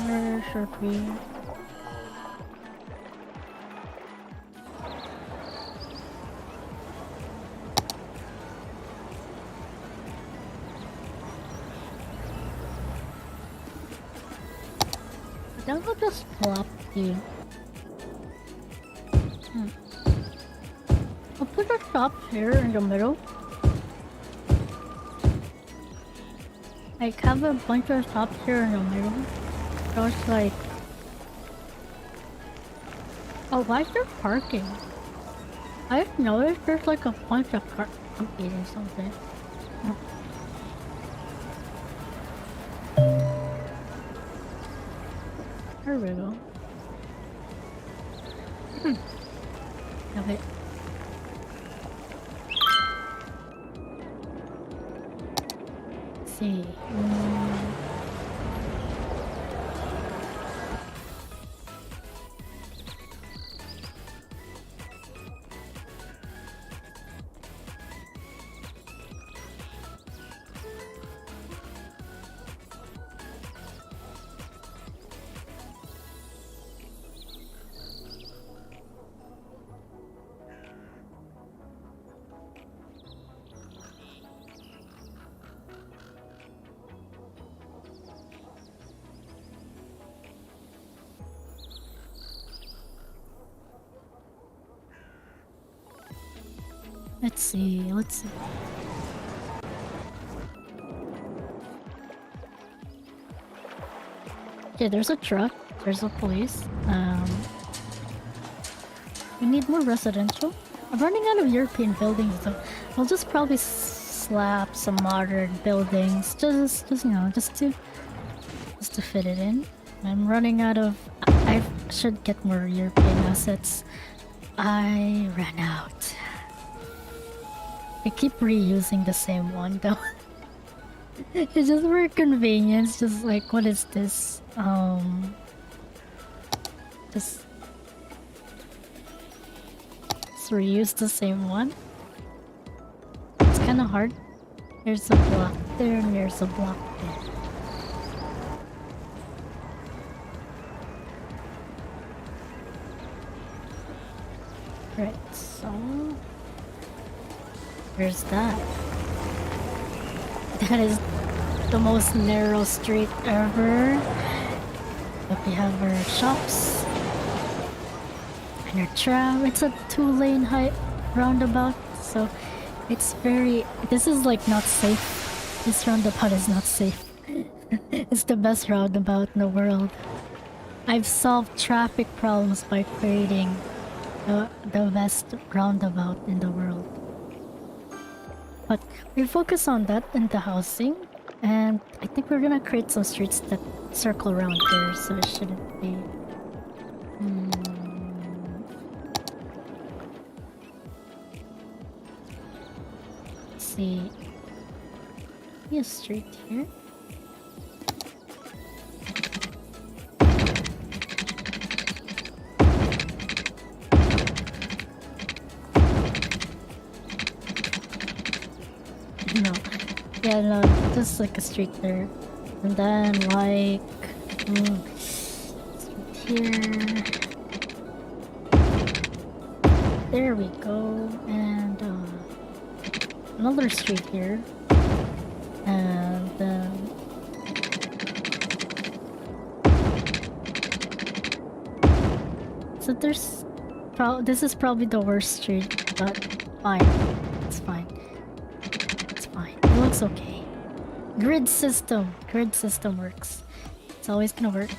Where should we? Then I'll just plop you. I'll put a shop here in the middle. Like have a bunch of shops here in the middle. So it's like... Oh, why is there parking? I just noticed there's like a bunch of cars. I'm eating something. There we go. Okay. Let's see. Let's see. Okay, there's a truck. There's a police. We need more residential. I'm running out of European buildings though. I'll just probably slap some modern buildings. Just you know, just to fit it in. I'm running out of... I should get more European assets. I ran out. I keep reusing the same one though. It's just for convenience, just like, what is this? Just... It's just reuse the same one. It's kind of hard. There's a block there and there's a block there. Right, so there's that. That is the most narrow street ever. But we have our shops and our tram. It's a 2-lane high roundabout, so it's very. This is like not safe. This roundabout is not safe. It's the best roundabout in the world. I've solved traffic problems by creating the best roundabout in the world. But we focus on that in the housing, and I think we're gonna create some streets that circle around there, so it shouldn't be. Let's see. A street here. No. Yeah, no, just like a street there. And then like street here. There we go. And another street here. And then so there's this is probably the worst street, but fine. It's fine. It looks okay. Grid system works. It's always gonna work.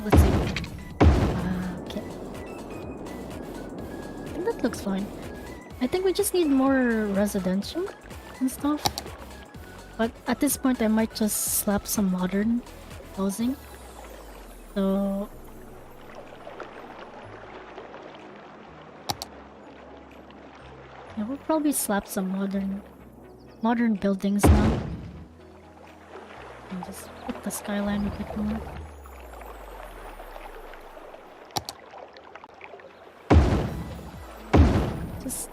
Let's see. Okay. I think that looks fine. I think we just need more residential and stuff. But at this point I might just slap some modern housing. So yeah, we'll probably slap some modern buildings now. And just put the skyline a bit more. Just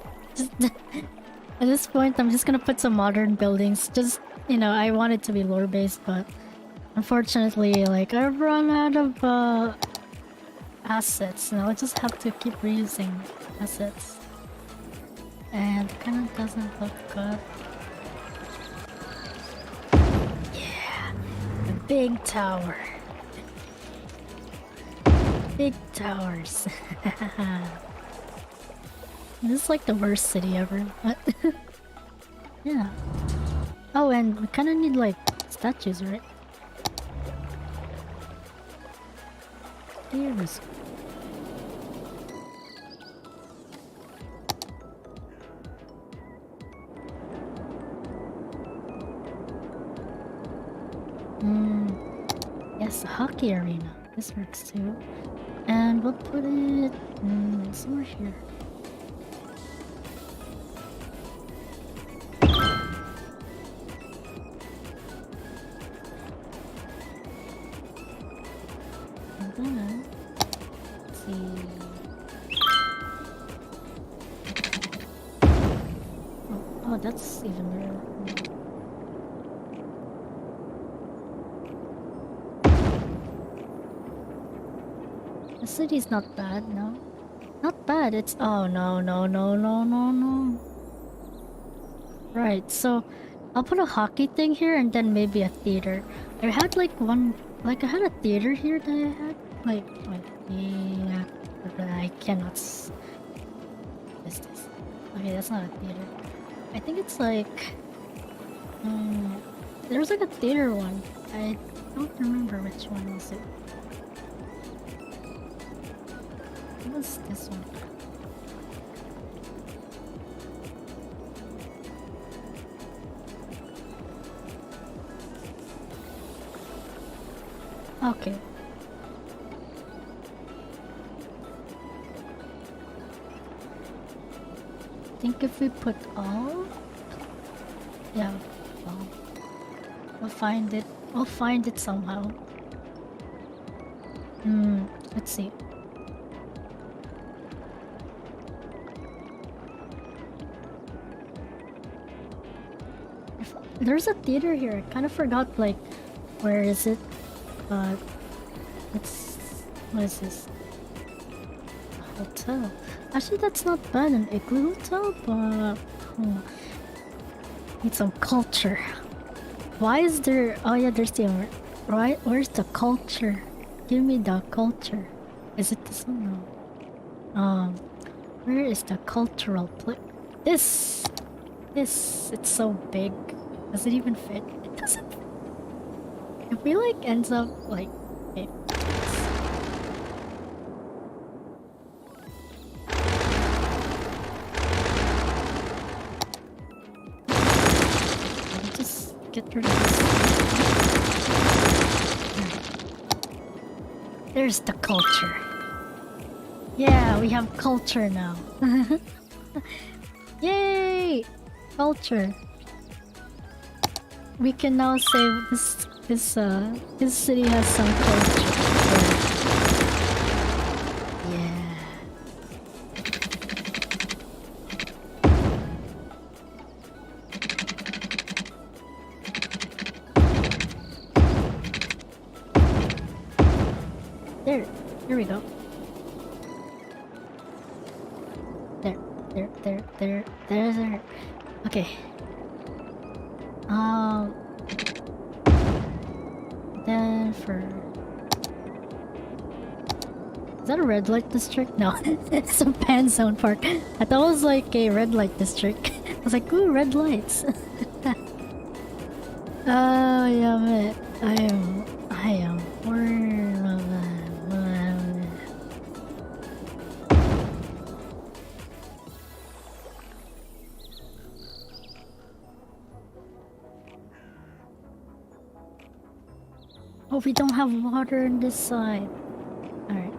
at this point I'm just gonna put some modern buildings. Just, you know, I want it to be lore based, but unfortunately like I've run out of assets. Now I just have to keep reusing assets. And it kind of doesn't look good. Yeah, the big tower. Big towers. This is like the worst city ever, but yeah. Oh, and we kind of need like statues, right? Here's. Yes, a hockey arena. This works too. And we'll put it somewhere here. And then, let's see. Oh, that's even better. The city's not bad, no? Not bad, it's... Oh, no. Right, so I'll put a hockey thing here and then maybe a theater. I had like one... Like I had a theater here that I had. Yeah... I cannot... What is this? Okay, that's not a theater. I think it's like... there was like a theater one. I don't remember which one was it. What was this one? Okay. I think if we put all... Yeah, well, we'll find it. We'll find it somehow. Let's see. There's a theater here. I kind of forgot, like, where is it? But what is this? A hotel. Actually, that's not bad, an igloo hotel, but need some culture. Why is there? Oh yeah, there's the right. Where's the culture? Give me the culture. Is it this one? No. Where is the cultural place? This. It's so big. Does it even fit? It doesn't fit. If we like ends up like okay. Let me just get rid of this. Right. There's the culture. Yeah, we have culture now. Yay! Culture. We can now say this city has some culture. Yeah. There we go. There. Okay. Then for... Is that a red light district? No, it's a pan zone park. I thought it was like a red light district. I was like, ooh, red lights. Oh, yeah, man. I am Oh, we don't have water on this side. Alright.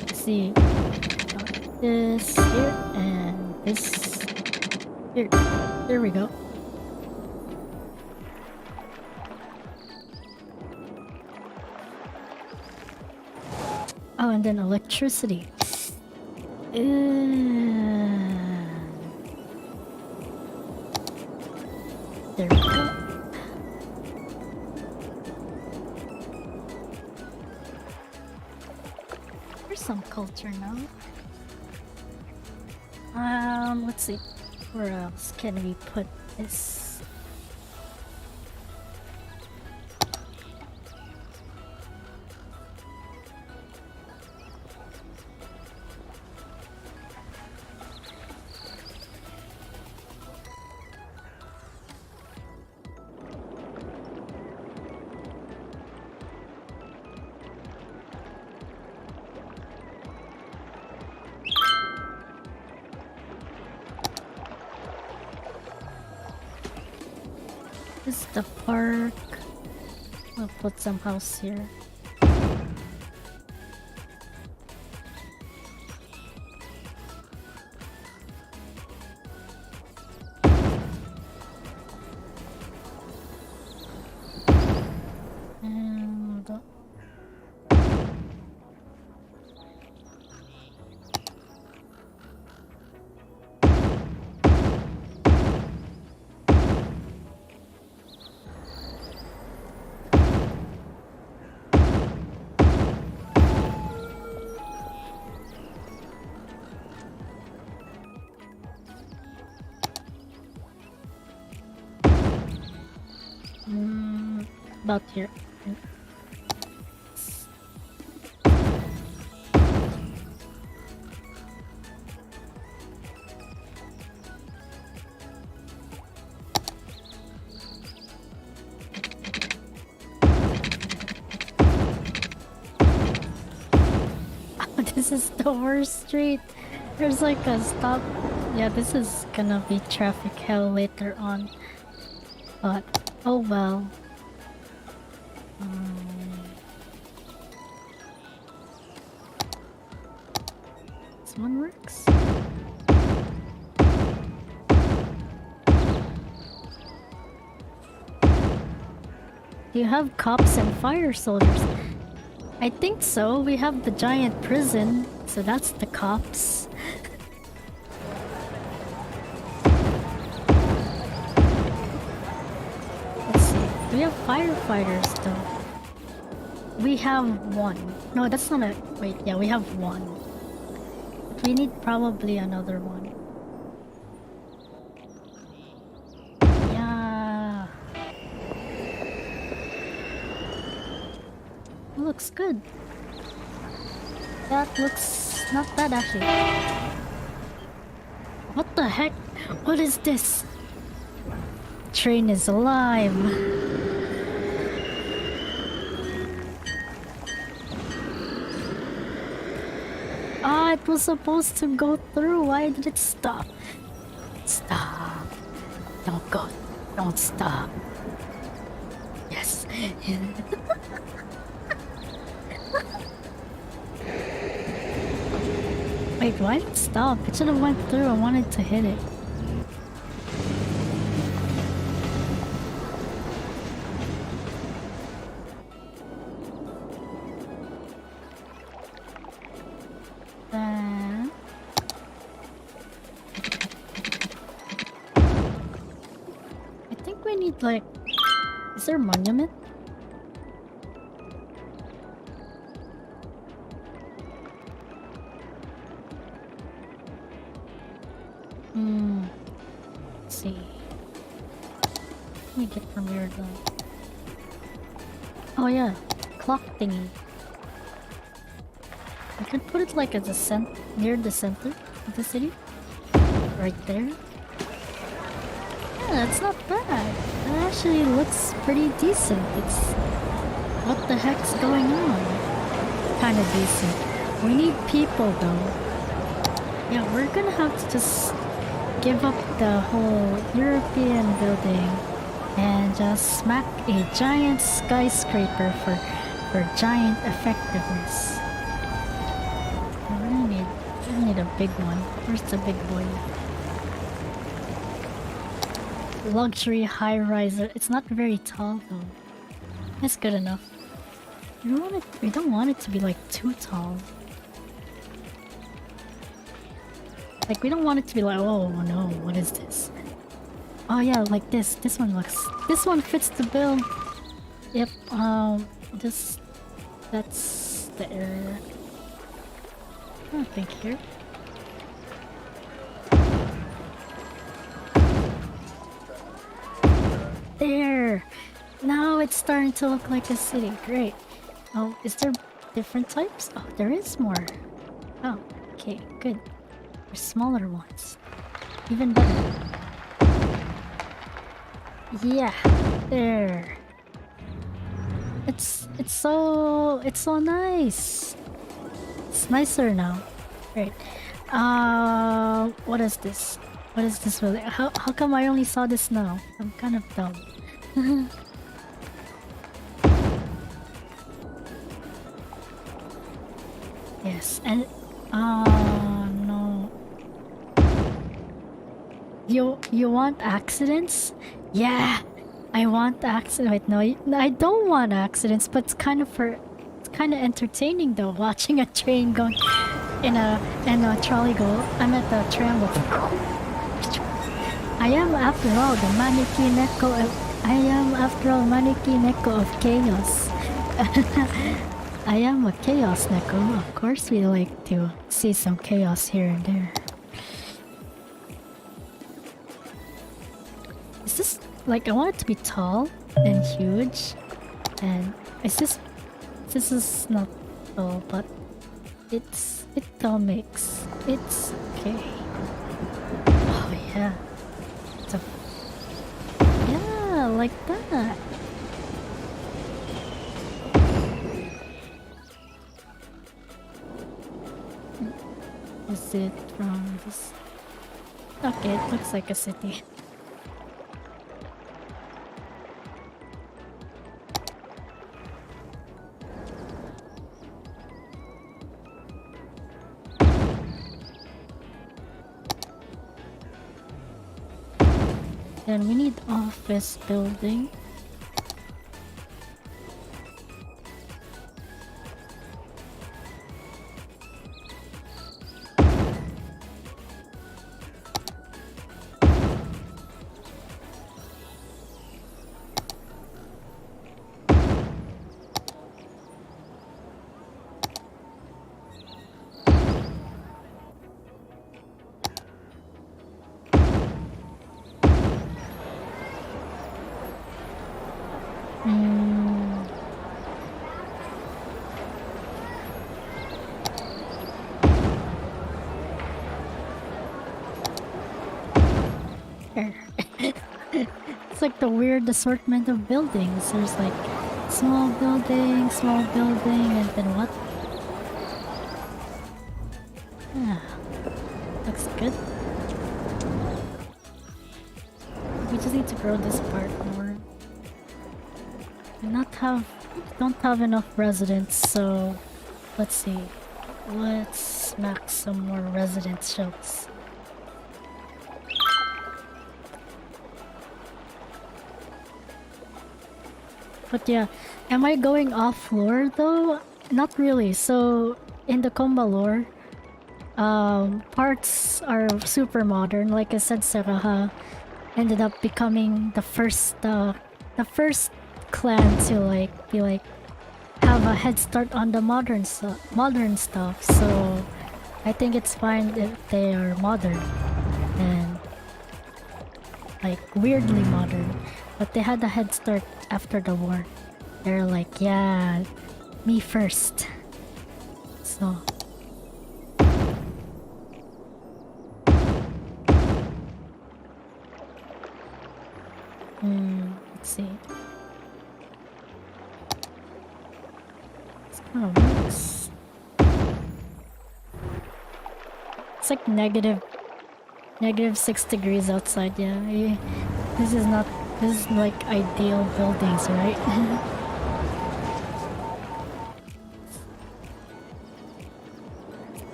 Let's see. Got this here and this here. There we go. Oh, and then electricity. There we go. There's some culture now. Let's see. Where else can we put this? This is the park. I'll put some house here. And about here. This is the worst street. There's like a stop. Yeah, this is gonna be traffic hell later on. But oh well. This one works. Do you have cops and fire soldiers? I think so. We have the giant prison, so that's the cops. We have firefighters though. We have one. No, that's not a... Wait, yeah, we have one. We need probably another one. Yeah. Looks good. That looks not bad actually. What the heck? What is this? Train is alive. Ah, it was supposed to go through. Why did it stop? Stop. Don't go. Don't stop. Yes. Wait, why did it stop? It should have went through. I wanted to hit it. I think we need like... Is there a monument? Let's see. Let me get from here though. Oh yeah, clock thingy. I could put it like at the near the center of the city. Right there. Yeah, that's not bad. It actually looks pretty decent. It's... What the heck's going on? Kinda decent. We need people though. Yeah, we're gonna have to just give up the whole European building and just smack a giant skyscraper for giant effectiveness. We need a big one. Where's the big boy? Luxury high-riser. It's not very tall though. That's good enough. We don't want it to be like too tall. Like, we don't want it to be like, oh no, what is this? Oh yeah, like this. This one fits the bill. Yep, that's the area. I don't think here. There! Now it's starting to look like a city. Great. Oh, is there different types? Oh, there is more. Oh, okay, good. There's smaller ones. Even better. Yeah, there. It's so nice. It's nicer now. Great. What is this? What is this really? How come I only saw this now? I'm kind of dumb. Yes, and no. You want accidents? Yeah, I want accidents. Wait, no, I don't want accidents. But it's kind of entertaining though, watching a train going in a trolley go. I'm at the tram. I am after all the maneki neko. I am after all maneki neko of chaos. I am a chaos neko. Of course, we like to see some chaos here and there. Is this like, I want it to be tall and huge, and this is not tall, but it all makes it's okay. Oh yeah, yeah, like that. Is it from this? Okay, it looks like a city. Then we need office building. like the weird assortment of buildings. There's like small building, and then what? Yeah, looks good. We just need to grow this part more. Don't have enough residents, so let's see. Let's smack some more resident shows. But yeah, am I going off lore though? Not really. So in the Konba lore, parts are super modern. Like I said, Saraha ended up becoming the first clan to have a head start on the modern stuff. So I think it's fine if they are modern and like weirdly modern, but they had a head start after the war. They're like, yeah, me first. So let's see. This kind of works. It's like negative 6 degrees outside. Yeah, this is like ideal buildings, right?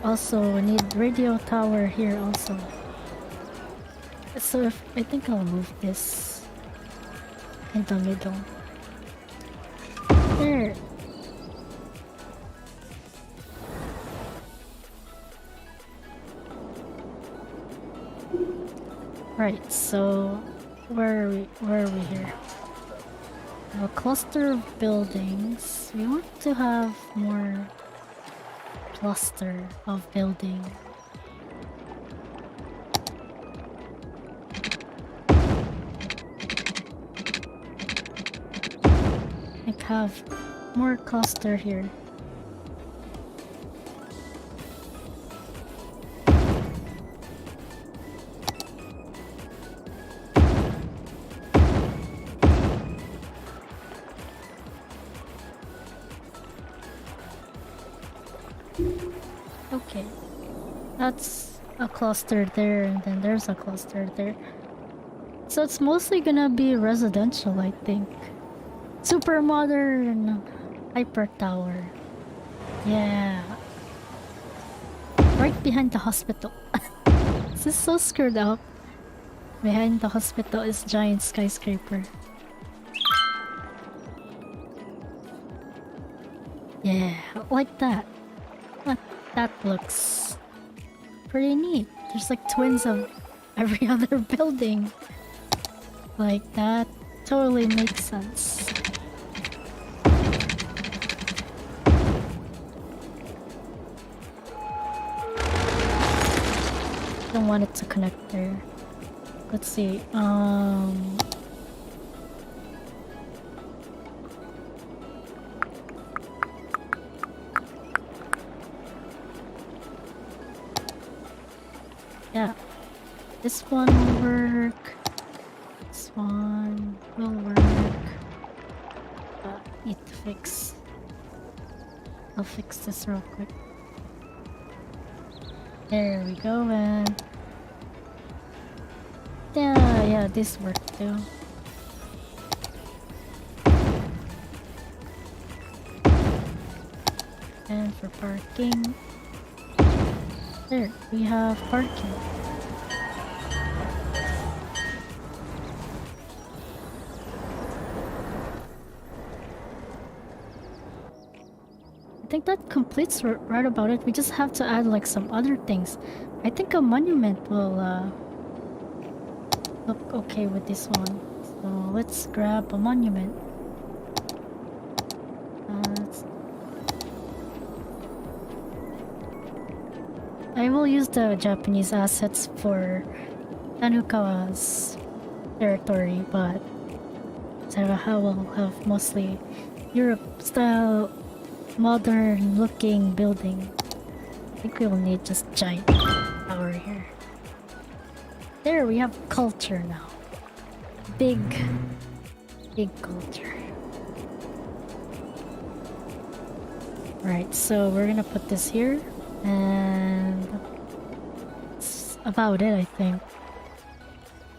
Also we need radio tower here also. So I think I'll move this in the middle. There. Right, so where are we here? A cluster of buildings. We want to have more cluster of building. Like have more cluster here. Okay, that's a cluster there, and then there's a cluster there. So it's mostly gonna be residential, I think. Super modern hyper tower. Yeah. Right behind the hospital. This is so screwed up. Behind the hospital is giant skyscraper. Yeah, like that. That looks pretty neat. There's like twins of every other building. Like that totally makes sense. Don't want it to connect there. Let's see. Yeah, this one will work. This one will work. Need to fix. I'll fix this real quick. There we go, and yeah, this worked too. And for parking. There, we have parking. I think that completes right about it. We just have to add like some other things. I think a monument will look okay with this one. So let's grab a monument. I will use the Japanese assets for Tanukawa's territory, but Saraha will have mostly Europe-style, modern-looking building. think we will need just giant tower here. There, we have culture now. Big culture. Right, so we're gonna put this here, and that's about it, I think.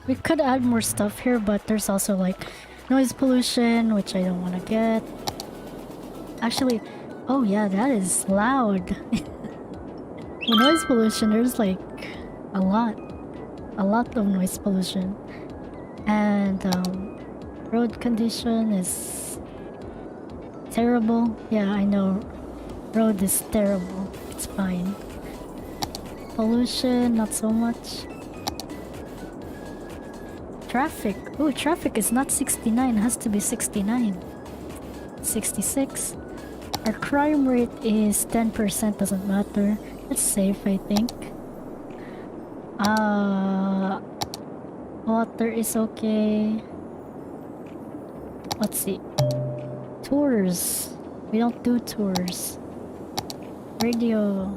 We could add more stuff here, but there's also like noise pollution, which I don't want to get. Actually, oh yeah, that is loud. With noise pollution, there's like a lot of noise pollution. And road condition is terrible. Yeah, I know. Road is terrible. It's fine. Pollution, not so much. Traffic. Oh, traffic is not 69. It has to be 69. 66. Our crime rate is 10%. Doesn't matter. It's safe, I think. Water is okay. Let's see. Tours. We don't do tours. Radio.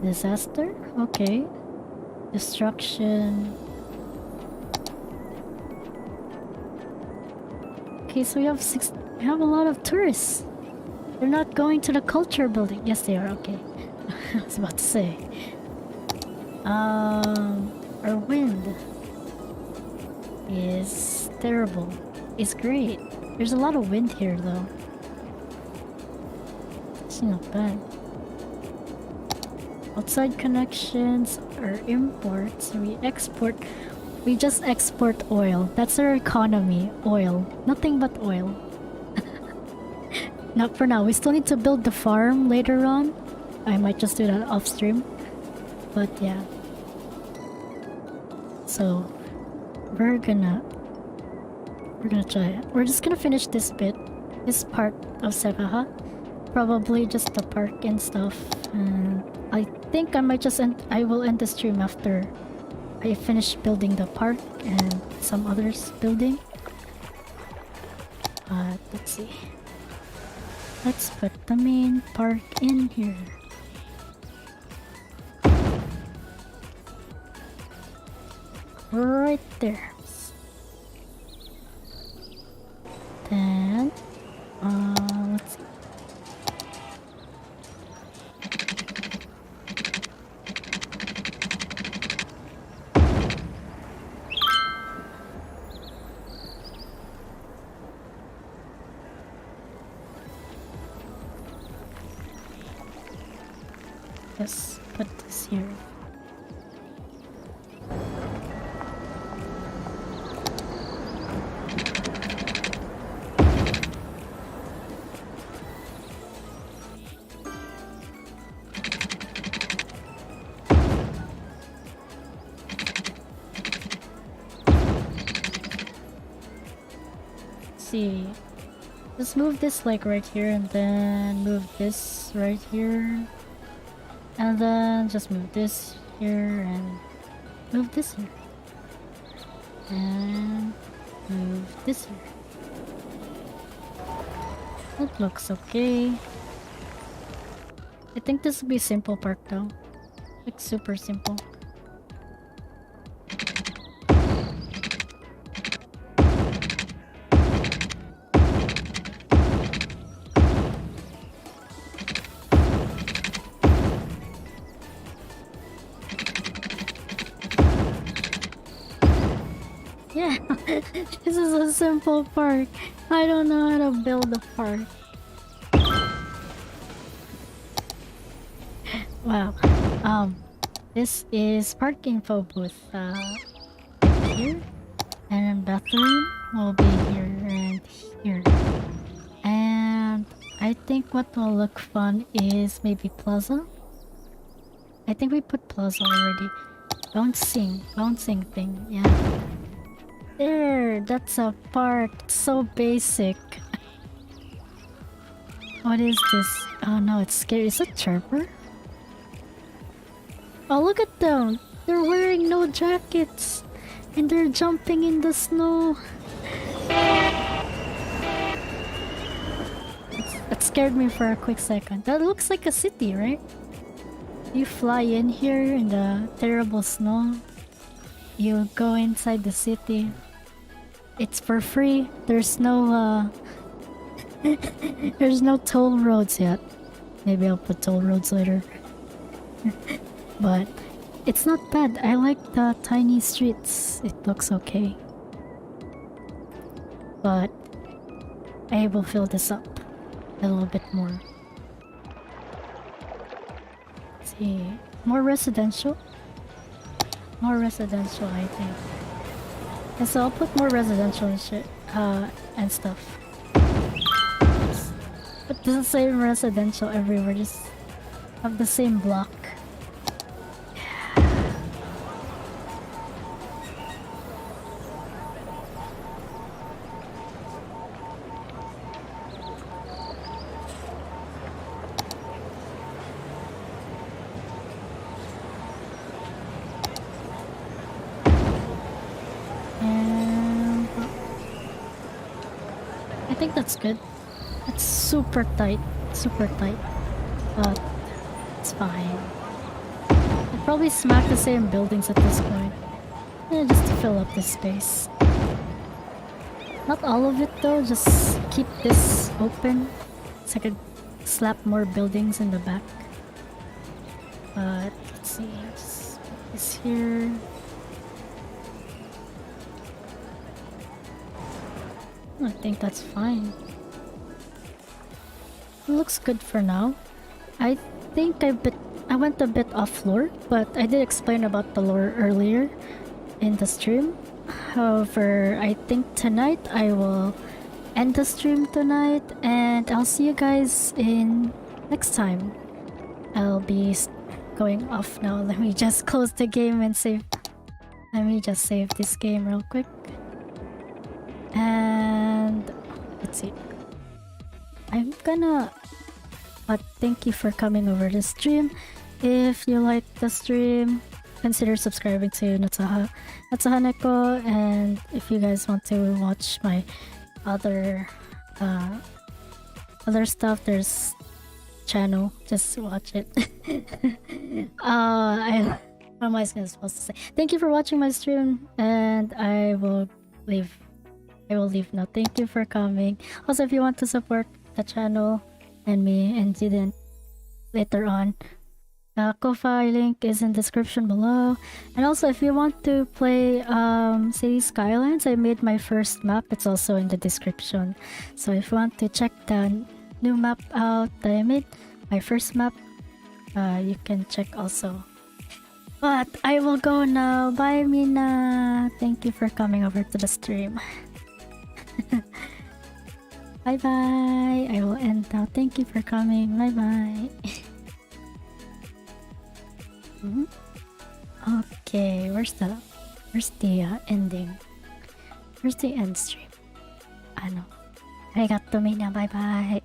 Disaster? Okay. Destruction. Okay, so we have a lot of tourists. They're not going to the culture building. Yes, they are. Okay. I was about to say. Our wind is terrible. It's great. There's a lot of wind here, though. It's not bad. Outside connections are imports. We just export oil. That's our economy. Oil. Nothing but oil. Not for now. We still need to build the farm later on. I might just do that off stream. But yeah. So we're gonna try it. We're just gonna finish this part of Sekaha. Probably just the park and stuff. And I think I will end the stream after I finish building the park and some others building. Let's see. Let's put the main park in here. Right there. Then, let's see. Let's put this here. See, just move this like right here, and then move this right here, and then just move this here and move this here, and move this here. That looks okay. I think this will be simple park though, like super simple. Yeah, this is a simple park. I don't know how to build a park. Wow. This is park info booth here, and bathroom will be here and here. And I think what will look fun is maybe plaza. I think we put plaza already. Bouncing thing, yeah. There, that's a park. It's so basic. What is this? Oh no, it's scary. Is it Chirper? Oh, look at them! They're wearing no jackets! And they're jumping in the snow! That scared me for a quick second. That looks like a city, right? You fly in here in the terrible snow. You go inside the city. It's for free. There's no there's no toll roads yet. Maybe I'll put toll roads later. But it's not bad. I like the tiny streets. It looks okay. But I will fill this up a little bit more. Let's see. More residential? More residential, I think. And so I'll put more residential and shit, and stuff. Just put the same residential everywhere, just have the same block. I think that's good. It's super tight, but it's fine. I'll probably smack the same buildings at this point, just to fill up this space. Not all of it though, just keep this open so I could slap more buildings in the back. But let's see, just put this here. I think that's fine. It looks good for now. I think I went a bit off lore, but I did explain about the lore earlier in the stream. However, I think tonight I will end the stream tonight, and I'll see you guys in next time. I'll be going off now. Let me just close the game and save. Let me just save this game real quick. And let's see. I'm gonna thank you for coming over the stream. If you like the stream, consider subscribing to Natsuhaneko, and if you guys want to watch my other stuff, there's channel, just watch it. What am I supposed to say? Thank you for watching my stream, and I will leave now. Thank you for coming. Also, if you want to support the channel and me and didn't later on, the Ko-Fi link is in the description below. And also, if you want to play City Skylines, I made my first map. It's also in the description. So if you want to check the new map out that I made, my first map, you can check also. But I will go now. Bye, Mina. Thank you for coming over to the stream. Bye bye. I will end now. Thank you for coming. Bye bye. Okay, where's the ending? Where's the end stream? Arigato mina. Bye bye.